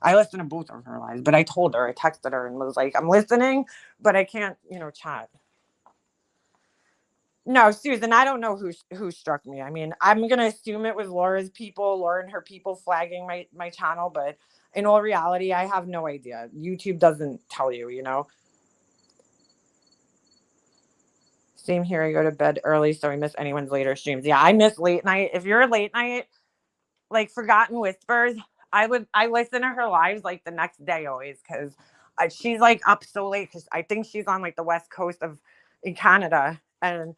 [SPEAKER 1] I listened to both of her lives, but I told her, I texted her and was like, I'm listening, but I can't, you know, chat. No, Susan, I don't know who struck me. I mean, I'm going to assume it was Laura's people, Laura and her people flagging my channel, but in all reality, I have no idea. YouTube doesn't tell you, you know. Same here. I go to bed early, so I miss anyone's later streams. Yeah, I miss late night. If you're a late night, like Forgotten Whispers, I listen to her lives like the next day always because she's like up so late because I think she's on like the west coast of in Canada, and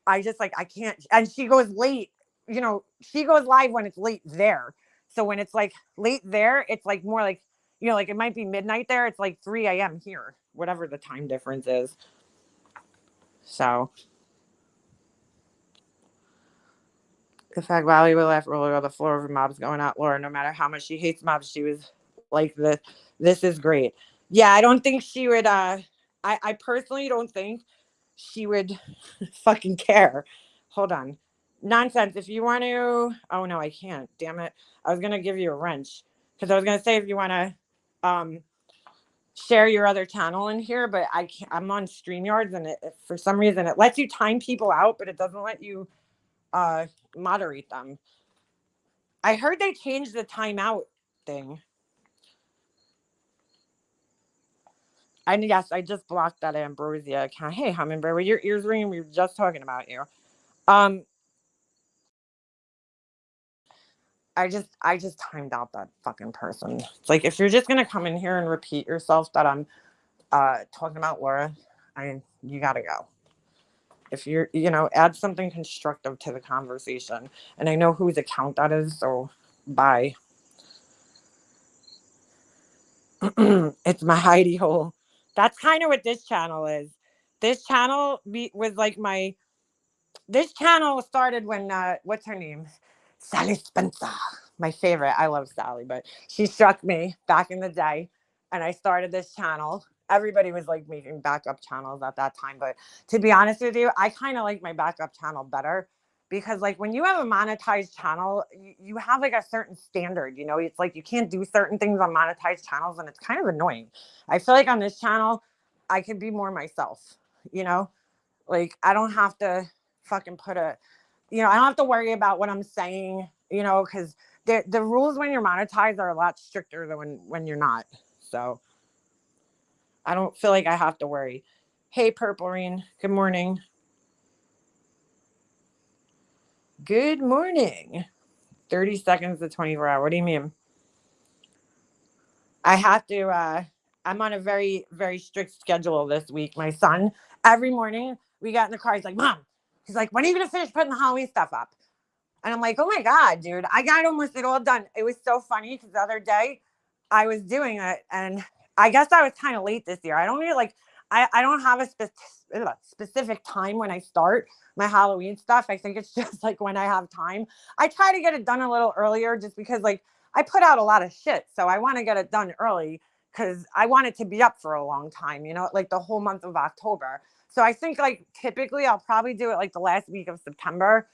[SPEAKER 1] I just like I can't. And she goes late, you know. She goes live when it's late there. So when it's like late there, it's like more like, you know, like it might be midnight there. It's like 3 a.m. here, whatever the time difference is. So. The fact Valley will laugh rolling on the floor of mobs going out Laura. No matter how much she hates mobs, she was like this is great. Yeah, I don't think she would I personally don't think she would fucking care. Hold on. Nonsense. If you want to, oh no, I can't. Damn it. I was gonna give you a wrench. Because I was gonna say if you wanna share your other channel in here, but I can't, I'm on StreamYards and it for some reason it lets you time people out, but it doesn't let you moderate them. I heard they changed the timeout thing. And yes, I just blocked that Ambrosia account. Hey, Hummingbird, were your ears ringing? We were just talking about you. I just timed out that fucking person. It's like, if you're just gonna come in here and repeat yourself that I'm talking about Laura, you gotta go. If you're, add something constructive to the conversation. And I know whose account that is, so bye. It's my hidey hole. That's kind of what this channel is. This channel was like this channel started when, what's her name? Sally Spencer. My favorite. I love Sally, but she struck me back in the day. And I started this channel. Everybody was like making backup channels at that time. But to be honest with you, I kind of like my backup channel better. Because like when you have a monetized channel, you have like a certain standard, it's like you can't do certain things on monetized channels, and it's kind of annoying. I feel like on this channel, I can be more myself, like I don't have to fucking I don't have to worry about what I'm saying, because the rules when you're monetized are a lot stricter than when you're not. So I don't feel like I have to worry. Hey, Purple Rain. Good morning. Good morning. 30 seconds to 24 hours. What do you mean? I have to, I'm on a very, very strict schedule this week. My son, every morning we got in the car. He's like, Mom, he's like, when are you going to finish putting the Halloween stuff up? And I'm like, oh my God, dude, I got almost it all done. It was so funny because the other day I was doing it, and I guess I was kind of late this year. I don't really I don't have a specific time when I start my Halloween stuff. I think it's just like when I have time. I try to get it done a little earlier just because like I put out a lot of shit. So I want to get it done early because I want it to be up for a long time, like the whole month of October. So I think like typically I'll probably do it like the last week of September,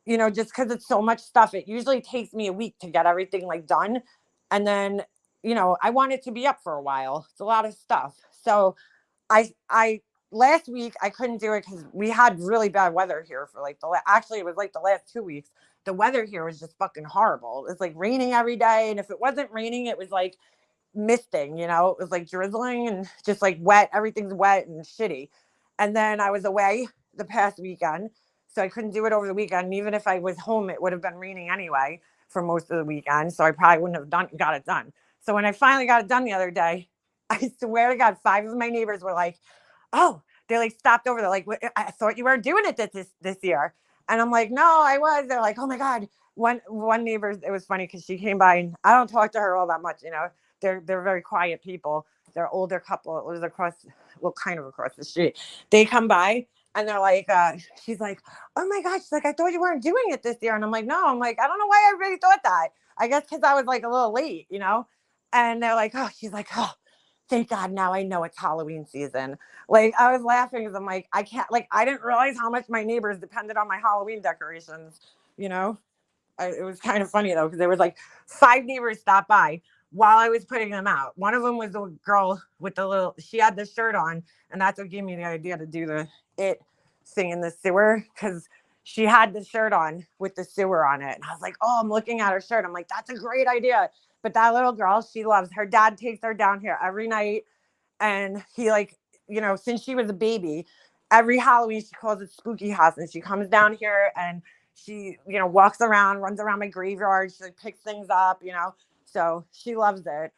[SPEAKER 1] just because it's so much stuff. It usually takes me a week to get everything like done. And then, I want it to be up for a while. It's a lot of stuff. So I last week I couldn't do it because we had really bad weather here for like actually it was like the last 2 weeks. The weather here was just fucking horrible. It's like raining every day. And if it wasn't raining, it was like misting, it was like drizzling and just like wet. Everything's wet and shitty. And then I was away the past weekend, so I couldn't do it over the weekend. And even if I was home, it would have been raining anyway for most of the weekend, so I probably wouldn't have got it done. So when I finally got it done the other day, I swear to God, 5 of my neighbors were like, oh, they like stopped over. They're like, I thought you weren't doing it this year. And I'm like, no, I was. They're like, oh my God. One neighbor, it was funny because she came by, and I don't talk to her all that much, They're very quiet people. They're older couple. It was kind of across the street. They come by and they're like, she's like, oh my gosh, she's like, I thought you weren't doing it this year. And I'm like, no, I'm like, I don't know why everybody thought that. I guess because I was like a little late, And they're like, oh, she's like, oh, thank God now I know it's Halloween season. Like I was laughing because I'm like, I can't, like, I didn't realize how much my neighbors depended on my Halloween decorations, It was kind of funny though, because there was like 5 neighbors stopped by while I was putting them out. One of them was the girl with she had the shirt on, and that's what gave me the idea to do the it thing in the sewer, because she had the shirt on with the sewer on it. And I was like, oh, I'm looking at her shirt. I'm like, that's a great idea. But that little girl, she loves, her dad takes her down here every night. And he like, since she was a baby, every Halloween she calls it Spooky House. And she comes down here and she, walks around, runs around my graveyard. She like picks things up, So she loves it.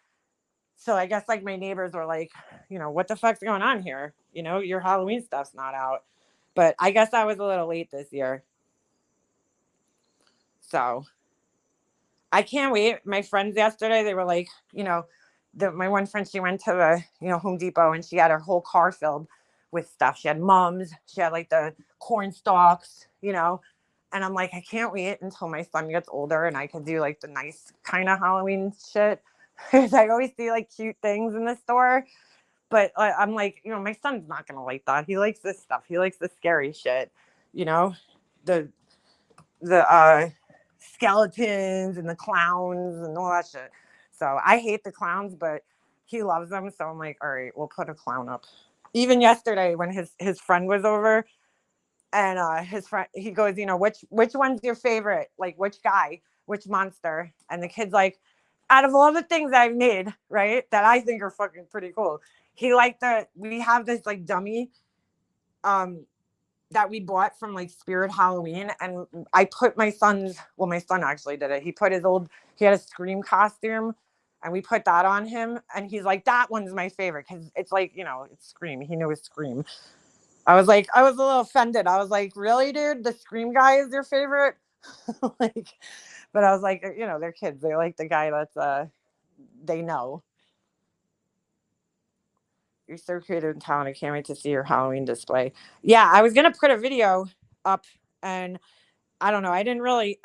[SPEAKER 1] So I guess like my neighbors were like, what the fuck's going on here? Your Halloween stuff's not out. But I guess I was a little late this year. So I can't wait. My friends yesterday, they were like, my one friend, she went to the, Home Depot, and she had her whole car filled with stuff. She had mums. She had like the corn stalks, And I'm like, I can't wait until my son gets older and I can do like the nice kind of Halloween shit. Because I always see like cute things in the store. But I'm like, my son's not going to like that. He likes this stuff. He likes the scary shit, the skeletons and the clowns and all that shit. So I hate the clowns, but he loves them. So I'm like, all right, we'll put a clown up. Even yesterday when his friend was over, and his friend, he goes, which one's your favorite? Like, which guy, which monster? And the kid's like, out of all the things I've made, right, that I think are fucking pretty cool, he liked we have this like dummy, that we bought from like Spirit Halloween, and I put my son actually did it. He had a Scream costume, and we put that on him, and he's like, that one's my favorite because it's like, it's Scream. He knew it's Scream. I was a little offended. I was like, really, dude? The Scream guy is your favorite? Like, but I was like, they're kids. They like the guy that's they know. You're so creative and talented. I can't wait to see your Halloween display. Yeah, I was gonna put a video up, and I don't know. I didn't really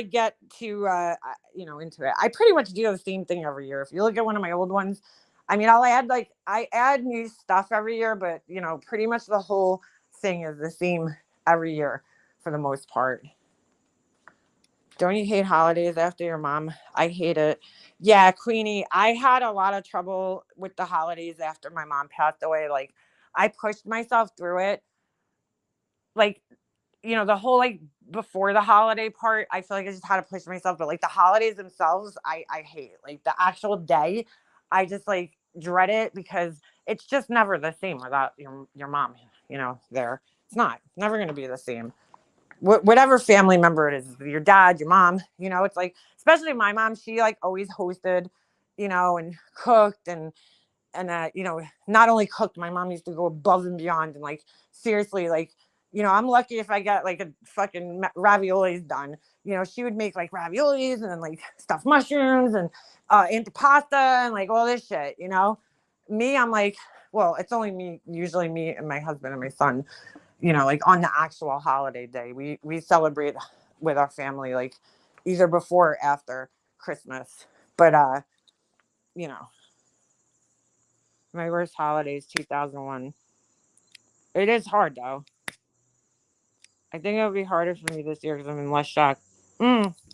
[SPEAKER 1] get to, into it. I pretty much do the same thing every year. If you look at one of my old ones, I mean, I add new stuff every year, but pretty much the whole thing is the same every year for the most part. Don't you hate holidays after your mom? I hate it. Yeah, Queenie, I had a lot of trouble with the holidays after my mom passed away. Like, I pushed myself through it. Like, the whole like before the holiday part, I feel like I just had to push myself. But like the holidays themselves, I hate. Like the actual day, I just like dread it because it's just never the same without your mom, there. It's not never gonna be the same. Whatever family member it is, your dad, your mom, it's like, especially my mom, she like always hosted, and cooked and not only cooked, my mom used to go above and beyond, and like seriously, like, I'm lucky if I get like a fucking raviolis done. She would make like raviolis and then like stuffed mushrooms and antipasta and like all this shit. Me, I'm like, well, it's only me, usually me and my husband and my son. Like on the actual holiday day, we celebrate with our family, like either before or after Christmas. But my worst holiday is 2001. It is hard though. I think it'll be harder for me this year because I'm in less shock.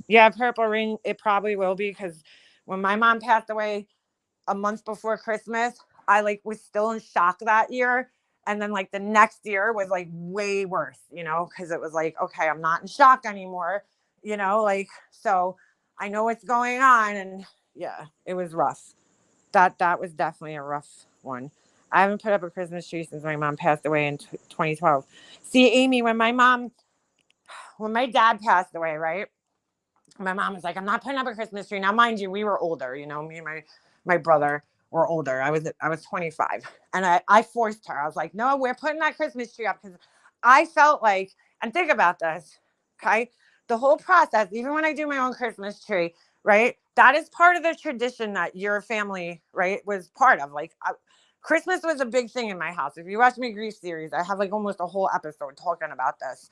[SPEAKER 1] Yeah, Purple Rain, it probably will be because when my mom passed away a month before Christmas, I like was still in shock that year. And then like the next year was like way worse, because it was like, okay, I'm not in shock anymore, like, so I know what's going on. And yeah, it was rough. That was definitely a rough one. I haven't put up a Christmas tree since my mom passed away in 2012. See, Amy, when my dad passed away, right? My mom was like, I'm not putting up a Christmas tree. Now, mind you, we were older, me and my brother were older. I was 25. And I forced her. I was like, no, we're putting that Christmas tree up because I felt like, and think about this, okay? The whole process, even when I do my own Christmas tree, right? That is part of the tradition that your family, right, was part of. Like, Christmas was a big thing in my house. If you watch my grief series, I have like almost a whole episode talking about this,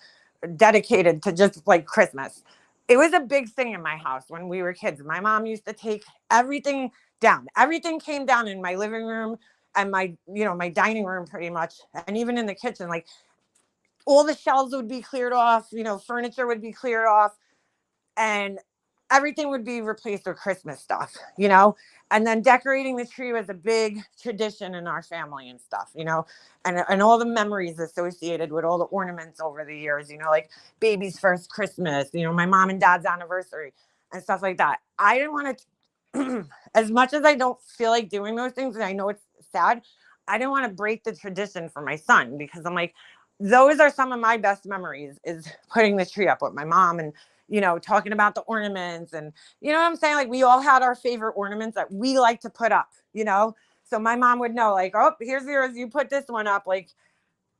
[SPEAKER 1] dedicated to just like Christmas. It was a big thing in my house when we were kids. My mom used to take everything down. Everything came down in my living room and my dining room pretty much. And even in the kitchen, like all the shelves would be cleared off, furniture would be cleared off, and everything would be replaced with Christmas stuff, and then decorating the tree was a big tradition in our family and stuff, and all the memories associated with all the ornaments over the years, like baby's first Christmas, my mom and dad's anniversary and stuff like that. I didn't want to, as much as I don't feel like doing those things, and I know it's sad, I didn't want to break the tradition for my son because I'm like, those are some of my best memories is putting the tree up with my mom and talking about the ornaments and what I'm saying? Like we all had our favorite ornaments that we like to put up, So my mom would know like, oh, here's yours. You put this one up. Like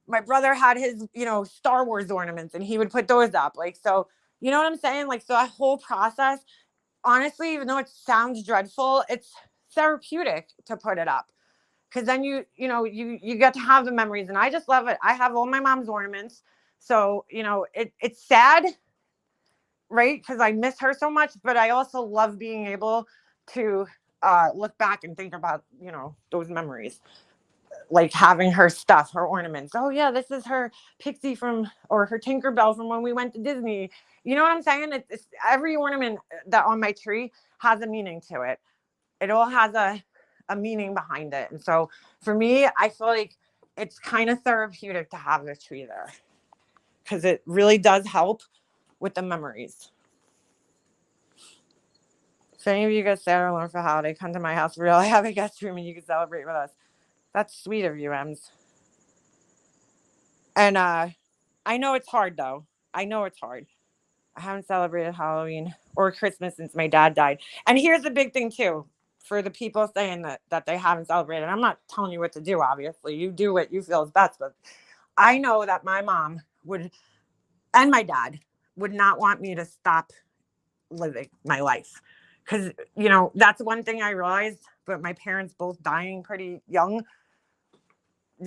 [SPEAKER 1] my brother had his, Star Wars ornaments and he would put those up. Like, so, you know what I'm saying? Like, so that whole process, honestly, even though it sounds dreadful, it's therapeutic to put it up. Cause then you get to have the memories and I just love it. I have all my mom's ornaments. So, it's sad, right? Because I miss her so much, but I also love being able to look back and think about, those memories, like having her stuff, her ornaments. Oh yeah, this is her pixie or her Tinkerbell from when we went to Disney. You know what I'm saying? It's every ornament that on my tree has a meaning to it. It all has a meaning behind it. And so for me, I feel like it's kind of therapeutic to have the tree there because it really does help with the memories. If any of you guys sad or alone for holiday, come to my house. Really have a guest room and you can celebrate with us. That's sweet of you, Ems. And I know it's hard though. I know it's hard. I haven't celebrated Halloween or Christmas since my dad died. And here's the big thing too, for the people saying that they haven't celebrated. I'm not telling you what to do, obviously. You do what you feel is best, but I know that my mom would and my dad would not want me to stop living my life. Cause that's one thing I realized, but my parents both dying pretty young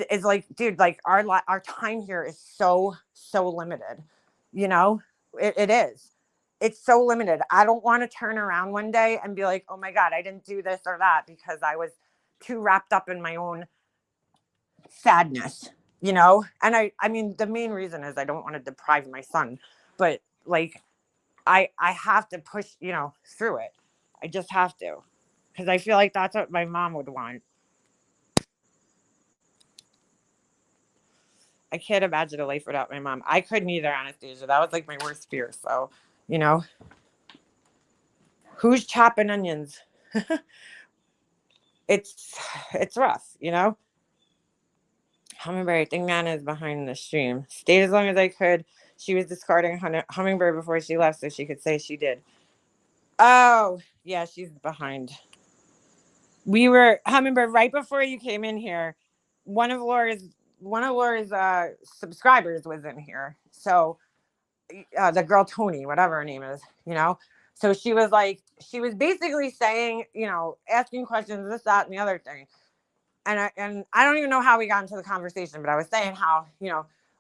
[SPEAKER 1] is like, dude, like our time here is so limited. You know, it is. It's so limited. I don't want to turn around one day and be like, oh my God, I didn't do this or that because I was too wrapped up in my own sadness, And I mean, the main reason is I don't want to deprive my son, but like, I have to push, through it. I just have to, because I feel like that's what my mom would want. I can't imagine a life without my mom. I couldn't either, Anastasia. That was like my worst fear. So, who's chopping onions? It's rough, Hummingbird, I think Nana is behind the stream. Stayed as long as I could. She was discarding Hummingbird before she left so she could say she did. Oh, yeah, she's behind. We were Hummingbird right before you came in here. One of Laura's subscribers was in here. So the girl Tony, whatever her name is, So she was basically saying, asking questions, this, that, and the other thing. And I don't even know how we got into the conversation, but I was saying how,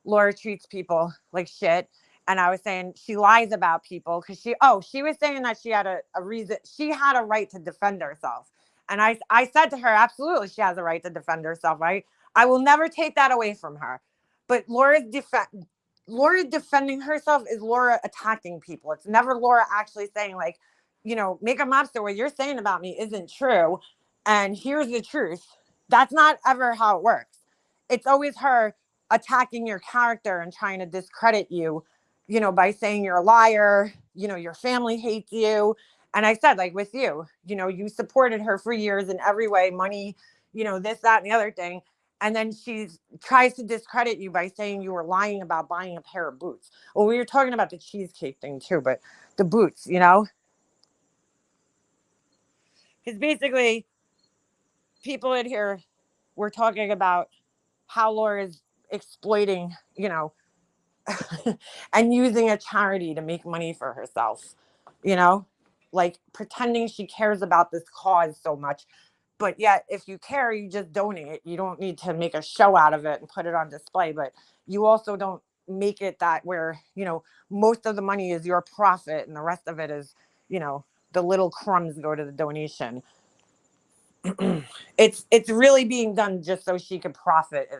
[SPEAKER 1] Laura treats people like shit. And I was saying she lies about people because she was saying that she had a reason. She had a right to defend herself. And I said to her, absolutely, she has a right to defend herself, right? I will never take that away from her. But Laura defending herself is Laura attacking people. It's never Laura actually saying like, make a mobster, what you're saying about me isn't true. And here's the truth. That's not ever how it works. It's always her attacking your character and trying to discredit you, by saying you're a liar, your family hates you. And I said, like with you, you supported her for years in every way, money, this, that, and the other thing. And then she tries to discredit you by saying you were lying about buying a pair of boots. Well, we were talking about the cheesecake thing too, but the boots, because basically people in here were talking about how Laura's exploiting, and using a charity to make money for herself, like pretending she cares about this cause so much. But yet, if you care, you just donate. You don't need to make a show out of it and put it on display. But you also don't make it that where, most of the money is your profit and the rest of it is, the little crumbs go to the donation. It's really being done just so she could profit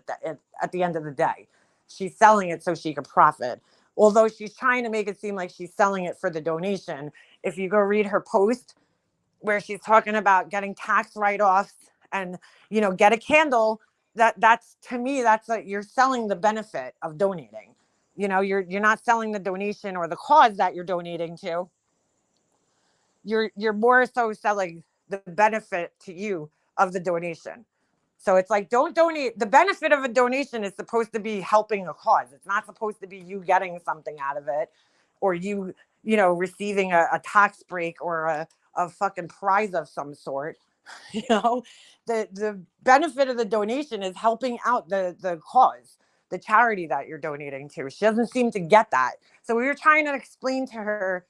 [SPEAKER 1] at the end of the day. She's selling it so she could profit. Although she's trying to make it seem like she's selling it for the donation. If you go read her post where she's talking about getting tax write-offs and, get a candle, that's to me, that's like you're selling the benefit of donating. You're not selling the donation or the cause that you're donating to. You're more so selling the benefit to you of the donation. So it's like, don't donate. The benefit of a donation is supposed to be helping a cause. It's not supposed to be you getting something out of it or you, receiving a tax break or a fucking prize of some sort. The benefit of the donation is helping out the cause, the charity that you're donating to. She doesn't seem to get that. So we were trying to explain to her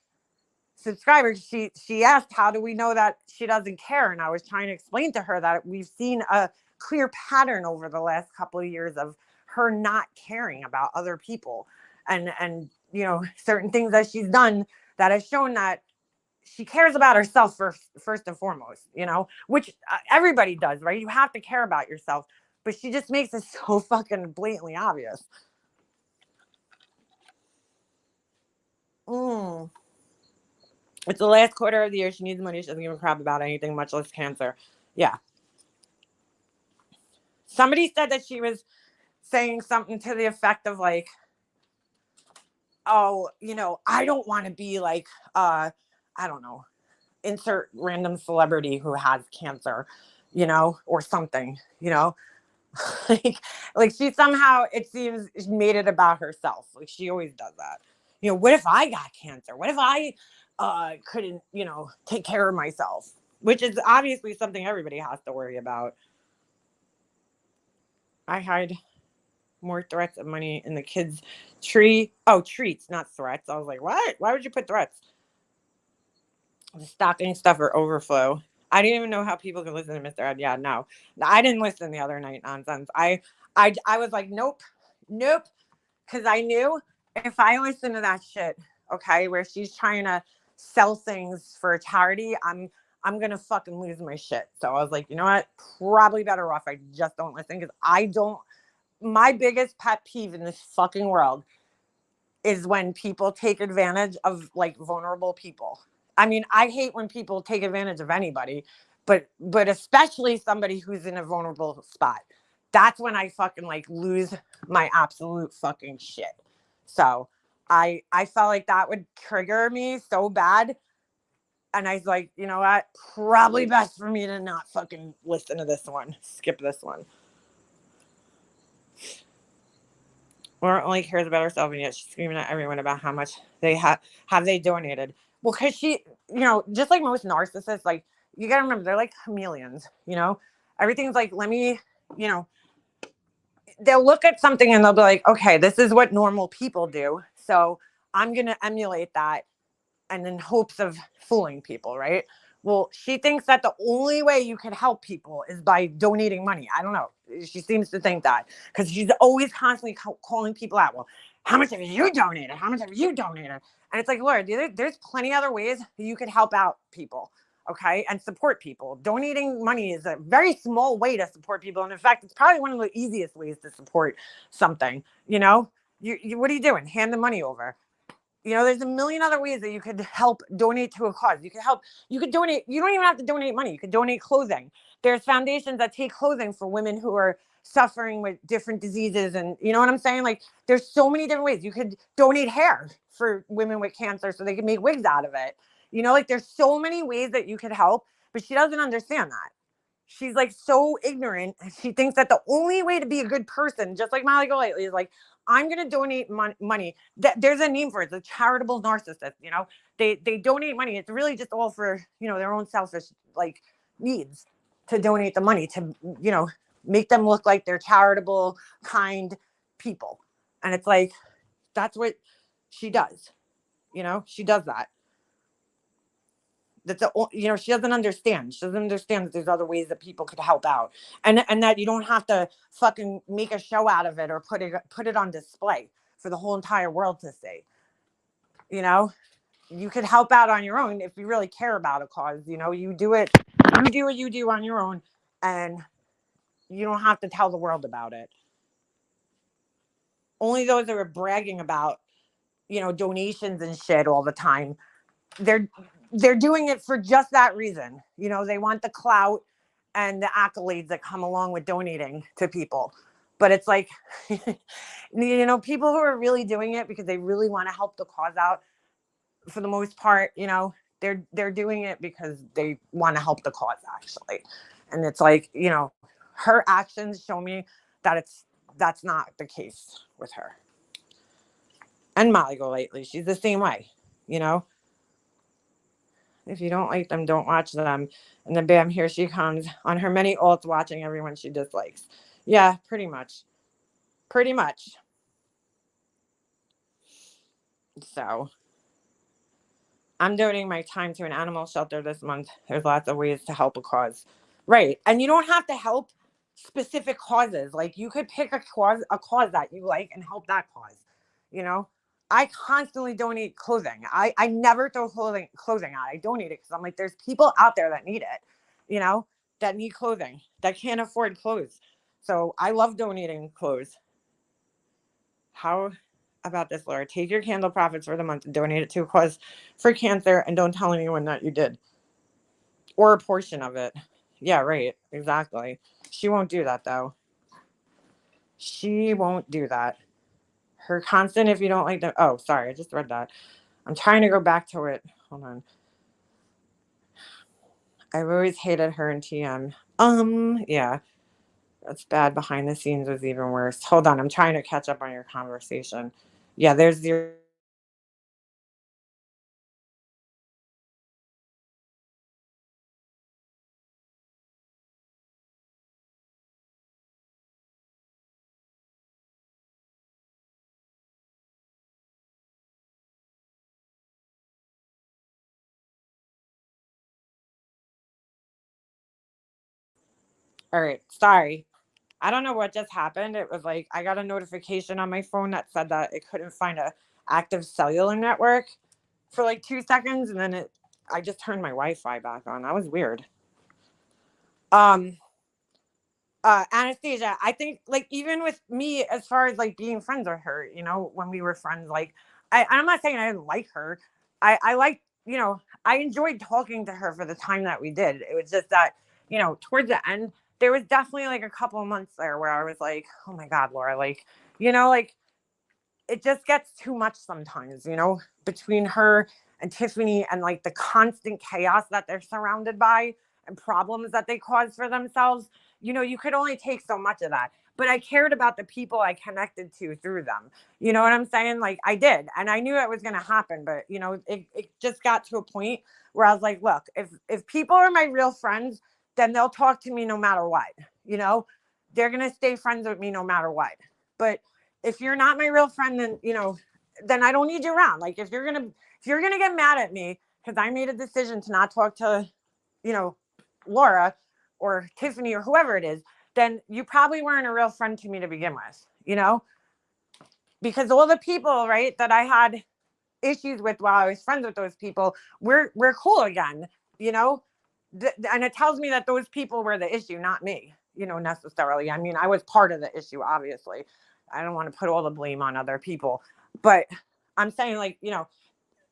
[SPEAKER 1] subscribers, she asked, how do we know that she doesn't care? And I was trying to explain to her that we've seen a clear pattern over the last couple of years of her not caring about other people and certain things that she's done that has shown that she cares about herself first and foremost, which everybody does, right? You have to care about yourself, but she just makes it so fucking blatantly obvious. It's the last quarter of the year. She needs money. She doesn't give a crap about anything, much less cancer. Yeah. Somebody said that she was saying something to the effect of like, oh, I don't want to be like, I don't know, insert random celebrity who has cancer, or something, like she somehow, it seems, made it about herself. Like she always does that. What if I got cancer? What if I couldn't, take care of myself? Which is obviously something everybody has to worry about. I hide more threats of money in the kids' tree. Oh, treats, not threats. I was like, what? Why would you put threats? The stocking stuffer overflow. I didn't even know how people could listen to Mr. Ed. Yeah, no. I didn't listen the other night, nonsense. I was like, nope. Because I knew if I listen to that shit, okay, where she's trying to sell things for a charity, I'm gonna fucking lose my shit. So I was like, you know what? Probably better off I just don't listen, because I don't. My biggest pet peeve in this fucking world is when people take advantage of like vulnerable people. I mean, I hate when people take advantage of anybody, but especially somebody who's in a vulnerable spot. That's when I fucking like lose my absolute fucking shit. So I felt like that would trigger me so bad. And I was like, you know what? Probably best for me to not fucking listen to this one. Skip this one. Laura only cares about herself, and yet she's screaming at everyone about how much they have they donated. Well, because she, just like most narcissists, like, you gotta remember, they're like chameleons. Everything's like, let me, they'll look at something and they'll be like, okay, this is what normal people do, so I'm gonna emulate that, and in hopes of fooling people, right? Well, she thinks that the only way you can help people is by donating money. I don't know. She seems to think that, because she's always constantly calling people out. Well, how much have you donated? How much have you donated? And it's like, Lord, there's plenty other ways you could help out people, okay, and support people. Donating money is a very small way to support people. And in fact, it's probably one of the easiest ways to support something. What are you doing? Hand the money over. There's a million other ways that you could help donate to a cause. You could donate. You don't even have to donate money. You could donate clothing. There's foundations that take clothing for women who are suffering with different diseases. And you know what I'm saying? Like, there's so many different ways. You could donate hair for women with cancer so they can make wigs out of it. Like, there's so many ways that you could help, but she doesn't understand that. She's like so ignorant. She thinks that the only way to be a good person, just like Molly Golightly, is like, I'm going to donate money. There's a name for it. It's a charitable narcissist. They donate money. It's really just all for, their own selfish like needs, to donate the money to, make them look like they're charitable, kind people. And it's like, that's what she does. She does that. She doesn't understand. She doesn't understand that there's other ways that people could help out, and that you don't have to fucking make a show out of it or put it on display for the whole entire world to see. You could help out on your own if you really care about a cause. You do it. You do what you do on your own, and you don't have to tell the world about it. Only those that are bragging about, donations and shit all the time, they're doing it for just that reason. They want the clout and the accolades that come along with donating to people. But it's like, people who are really doing it because they really want to help the cause out, for the most part, they're doing it because they want to help the cause, actually. And it's like, her actions show me that that's not the case with her. And Molly Golightly, she's the same way, If you don't like them, don't watch them. And then bam, here she comes on her many alts, watching everyone she dislikes. Yeah, pretty much. Pretty much. So I'm donating my time to an animal shelter this month. There's lots of ways to help a cause. Right. And you don't have to help specific causes. Like, you could pick a cause that you like and help that cause. I constantly donate clothing. I never throw clothing out. I donate it because I'm like, there's people out there that need it, that need clothing, that can't afford clothes. So I love donating clothes. How about this, Laura? Take your candle profits for the month and donate it to a cause for cancer, and don't tell anyone that you did. Or a portion of it. Yeah, right. Exactly. She won't do that, though. She won't do that. Her constant, if you don't like the... Oh, sorry. I just read that. I'm trying to go back to it. Hold on. I've always hated her in TM. Yeah. That's bad. Behind the scenes was even worse. Hold on, I'm trying to catch up on your conversation. Yeah, there's 0. All right, sorry. I don't know what just happened. It was like I got a notification on my phone that said that it couldn't find a active cellular network for like 2 seconds, and then I just turned my Wi-Fi back on. That was weird. Um, Anastasia, I think like even with me, as far as like being friends with her, when we were friends, like I'm not saying I didn't like her. I like, I enjoyed talking to her for the time that we did. It was just that, towards the end, there was definitely like a couple of months there where I was like, oh my God, Laura, like, like it just gets too much sometimes, between her and Tiffany and like the constant chaos that they're surrounded by and problems that they cause for themselves. You could only take so much of that. But I cared about the people I connected to through them. You know what I'm saying? Like I did. And I knew it was going to happen. But, it just got to a point where I was like, look, if people are my real friends, then they'll talk to me no matter what. You know, they're going to stay friends with me no matter what. But if you're not my real friend, then I don't need you around. Like if you're gonna get mad at me because I made a decision to not talk to, you know, Laura or Tiffany or whoever it is, then you probably weren't a real friend to me to begin with, because all the people, right, that I had issues with while I was friends with those people, we're cool again, you know? And it tells me that those people were the issue, not me, necessarily. I mean, I was part of the issue, obviously. I don't want to put all the blame on other people, but I'm saying like,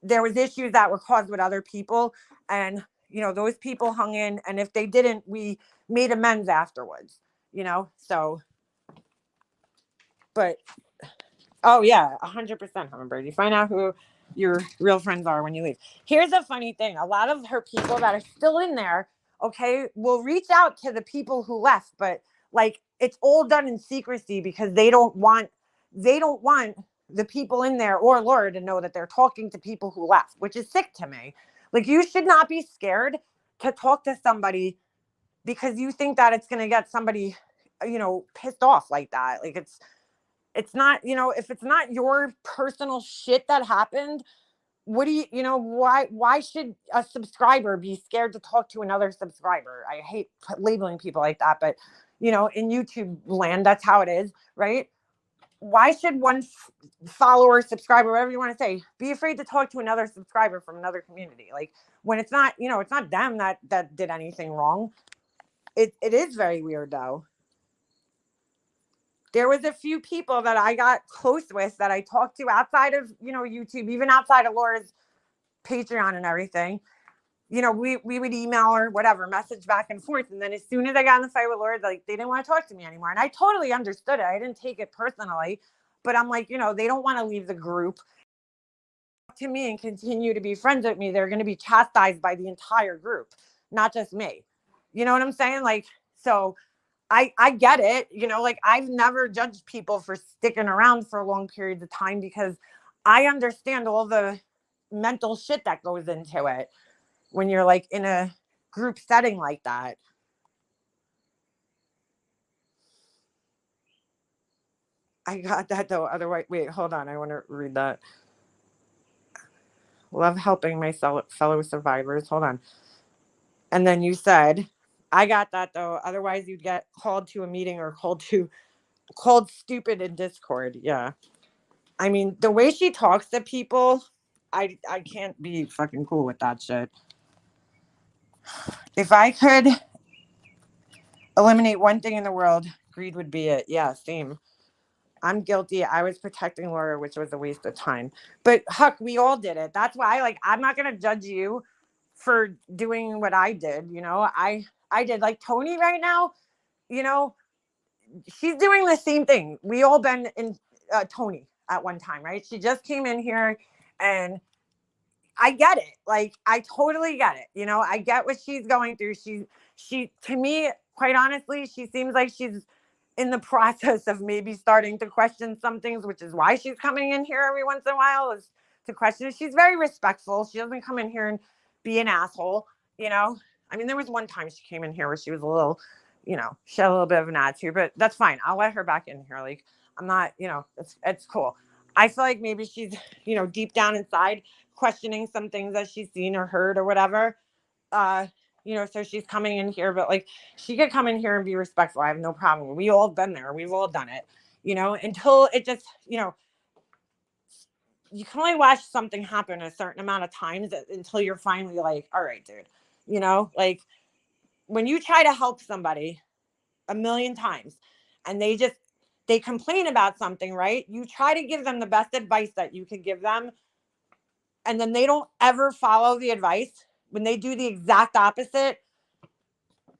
[SPEAKER 1] there was issues that were caused with other people, and, those people hung in, and if they didn't, we made amends afterwards, so, but oh yeah, 100%, Hummingbird. You find out who your real friends are when you leave. Here's a funny thing: a lot of her people that are still in there, okay, will reach out to the people who left, but like it's all done in secrecy because they don't want the people in there or Laura to know that they're talking to people who left, which is sick to me. Like you should not be scared to talk to somebody because you think that it's going to get somebody, pissed off like that. Like it's not, if it's not your personal shit that happened, what do why should a subscriber be scared to talk to another subscriber? I hate labeling people like that, but in YouTube land, that's how it is, right? Why should one follower, subscriber, whatever you want to say, be afraid to talk to another subscriber from another community? Like when it's not, it's not them that did anything wrong. It is very weird though. There was a few people that I got close with that I talked to outside of, YouTube, even outside of Laura's Patreon and everything. We would email or whatever, message back and forth. And then as soon as I got in the fight with Laura, like they didn't want to talk to me anymore. And I totally understood it. I didn't take it personally, but I'm like, they don't want to leave the group to me and continue to be friends with me. They're going to be chastised by the entire group, not just me. You know what I'm saying? Like, so I get it, like I've never judged people for sticking around for long periods of time because I understand all the mental shit that goes into it when you're like in a group setting like that. I got that though. Otherwise, wait, hold on. I want to read that. Love helping my fellow survivors. Hold on. And then you said, I got that though. Otherwise, you'd get called to a meeting or called stupid in Discord. Yeah. I mean, the way she talks to people, I can't be fucking cool with that shit. If I could eliminate one thing in the world, greed would be it. Yeah, same. I'm guilty. I was protecting Laura, which was a waste of time. But Huck, we all did it. That's why, like, I'm not gonna judge you for doing what I did. I did like Tony right now. You know, she's doing the same thing. We all been in Tony at one time, right? She just came in here, and I get it. Like, I totally get it. I get what she's going through. She to me, quite honestly, she seems like she's in the process of maybe starting to question some things, which is why she's coming in here every once in a while, is to question it. She's very respectful. She doesn't come in here and be an asshole, you know? I mean, there was one time she came in here where she was a little, you know, she had a little bit of an attitude, but that's fine. I'll let her back in here. Like, I'm not, you know, it's cool. I feel like maybe she's, you know, deep down inside questioning some things that she's seen or heard or whatever. You know, so she's coming in here, but like she could come in here and be respectful. I have no problem. We all been there. We've all done it, you know, until it just, you know, you can only watch something happen a certain amount of times until you're finally like, all right, dude, you know, like when you try to help somebody a million times and they complain about something, right? You try to give them the best advice that you can give them. And then they don't ever follow the advice when they do the exact opposite.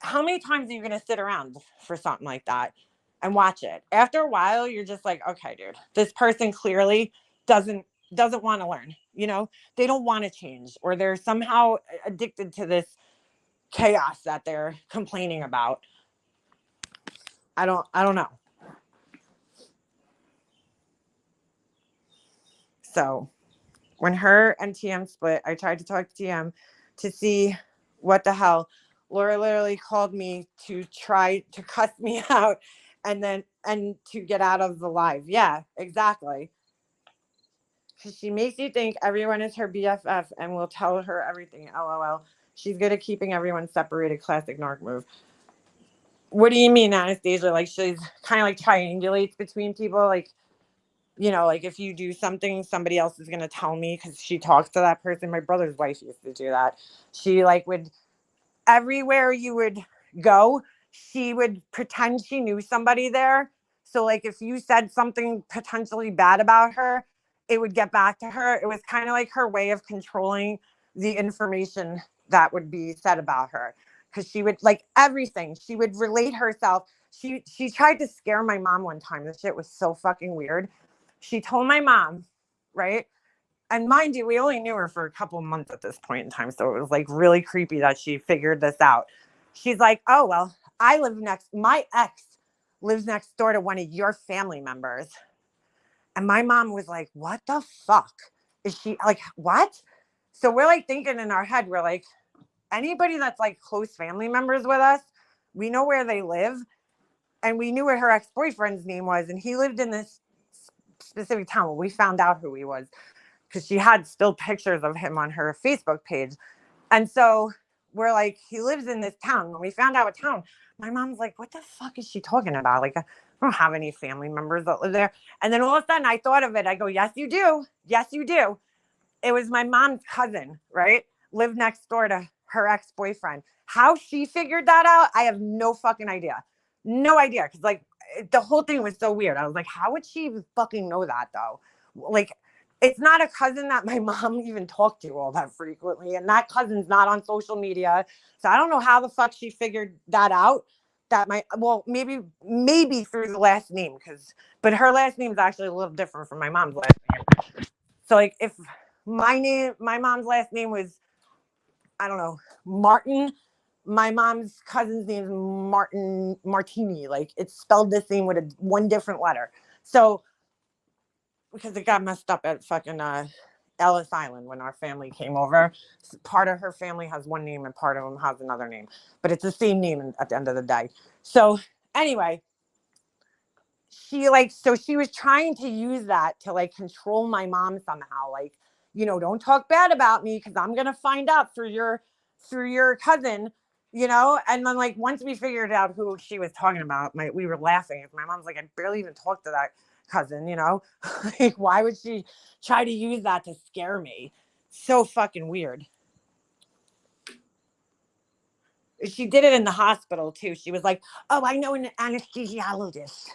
[SPEAKER 1] How many times are you going to sit around for something like that and watch it? After a while, you're just like, okay, dude, this person clearly doesn't want to learn, you know, they don't want to change, or they're somehow addicted to this chaos that they're complaining about. I don't know. So when her and TM split, I tried to talk to TM to see what the hell. Laura literally called me to try to cuss me out and to get out of the live. Yeah, exactly. Because she makes you think everyone is her BFF and will tell her everything. LOL. She's good at keeping everyone separated. Classic narc move. What do you mean, Anastasia? Like she's kind of like triangulates between people, like, you know, like if you do something, somebody else is going to tell me because she talks to that person. My brother's wife used to do that. She like would, everywhere you would go, she would pretend she knew somebody there. So like if you said something potentially bad about her, it would get back to her. It was kind of like her way of controlling the information that would be said about her. Because she would like everything. She would relate herself. She tried to scare my mom one time. This shit was so fucking weird. She told my mom, right? And mind you, we only knew her for a couple months at this point in time. So it was like really creepy that she figured this out. She's like, oh, well, my ex lives next door to one of your family members. And my mom was like, what the fuck? Is she like, what? So we're like thinking in our head, we're like, anybody that's like close family members with us, we know where they live. And we knew what her ex-boyfriend's name was. And he lived in this specific town. Well, we found out who he was because she had still pictures of him on her Facebook page. And so we're like, he lives in this town. When we found out what town, my mom's like, what the fuck is she talking about? Like, I don't have any family members that live there. And then all of a sudden I thought of it. I go, yes, you do. Yes, you do. It was my mom's cousin, right? Lived next door to her ex-boyfriend. How she figured that out, I have no fucking idea. No idea. Because like the whole thing was so weird. I was like, how would she even fucking know that though? Like, it's not a cousin that my mom even talked to all that frequently. And that cousin's not on social media. So I don't know how the fuck she figured that out. Maybe through the last name, but her last name is actually a little different from my mom's last name. So like if my mom's last name was, I don't know, Martin, my mom's cousin's name is Martini. Like it's spelled the same with one different letter. So because it got messed up at fucking Ellis Island when our family came over. Part of her family has one name and part of them has another name, but it's the same name at the end of the day. So anyway, she was trying to use that to like control my mom somehow. Like, you know, don't talk bad about me because I'm gonna find out through your cousin, you know. And then like once we figured out who she was talking about, we were laughing. My mom's like, I barely even talked to that cousin, you know. Like why would she try to use that to scare me? So fucking weird. She did it in the hospital too. She was like, oh, I know an anesthesiologist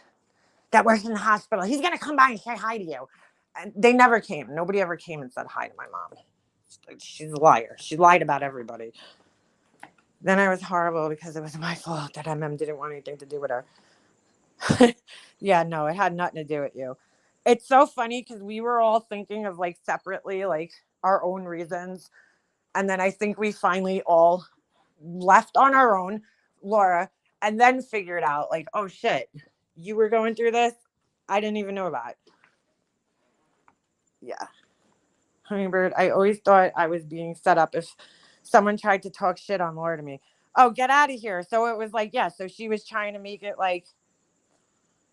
[SPEAKER 1] that works in the hospital. He's gonna come by and say hi to you. And they never came. Nobody ever came and said hi to my mom. She's a liar. She lied about everybody. Then I was horrible because it was my fault that MM didn't want anything to do with her. Yeah, no, it had nothing to do with you. It's so funny because we were all thinking of like separately, like our own reasons. And then I think we finally all left on our own, Laura, and then figured out like, oh shit, you were going through this. I didn't even know that. Yeah. Hummingbird, I always thought I was being set up if someone tried to talk shit on Laura to me. Oh, get out of here. So it was like, yeah, so she was trying to make it like,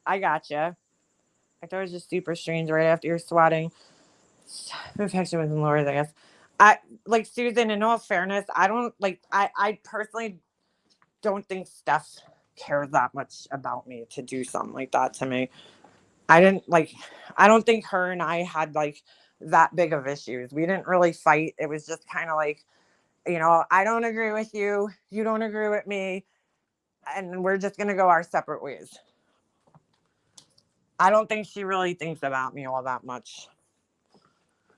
[SPEAKER 1] I gotcha. I thought it was just super strange right after you're swatting. Perfection was in Laura's, I guess. I like Susan, in all fairness, I don't like I personally don't think Steph cares that much about me to do something like that to me. I don't think her and I had like that big of issues. We didn't really fight. It was just kind of like, I don't agree with you. You don't agree with me. And we're just going to go our separate ways. I don't think she really thinks about me all that much.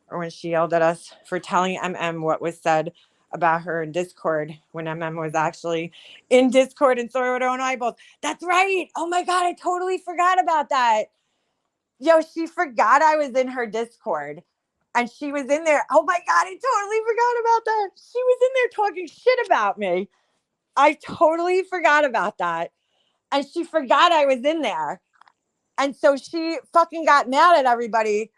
[SPEAKER 1] Or when she yelled at us for telling what was said about her in Discord when was actually in Discord and saw her own eyeballs. That's right. Oh my God, I totally forgot about that. Yo, she forgot I was in her Discord. And she was in there. Oh my God, I totally forgot about that. She was in there talking shit about me. I totally forgot about that. And she forgot I was in there. And so she fucking got mad at everybody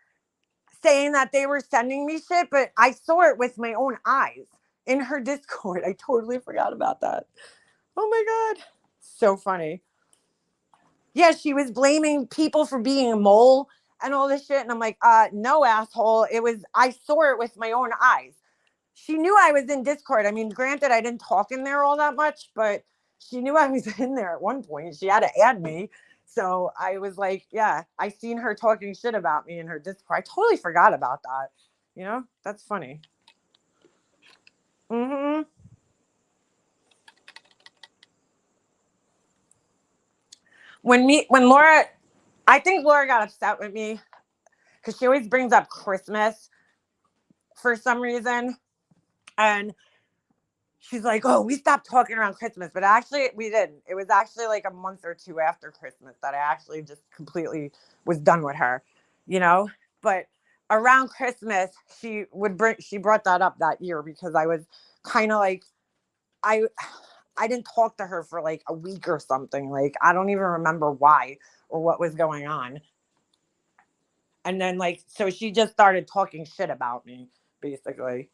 [SPEAKER 1] saying that they were sending me shit, but I saw it with my own eyes in her Discord. I totally forgot about that. Oh my God. So funny. Yeah, she was blaming people for being a mole and all this shit. And I'm like, no, asshole. I saw it with my own eyes. She knew I was in Discord. I mean, granted, I didn't talk in there all that much, but she knew I was in there at one point. She had to add me. So I was like, yeah, I seen her talking shit about me in her Discord. I totally forgot about that. That's funny. Mm-hmm. When Laura, I think Laura got upset with me because she always brings up Christmas for some reason. And she's like, oh, we stopped talking around Christmas. But actually, we didn't. It was actually like a month or two after Christmas that I actually just completely was done with her. But around Christmas, she brought that up that year because I was kind of like, I didn't talk to her for like a week or something. Like, I don't even remember why or what was going on. And then so she just started talking shit about me, basically.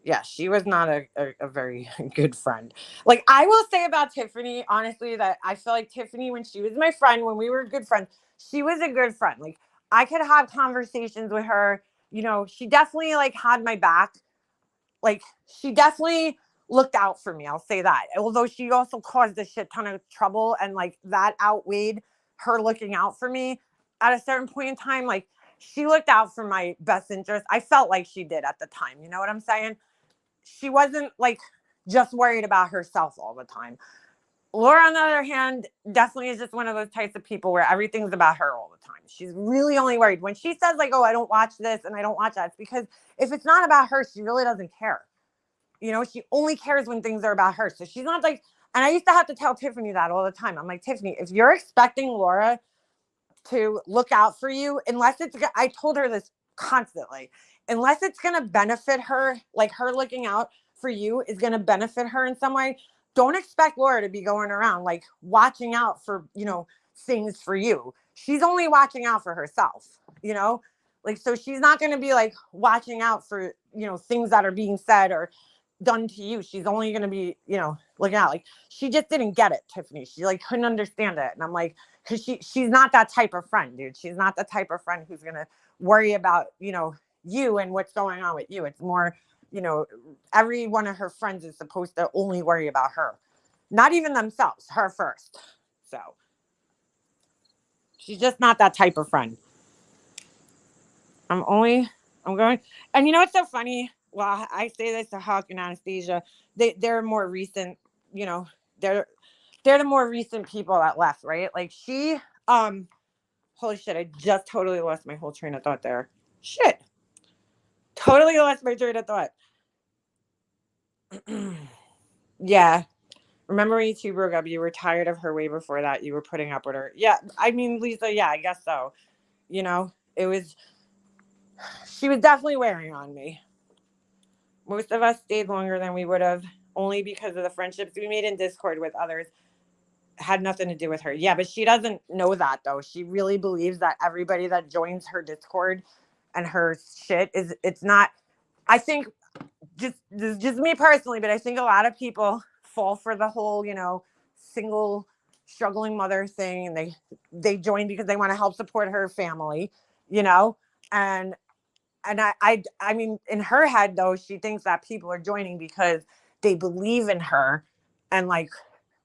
[SPEAKER 1] Yeah, she was not a very good friend. Like, I will say about Tiffany, honestly, that I feel like Tiffany, when she was my friend, when we were good friends, she was a good friend. Like, I could have conversations with her. She definitely had my back. Like, she definitely looked out for me. I'll say that. Although she also caused a shit ton of trouble, and that outweighed her looking out for me at a certain point in time. Like, she looked out for my best interest. I felt like she did at the time. You know what I'm saying? She wasn't just worried about herself all the time. Laura, on the other hand, definitely is just one of those types of people where everything's about her all the time. She's really only worried when she says oh, I don't watch this and I don't watch that. It's because if it's not about her, she really doesn't care. She only cares when things are about her. So she's not and I used to have to tell Tiffany that all the time. I'm like, Tiffany, if you're expecting Laura to look out for you, I told her this constantly, unless it's going to benefit her, like her looking out for you is going to benefit her in some way, don't expect Laura to be going around watching out for, things for you. She's only watching out for herself, so she's not going to be watching out for, things that are being said or done to you. She's only going to be, looking out. She just didn't get it, Tiffany. She couldn't understand it. And I'm like, because she's not that type of friend, dude. She's not the type of friend who's going to worry about, you and what's going on with you. It's more, every one of her friends is supposed to only worry about her, not even themselves, her first. So she's just not that type of friend. I'm going, and what's so funny? Well, I say this to Huck and Anastasia. They're more recent, they're the more recent people that left, right? She, holy shit, I just totally lost my whole train of thought there. Shit. Totally lost my train of thought. Yeah. Remember when you two broke up, you were tired of her way before that. You were putting up with her. Yeah. I mean, Lisa, yeah, I guess so. She was definitely wearing on me. Most of us stayed longer than we would have. only because of the friendships we made in Discord with others. Had nothing to do with her. Yeah, but she doesn't know that though. She really believes that everybody that joins her Discord and her shit it's not. I think just me personally, but I think a lot of people fall for the whole, single struggling mother thing, and they join because they want to help support her family, and I mean, in her head though, she thinks that people are joining because they believe in her and like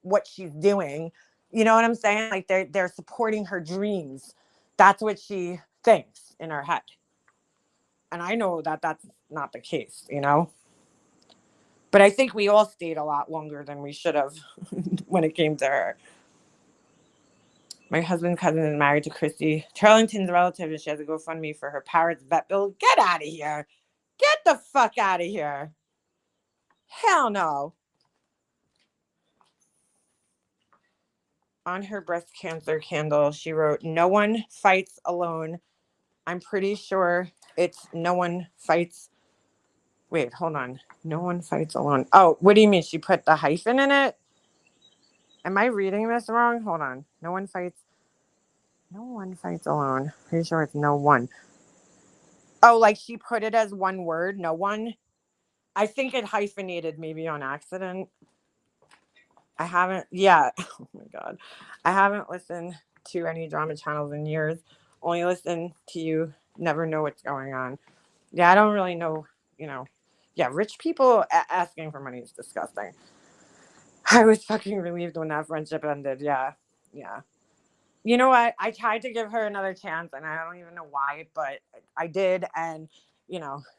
[SPEAKER 1] what she's doing. You know what I'm saying? Like they're supporting her dreams. That's what she thinks in her head. And I know that that's not the case, But I think we all stayed a lot longer than we should have when it came to her. My husband's cousin is married to Christy Charlington's relative, and she has a GoFundMe for her parents' vet bill. Get out of here. Get the fuck out of here. Hell no. On her breast cancer candle, she wrote, "No one fights alone." I'm pretty sure it's no one fights. Wait, hold on. No one fights alone. Oh, what do you mean? She put the hyphen in it? Am I reading this wrong? Hold on. No one fights alone. Pretty sure it's no one. Oh, like she put it as one word, no one? I think it hyphenated maybe on accident. I haven't, yeah. Oh my God. I haven't listened to any drama channels in years. Only listen to you. Never know what's going on. Yeah, I don't really know, Yeah, rich people asking for money is disgusting. I was fucking relieved when that friendship ended. Yeah. Yeah. You know what? I tried to give her another chance, and I don't even know why, but I did. And,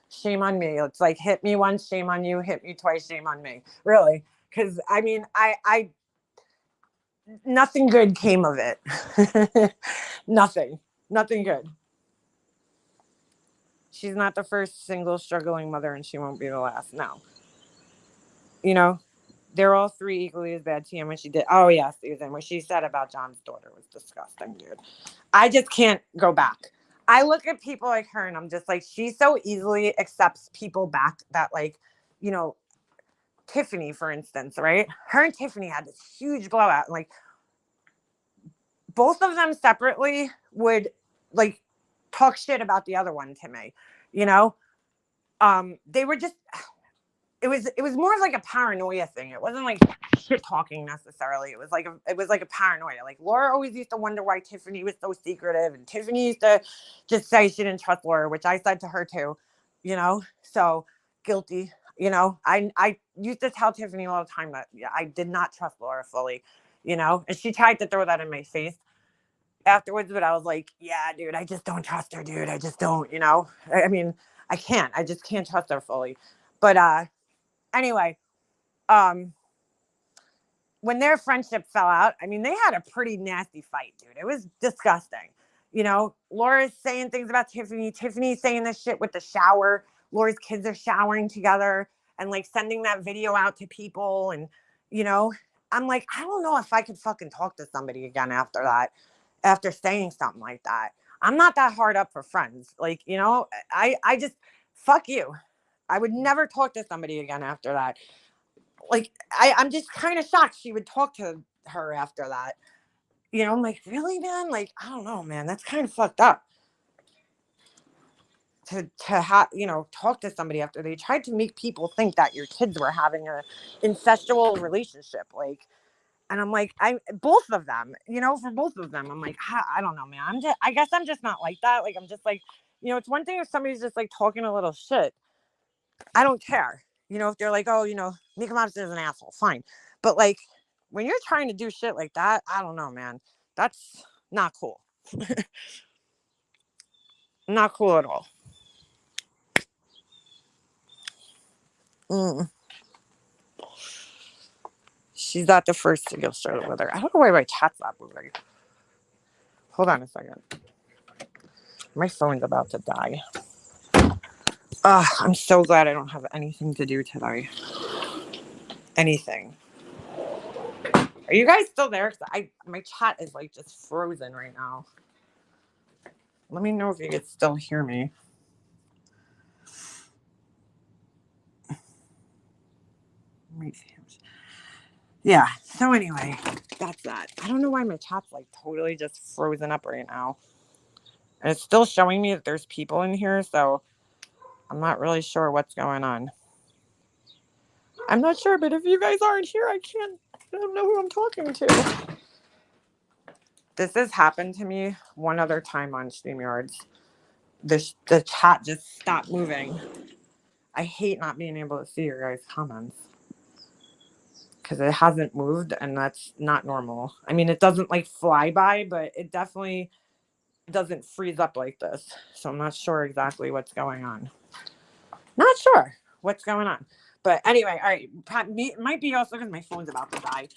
[SPEAKER 1] shame on me. It's like, hit me once, shame on you. Hit me twice, shame on me. Really. Because, I mean, nothing good came of it. Nothing good. She's not the first single struggling mother, and she won't be the last. No. They're all three equally as bad. TM when she did. Oh, yeah, Susan. What she said about John's daughter was disgusting, dude. I just can't go back. I look at people like her and I'm just like, she so easily accepts people back that, like, Tiffany, for instance, right? Her and Tiffany had this huge blowout. And, like, both of them separately would, like, talk shit about the other one to me, They were just... It was more of like a paranoia thing. It wasn't like shit talking necessarily. It was like a paranoia. Like Laura always used to wonder why Tiffany was so secretive, and Tiffany used to just say she didn't trust Laura, which I said to her too. So guilty. I used to tell Tiffany all the time that I did not trust Laura fully. And she tried to throw that in my face afterwards, but I was like, yeah, dude, I just don't trust her, dude. I just don't. I mean, I can't. I just can't trust her fully. But anyway, when their friendship fell out, I mean, they had a pretty nasty fight, dude. It was disgusting. Laura's saying things about Tiffany. Tiffany's saying this shit with the shower. Laura's kids are showering together and like sending that video out to people. And, I'm like, I don't know if I could fucking talk to somebody again after that, after saying something like that. I'm not that hard up for friends. Like, I just, fuck you. I would never talk to somebody again after that. Like, I'm just kind of shocked she would talk to her after that. I'm like, really, man? Like, I don't know, man. That's kind of fucked up. To talk to somebody after they tried to make people think that your kids were having a incestual relationship. Like, and I'm like, both of them, for both of them, I'm like, I don't know, man. I guess I'm just not like that. Like, I'm just like, it's one thing if somebody's just like talking a little shit. I don't care. If they're like, oh, Mika Monster is an asshole, fine. But like, when you're trying to do shit like that, I don't know, man. That's not cool. Not cool at all. She's not the first to get started with her. I don't know why my chat's not moving. Hold on a second. My phone's about to die. I'm so glad I don't have anything to do today. Anything. Are you guys still there? My chat is like just frozen right now. Let me know if you can still hear me. Yeah. So anyway, that's that. I don't know why my chat's like totally just frozen up right now. And it's still showing me that there's people in here, so I'm not really sure what's going on. I'm not sure, but if you guys aren't here, I don't know who I'm talking to. This has happened to me one other time on StreamYards. The chat just stopped moving. I hate not being able to see your guys' comments. Because it hasn't moved, and that's not normal. I mean, it doesn't like fly by, but it definitely doesn't freeze up like this. So I'm not sure exactly what's going on. Not sure what's going on. But anyway, all right. It might be also because my phone's about to die.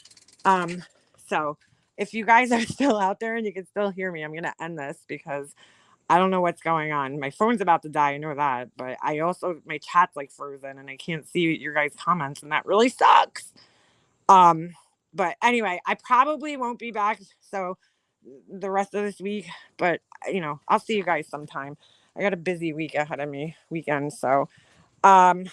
[SPEAKER 1] So if you guys are still out there and you can still hear me, I'm going to end this because I don't know what's going on. My phone's about to die. I know that. But I also, my chat's like frozen and I can't see your guys' comments, and that really sucks. But anyway, I probably won't be back so the rest of this week, but you know, I'll see you guys sometime. I got a busy week ahead of me, weekend, so all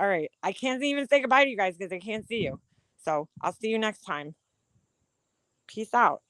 [SPEAKER 1] right. I can't even say goodbye to you guys because I can't see you. So I'll see you next time. Peace out.